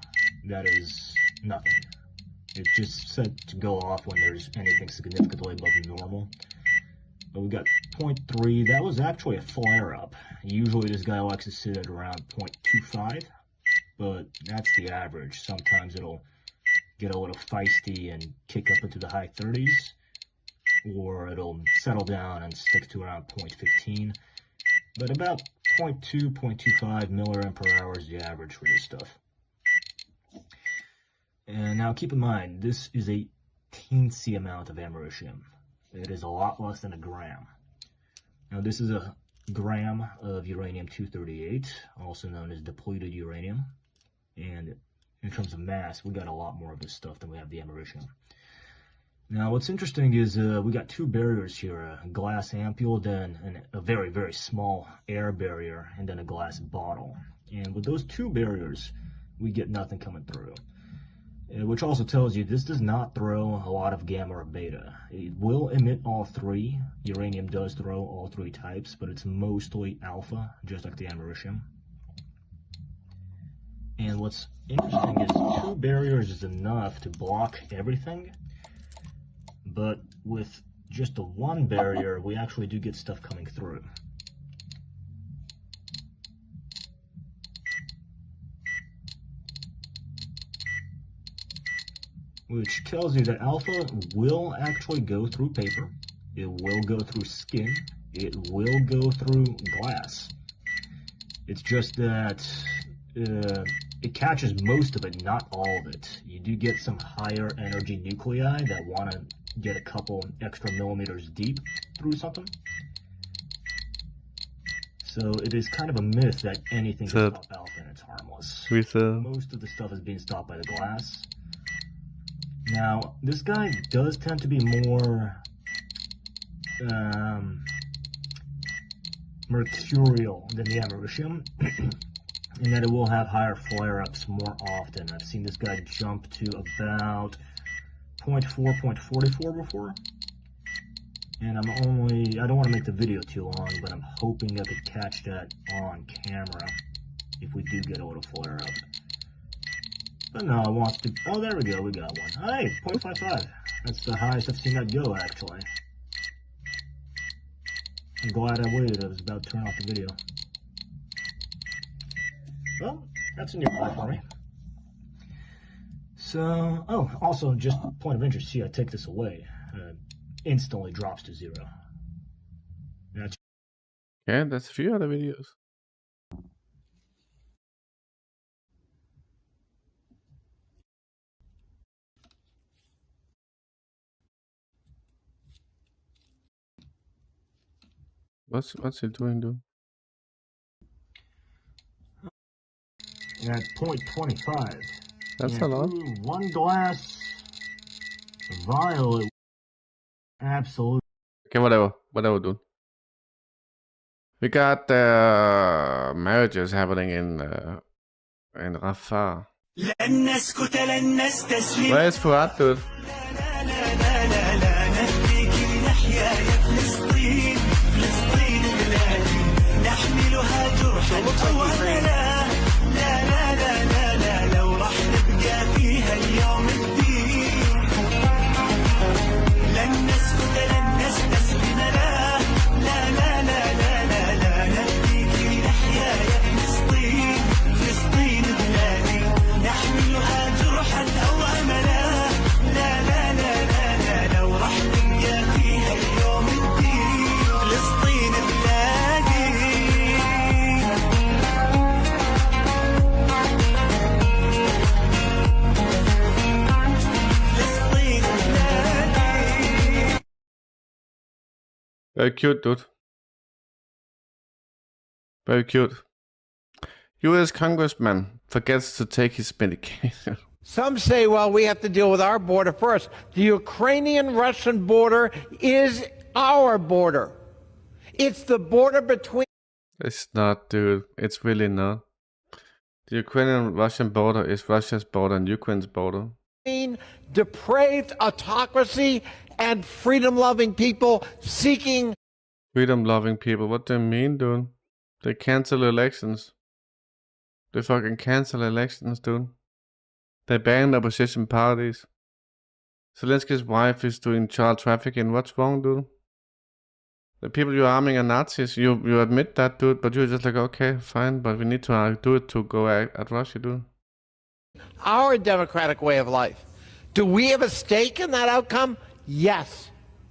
That is nothing. It's just set to go off when there's anything significantly above normal. But we got 0.3, that was actually a flare-up. Usually this guy likes to sit at around 0.25, but that's the average. Sometimes it'll get a little feisty and kick up into the high 30s, or it'll settle down and stick to around 0.15. But about 0.2, 0.25 millirem per hour is the average for this stuff. And now keep in mind, this is a teensy amount of americium. It is a lot less than a gram. Now this is a gram of uranium-238, also known as depleted uranium. And in terms of mass, we got a lot more of this stuff than we have the americium. Now what's interesting is we got 2 barriers here, a glass ampule, then a very, very small air barrier, and then a glass bottle. And with those 2 barriers, we get nothing coming through. Which also tells you this does not throw a lot of gamma or beta. It will emit all 3. Uranium does throw all 3 types, but it's mostly alpha, just like the americium. And what's interesting is 2 barriers is enough to block everything, but with just the 1 barrier, we actually do get stuff coming through. Which tells you that alpha will actually go through paper, it will go through skin, it will go through glass. It's just that it catches most of it, not all of it. You do get some higher energy nuclei that want to get a couple extra millimeters deep through something. So it is kind of a myth that anything can stop alpha and it's harmless. Most of the stuff is being stopped by the glass. Now, this guy does tend to be more mercurial than the americium, in that it will have higher flare-ups more often. I've seen this guy jump to about 0.4, 0.44 before, and I don't want to make the video too long, but I'm hoping I could catch that on camera if we do get a little flare-up. But no, I want to. Oh, there we go. We got one. Hey, 0.55. That's the highest I've seen that go, actually. I'm glad I waited. I was about to turn off the video. Well, that's a new part for me. So, oh, also, just point of interest. See, I take this away. Instantly drops to 0. That's Yeah, that's a few other videos. What's it doing, dude? at 0.25. That's a lot. 1 glass vial. Absolutely. Okay, whatever, dude. We got marriages happening in Rafah. Where's Fuad, dude? Very cute, dude. Very cute. U.S. Congressman forgets to take his medication. Some say, well, we have to deal with our border first. The Ukrainian-Russian border is our border. It's the border between... It's not, dude. It's really not. The Ukrainian-Russian border is Russia's border and Ukraine's border. Depraved autocracy and freedom-loving people seeking... Freedom-loving people? What do you mean, dude? They cancel elections. They fucking cancel elections, dude. They banned opposition parties. Zelensky's wife is doing child trafficking. What's wrong, dude? The people you're arming are Nazis. You admit that, dude, but you're just like, okay, fine, but we need to do it to go at Russia, dude. Our democratic way of life. Do we have a stake in that outcome? Yes.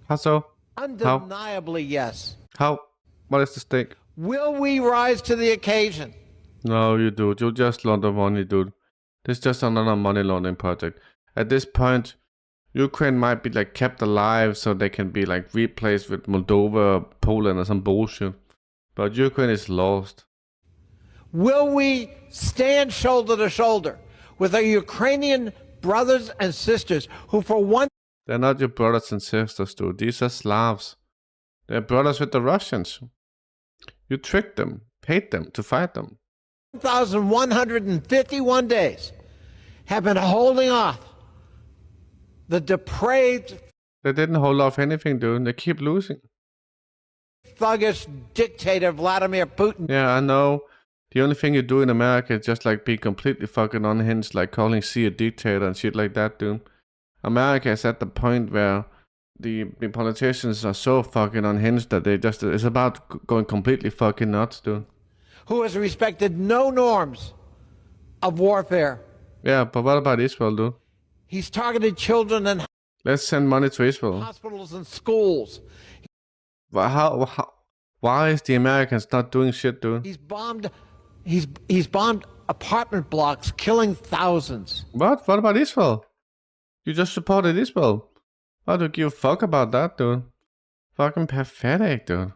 How so? Undeniably, yes. How? What is the stake? Will we rise to the occasion? No, you do. You just launder money, dude. This is just another money laundering project. At this point, Ukraine might be like kept alive so they can be like replaced with Moldova, Poland or some bullshit. But Ukraine is lost. Will we stand shoulder to shoulder with our Ukrainian brothers and sisters who for one... They're not your brothers and sisters, dude. These are Slavs. They're brothers with the Russians. You tricked them, paid them to fight them. 1,151 days have been holding off the depraved... They didn't hold off anything, dude. They keep losing. Thuggish dictator Vladimir Putin. Yeah, I know. The only thing you do in America is just like be completely fucking unhinged, like calling C a dictator and shit like that, dude. America is at the point where the politicians are so fucking unhinged that they just... It's about going completely fucking nuts, dude. Who has respected no norms of warfare. Yeah, but what about Israel, dude? He's targeted children and... Let's send money to Israel. Hospitals and schools. Why is the Americans not doing shit, dude? He's bombed apartment blocks, killing thousands. What? What about Israel? You just supported Israel. Why do you give a fuck about that, dude? Fucking pathetic, dude.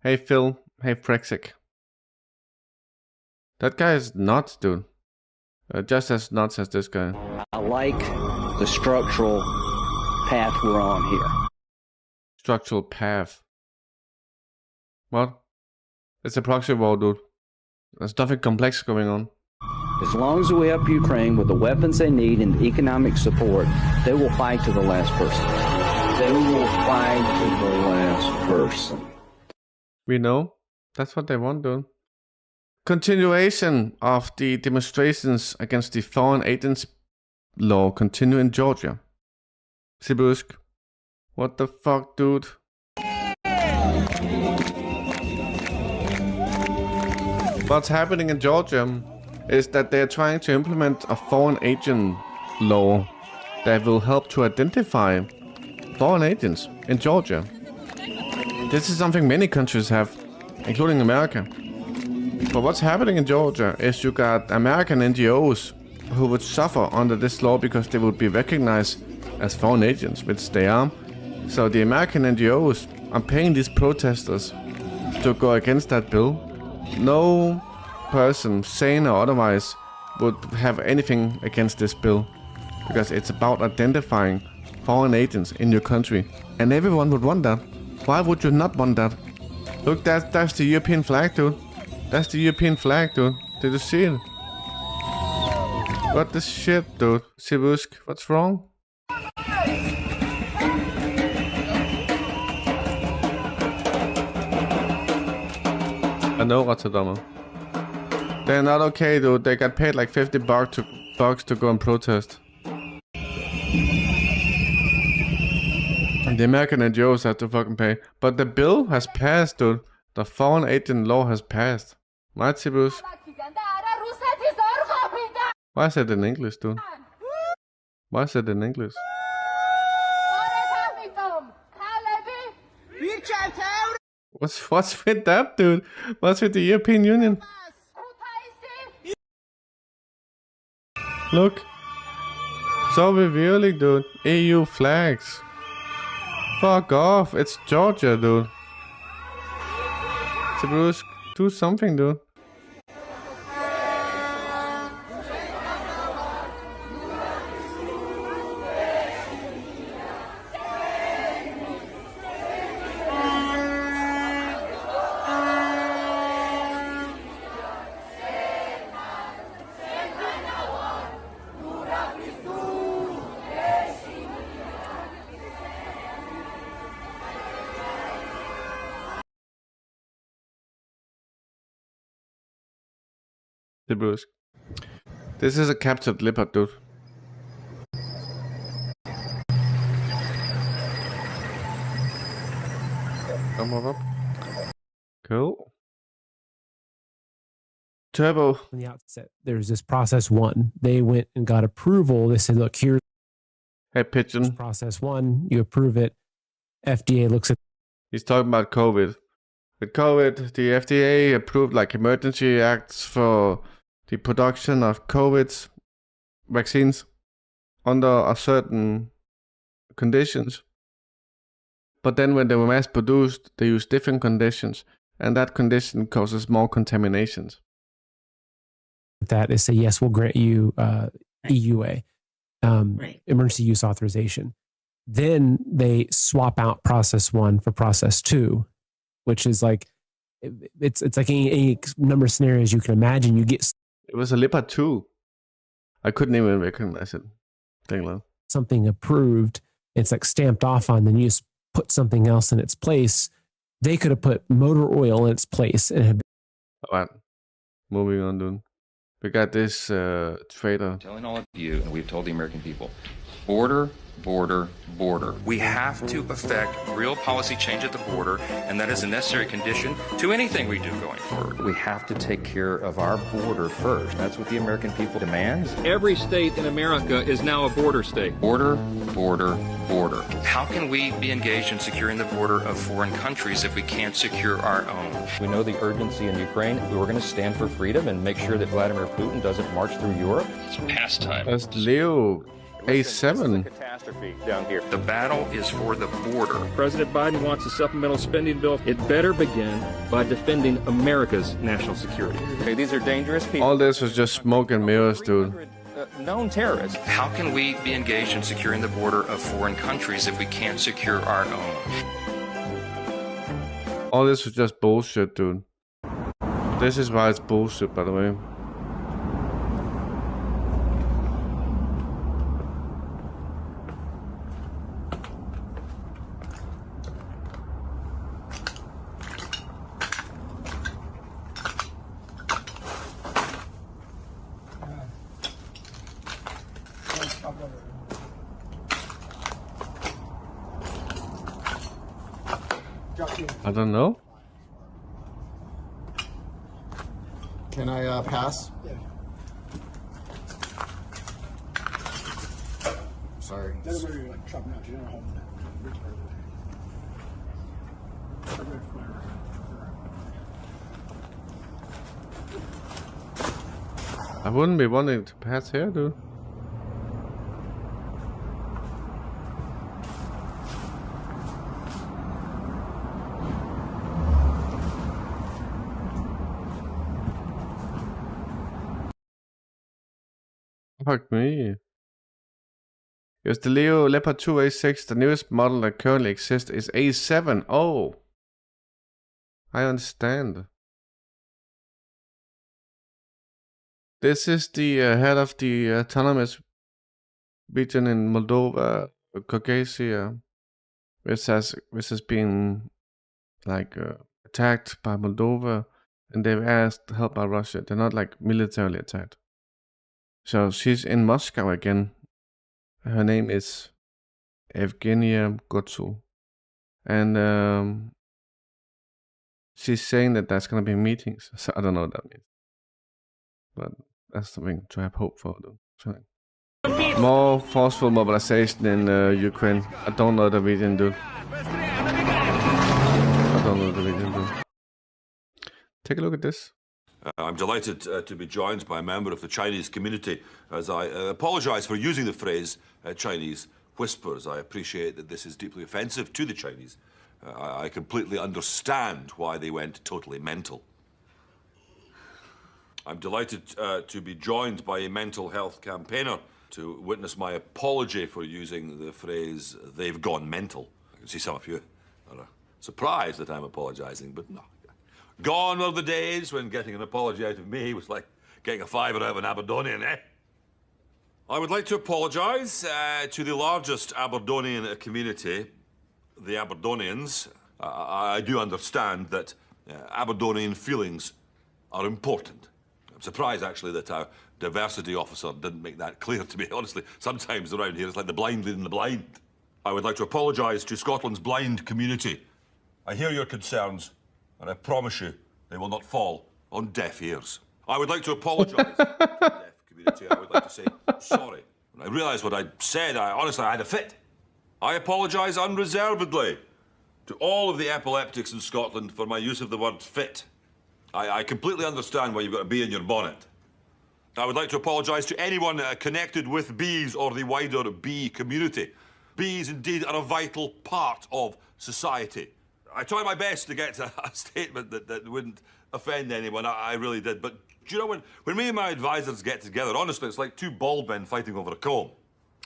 Hey, Phil. Hey, Frexik. That guy is nuts, dude. Just as nuts as this guy. I like the structural path we're on here. Structural path. What? It's a proxy war, dude. There's nothing complex going on. As long as we help Ukraine with the weapons they need and the economic support, they will fight to the last person. They will fight to the last person. We know. That's what they want, dude. Continuation of the demonstrations against the foreign agents law continue in Georgia. Sibusk. What the fuck, dude? What's happening in Georgia is that they're trying to implement a foreign agent law that will help to identify foreign agents in Georgia. This is something many countries have, including America. But what's happening in Georgia is you got American NGOs who would suffer under this law because they would be recognized as foreign agents, which they are. So the American NGOs are paying these protesters to go against that bill. No person, sane or otherwise, would have anything against this bill because it's about identifying foreign agents in your country. And everyone would want that. Why would you not want that? Look, that's the European flag, dude. That's the European flag, dude. Did you see it? What the shit, dude? Sibusk, what's wrong? I know, Rotterdam. They're not okay, dude. They got paid like $50 to go and protest. The American NGOs have to fucking pay. But the bill has passed, dude. The foreign agent law has passed. Right, Sibusk? Why is it in English, dude? Why is it in English? What's with that, dude? What's with the European Union? Look. So revealing, dude. EU flags. Fuck off. It's Georgia, dude. Bruce, do something, dude. The Bruce. This is a captured leopard, dude. Come on up. Cool. Turbo. From the outset, there's this process one. They went and got approval. They said, look, here's Pigeon. process one. You approve it. FDA looks at. He's talking about COVID. With COVID, the FDA approved like emergency acts for the production of COVID vaccines under a certain conditions. But then when they were mass produced, they used different conditions, and that condition causes more contaminations. That is say, yes, we'll grant you EUA, emergency use authorization. Then they swap out process one for process two, which is like, it's like any number of scenarios you can imagine. You get. It was a Leopard 2. I couldn't even recognize it. Something approved, it's like stamped off on, then you just put something else in its place. They could have put motor oil in its place and have. All right, moving on, dude. We got this trader. Telling all of you, and we've told the American people, border, border, border. We have to effect real policy change at the border, and that is a necessary condition to anything we do going forward. We have to take care of our border first. That's what the American people demands. Every state in America is now a border state. Border, border, border. How can we be engaged in securing the border of foreign countries if we can't secure our own? We know the urgency in Ukraine. We're going to stand for freedom and make sure that Vladimir Putin doesn't march through Europe. It's pastime. That's Leo A7. Catastrophe down here. The battle is for the border. President Biden wants a supplemental spending bill. It better begin by defending America's national security. Okay, these are dangerous people. All this was just smoke and mirrors, dude. Known terrorists. How can we be engaged in securing the border of foreign countries if we can't secure our own? All this was just bullshit, dude. This is why it's bullshit, by the way. I don't know. Can I pass? Yeah. Sorry. I wouldn't be wanting to pass here, dude. Fuck me. Yes, the Leo Leopard 2 A6, the newest model that currently exists, is A7. Oh, I understand. This is the head of the autonomous region in Moldova, Caucasia, which has been like attacked by Moldova, and they've asked help by Russia. They're not like militarily attacked. So she's in Moscow again. Her name is Evgenia Gotsu. And she's saying that there's going to be meetings. So I don't know what that means. But that's something to have hope for, though. So, more forceful mobilization in Ukraine. I don't know the region, dude. I don't know the region, dude. Take a look at this. I'm delighted to be joined by a member of the Chinese community as I apologise for using the phrase Chinese whispers. I appreciate that this is deeply offensive to the Chinese. I completely understand why they went totally mental. I'm delighted to be joined by a mental health campaigner to witness my apology for using the phrase, they've gone mental. I can see some of you are surprised that I'm apologising, but no. Gone are the days when getting an apology out of me was like getting a fiver out of an Aberdonian, eh? I would like to apologise to the largest Aberdonian community, the Aberdonians. I do understand that Aberdonian feelings are important. I'm surprised, actually, that our diversity officer didn't make that clear to me. Honestly, sometimes around here it's like the blind leading the blind. I would like to apologise to Scotland's blind community. I hear your concerns, and I promise you they will not fall on deaf ears. I would like to apologise to the deaf community. I would like to say sorry. When I realised what I'd said, honestly, I had a fit. I apologise unreservedly to all of the epileptics in Scotland for my use of the word fit. I completely understand why you've got a bee in your bonnet. I would like to apologise to anyone connected with bees or the wider bee community. Bees, indeed, are a vital part of society. I tried my best to get to a statement that wouldn't offend anyone. I really did. But do you know, when me and my advisors get together, honestly, it's like two bald men fighting over a comb.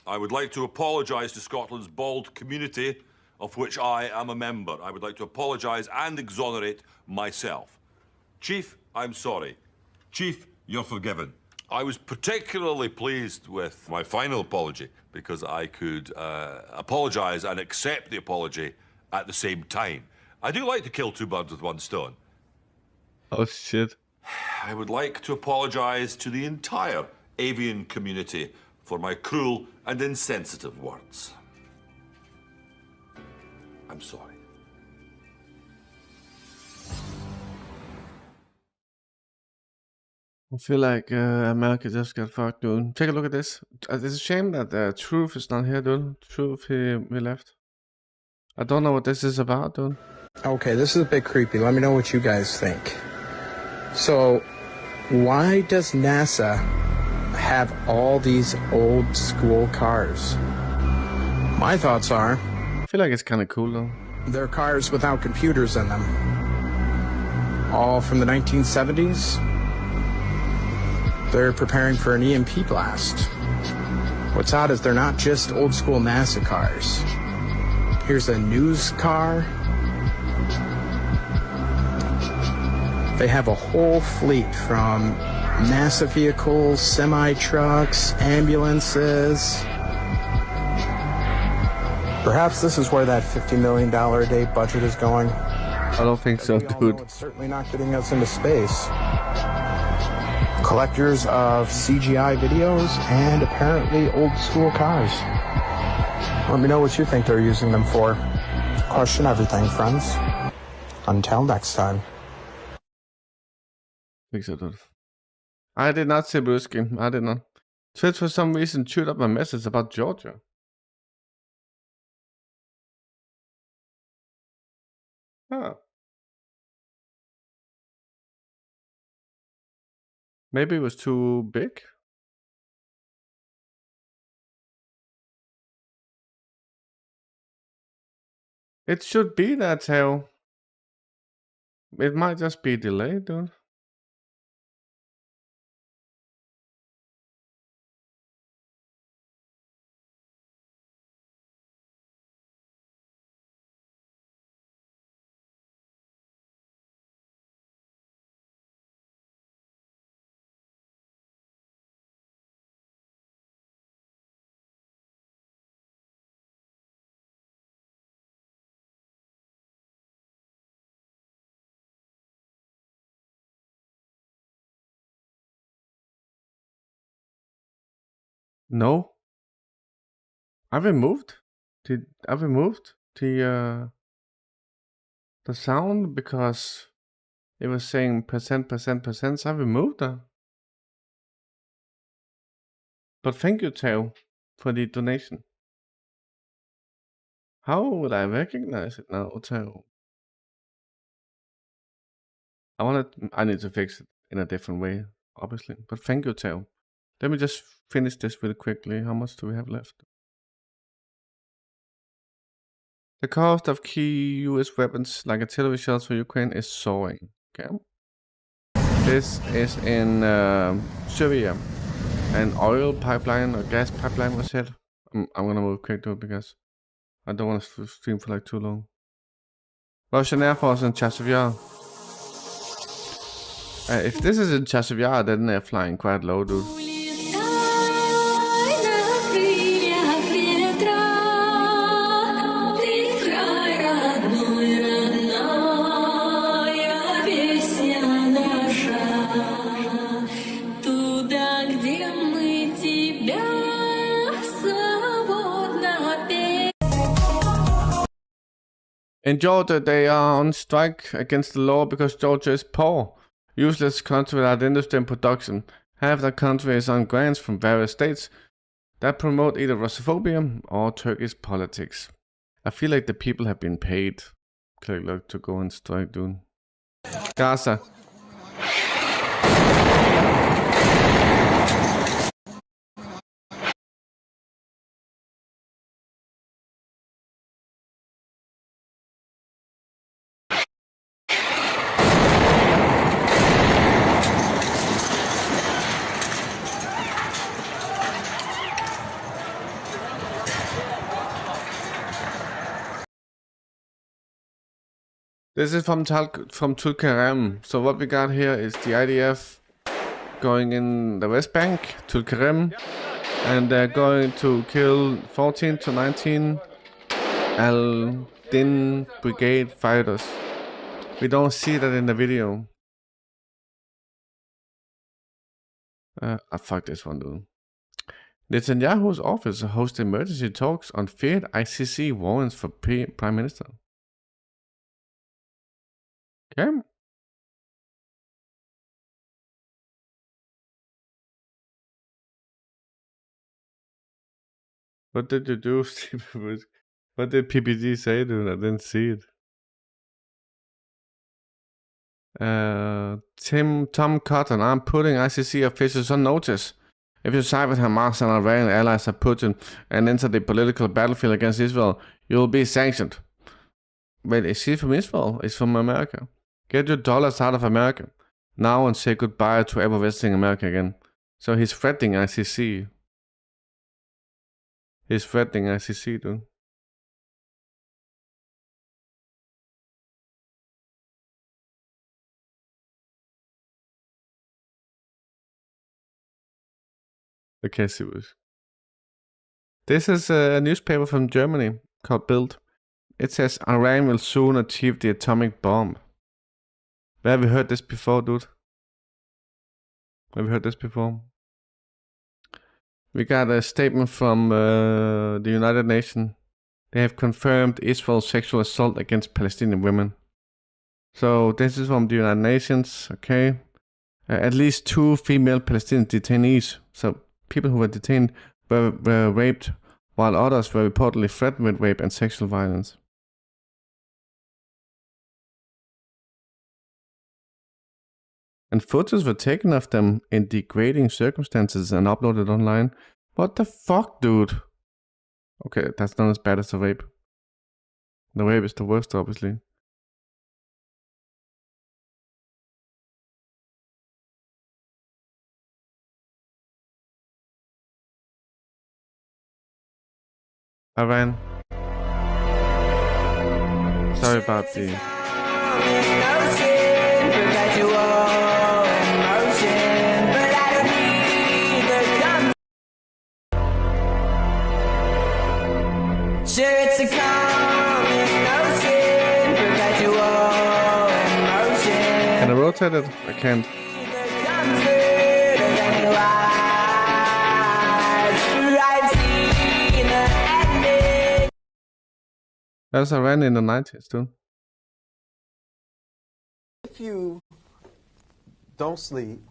I would like to apologise to Scotland's bald community, of which I am a member. I would like to apologise and exonerate myself. Chief, I'm sorry. Chief, you're forgiven. I was particularly pleased with my final apology because I could apologise and accept the apology at the same time. I do like to kill two birds with one stone. Oh, shit. I would like to apologise to the entire avian community for my cruel and insensitive words. I'm sorry. I feel like America just got fucked, dude. Take a look at this. It's a shame that Truth is not here, dude. Truth, we left. I don't know what this is about, dude. Okay, this is a bit creepy. Let me know what you guys think. So, why does NASA have all these old school cars? My thoughts are... I feel like it's kind of cool, though. They're cars without computers in them. All from the 1970s. They're preparing for an EMP blast. What's odd is they're not just old school NASA cars. Here's a news car. They have a whole fleet from NASA vehicles, semi-trucks, ambulances. Perhaps this is where that $50 million a day budget is going. I don't think so, dude. It's certainly not getting us into space. Collectors of CGI videos and apparently old school cars. Let me know what you think they're using them for. Question everything, friends. Until next time. Think so, dude. I did not say Bruskin. I did not. Twitch for some reason chewed up my message about Georgia. Huh. Maybe it was too big? It should be that tail. It might just be delayed, dude. No. I removed the sound because it was saying percent. So I removed that. But thank you, Teo, for the donation. How would I recognize it now, Teo? I need to fix it in a different way, obviously. But thank you, Teo. Let me just finish this really quickly. How much do we have left? The cost of key US weapons like artillery shells for Ukraine is soaring. Okay. This is in Syria. An oil pipeline or gas pipeline was hit. I'm gonna move quick though because I don't want to stream for like too long. Russian Air Force in Chasiv. If this is in Chasiv, then they're flying quite low, dude. In Georgia, they are on strike against the law because Georgia is poor. Useless country without industry and production. Half the country is on grants from various states that promote either Russophobia or Turkish politics. I feel like the people have been paid to go on strike, dude. Gaza. This is from Tulkarem. So what we got here is the IDF going in the West Bank, Tulkarem, and they're going to kill 14 to 19 Al-Din Brigade fighters. We don't see that in the video. Fuck this one, dude. Netanyahu's office hosts emergency talks on feared ICC warrants for Prime Minister. Okay. What did you do, Steve? What did PPG say, dude? I didn't see it. Tom Cotton, I'm putting ICC officials on notice. If you side with Hamas and Iranian allies of Putin and enter the political battlefield against Israel, you will be sanctioned. Wait, is he from Israel? He's from America. Get your dollars out of America now and say goodbye to ever visiting America again. So he's threatening ICC. He's threatening ICC, dude. Okay, serious. This is a newspaper from Germany called Bild. It says Iran will soon achieve the atomic bomb. Where have we heard this before, dude? Have we heard this before? We got a statement from the United Nations. They have confirmed Israel's sexual assault against Palestinian women. So this is from the United Nations, okay? At least 2 female Palestinian detainees, so people who were detained, were raped, while others were reportedly threatened with rape and sexual violence. And photos were taken of them in degrading circumstances and uploaded online. What the fuck, dude? Okay, that's not as bad as the rape. The rape is the worst, obviously. Iran. Sorry about the... Can I rotate it? I can't. That's Iran in the 90s too. If you don't sleep,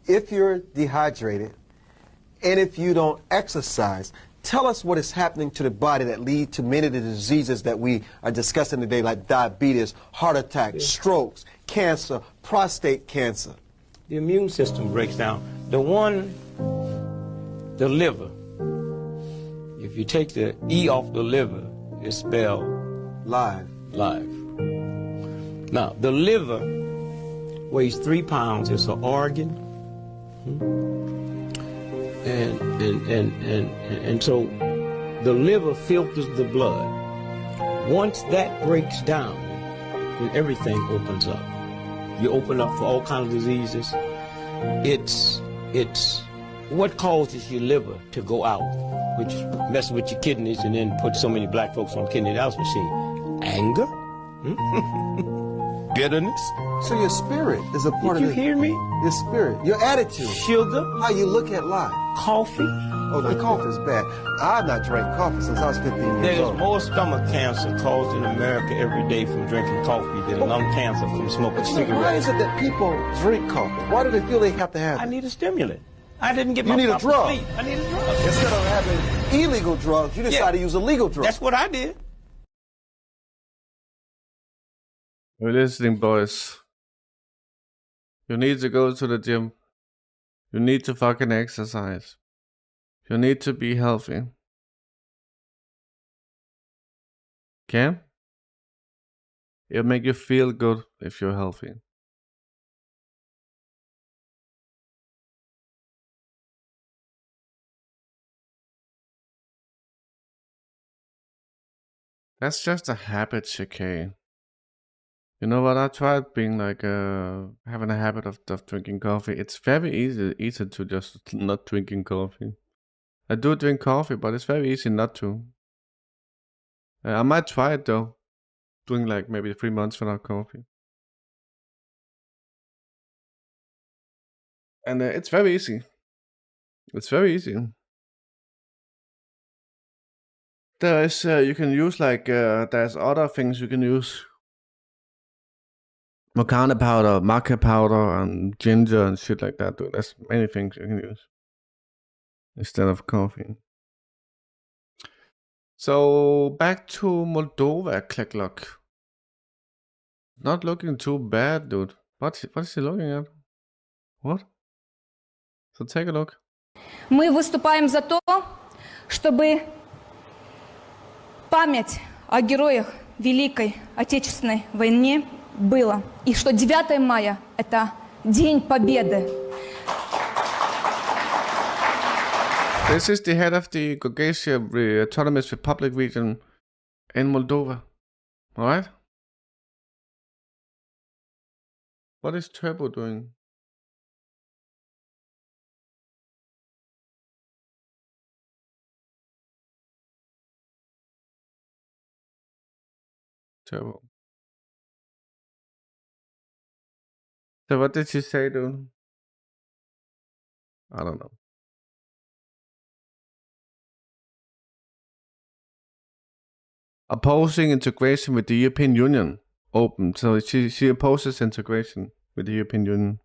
if you're dehydrated, and if you don't exercise, tell us what is happening to the body that lead to many of the diseases that we are discussing today, like diabetes, heart attack, strokes, cancer, prostate cancer. The immune system breaks down. The liver, if you take the E off the liver, it's spelled Live. Live. Now, the liver weighs 3 pounds. It's an organ. And so the liver filters the blood. Once that breaks down, then everything opens up. You open up for all kinds of diseases. It's what causes your liver to go out, which messes with your kidneys and then put so many black folks on kidney dialysis machine. Anger? Bitterness? So your spirit is a part Did of you hear me? Your spirit, your attitude. Sugar? How you look at life. Coffee? Oh, the coffee is bad. I've not drank coffee since I was 15 years There is old. more stomach cancer caused in America every day from drinking coffee than lung cancer from smoking cigarettes. Why is it that people drink coffee? Why do they feel they have to have it? I need a stimulant. I didn't get You my need a proper drug. sleep. I need a drug. Instead of having illegal drugs, you decide to use a legal drug. That's what I did. You're listening, boys. You need to go to the gym. You need to fucking exercise. You need to be healthy. Okay? It'll make you feel good if you're healthy. That's just a habit, Shakay. You know what? I tried being like having a habit of drinking coffee. It's very easy to just not drinking coffee. I do drink coffee, but it's very easy not to. I might try it though, doing like maybe 3 months without coffee. And it's very easy. It's very easy. There is you can use like there's other things you can use. Mochana powder, maca powder, and ginger and shit like that, dude. There's many things you can use instead of coffee. So back to Moldova, Clicklock. Not looking too bad, dude. What is he looking at? What? So take a look. Мы выступаем за то, чтобы память о героях Великой Отечественной войны было. И что 9 мая – это День Победы. This is the head of the Gagauzia Autonomous Republic region in Moldova. Alright? What is Turbo doing? Turbo. So what did she say, dude? I don't know. Opposing integration with the European Union. Open. So she opposes integration with the European Union.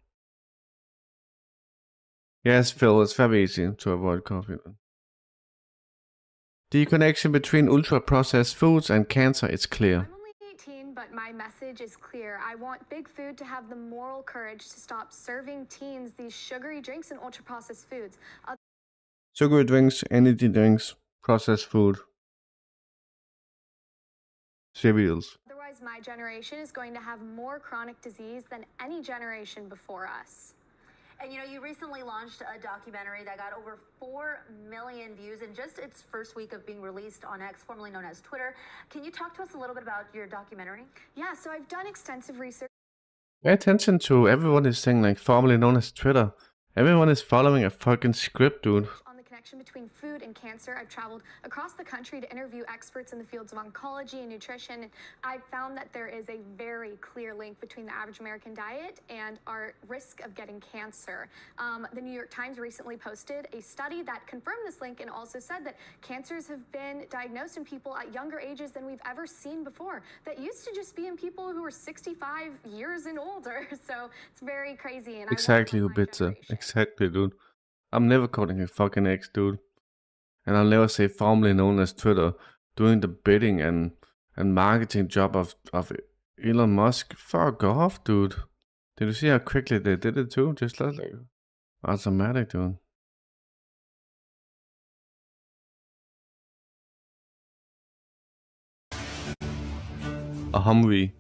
Yes, Phil, it's very easy to avoid coffee. The connection between ultra-processed foods and cancer is clear. I'm only 18, but my message is clear. I want Big Food to have the moral courage to stop serving teens these sugary drinks and ultra-processed foods. Sugary drinks, energy drinks, processed food, cereals. Otherwise, my generation is going to have more chronic disease than any generation before us. And you know, you recently launched a documentary that got over 4 million views in just its first week of being released on X, formerly known as Twitter. Can you talk to us a little bit about your documentary? Yeah, so I've done extensive research. Pay attention to everyone is saying like formerly known as Twitter. Everyone is following a fucking script, dude. On the connection between food and cancer, I've traveled across the country to interview experts in the fields of oncology and nutrition. And I've found that there is a very clear link between the average American diet and our risk of getting cancer. The New York Times recently posted a study that confirmed this link and also said that cancers have been diagnosed in people at younger ages than we've ever seen before. That used to just be in people who were 65 years and older. So it's very crazy. And Exactly, you bitter. Exactly, dude. I'm never calling a fucking X, dude. And I'll never say formerly known as Twitter doing the bidding and marketing job of Elon Musk. Fuck off, dude. Did you see how quickly they did it too? Just like automatic, dude. a Humvee.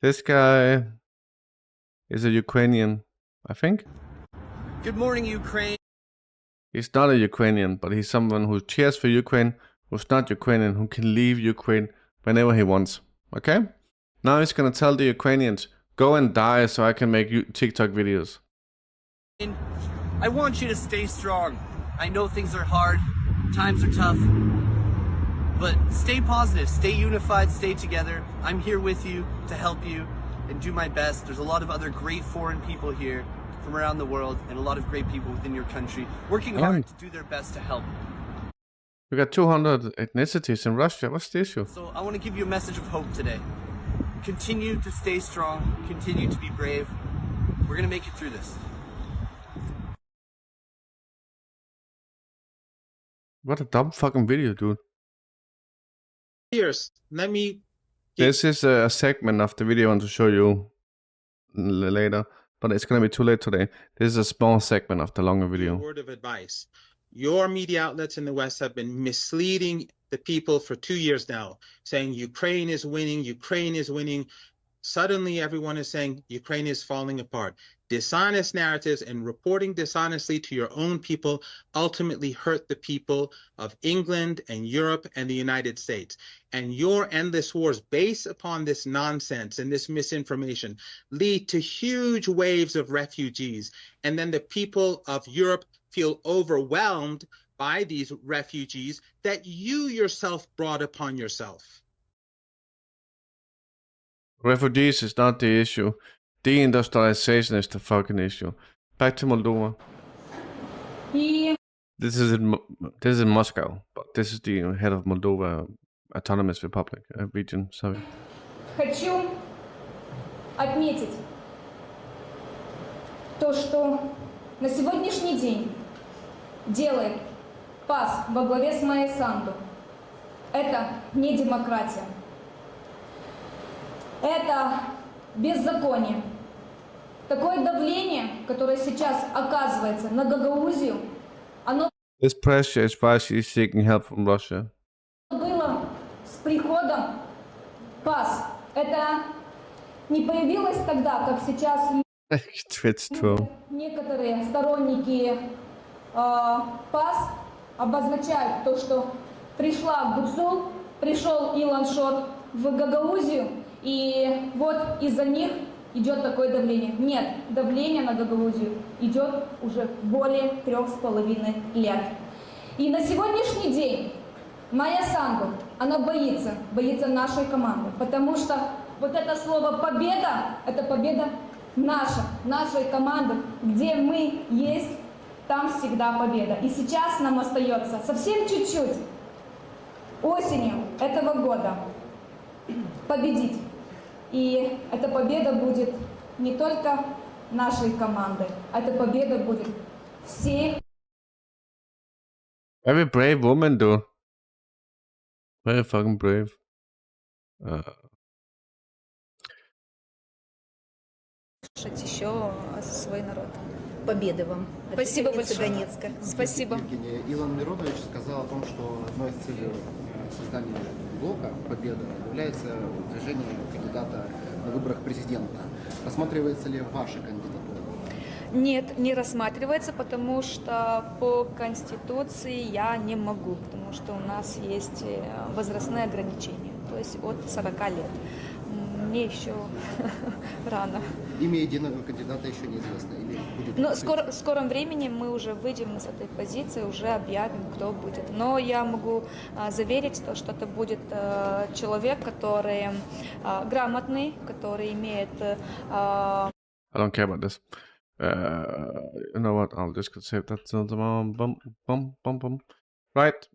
This guy is a Ukrainian, I think. Good morning, Ukraine. He's not a Ukrainian, but he's someone who cheers for Ukraine, who's not Ukrainian, who can leave Ukraine whenever he wants. Okay? Now he's gonna tell the Ukrainians, go and die so I can make TikTok videos. I want you to stay strong. I know things are hard, times are tough, but stay positive, stay unified, stay together. I'm here with you to help you and do my best. There's a lot of other great foreign people here from around the world and a lot of great people within your country working hard to do their best to help. We got 200 ethnicities in Russia. What's the issue? So I want to give you a message of hope today. Continue to stay strong, continue to be brave. We're going to make it through this. What a dumb fucking video, dude. Here's, let me... This is a segment of the video I want to show you later, but it's going to be too late today. This is a small segment of the longer video. Word of advice. Your media outlets in the West have been misleading the people for 2 years now, saying Ukraine is winning, Ukraine is winning. Suddenly everyone is saying Ukraine is falling apart. Dishonest narratives and reporting dishonestly to your own people ultimately hurt the people of England and Europe and the United States. And your endless wars based upon this nonsense and this misinformation lead to huge waves of refugees. And then the people of Europe feel overwhelmed by these refugees that you yourself brought upon yourself. Refugees is not the issue. Deindustrialization is the fucking issue. Back to Moldova. This is in Moscow, but this is the head of Moldova Autonomous Republic region. Sorry. Хочу отметить то, что на сегодняшний день делает ПАС во главе с Майей Санду. Это не демократия. Это беззаконие. Такое давление, которое сейчас оказывается на Гагаузию, оно This pressure is why she's seeking help from Russia. было с приходом ПАС. Это не появилось тогда, как сейчас некоторые сторонники ПАС обозначают то, что пришла Гуцул, пришел Илон Шот в Гагаузию, и вот из-за них идет такое давление. Нет, давление на Гагаузию идет уже более 3,5 лет. И на сегодняшний день Майя Санду, она боится нашей команды, потому что вот это слово «победа» — это победа нашей команды, где мы есть, там всегда победа. И сейчас нам остается совсем чуть-чуть осенью этого года победить. И эта победа будет не только нашей команды, эта победа будет всей. Very brave woman, though. Very fucking brave. Еще свой народ. Победы вам. Спасибо большое. Донецка. Спасибо. Евгения, Илон Миронович сказал о том, что одной из целей создания блока «Победа» является движение кандидата на выборах президента. Рассматривается ли ваша кандидатура? Нет, не рассматривается, потому что по Конституции я не могу, потому что у нас есть возрастные ограничения, то есть от 40 лет. Мне еще рано. Имя единого кандидата еще неизвестно? Или будет? Но в скором времени мы уже выйдем с этой позиции, уже объявим, кто будет. Но я могу заверить, что это будет человек, который грамотный, который имеет... I don't care about this. You know what? I'll just save that till tomorrow. Right.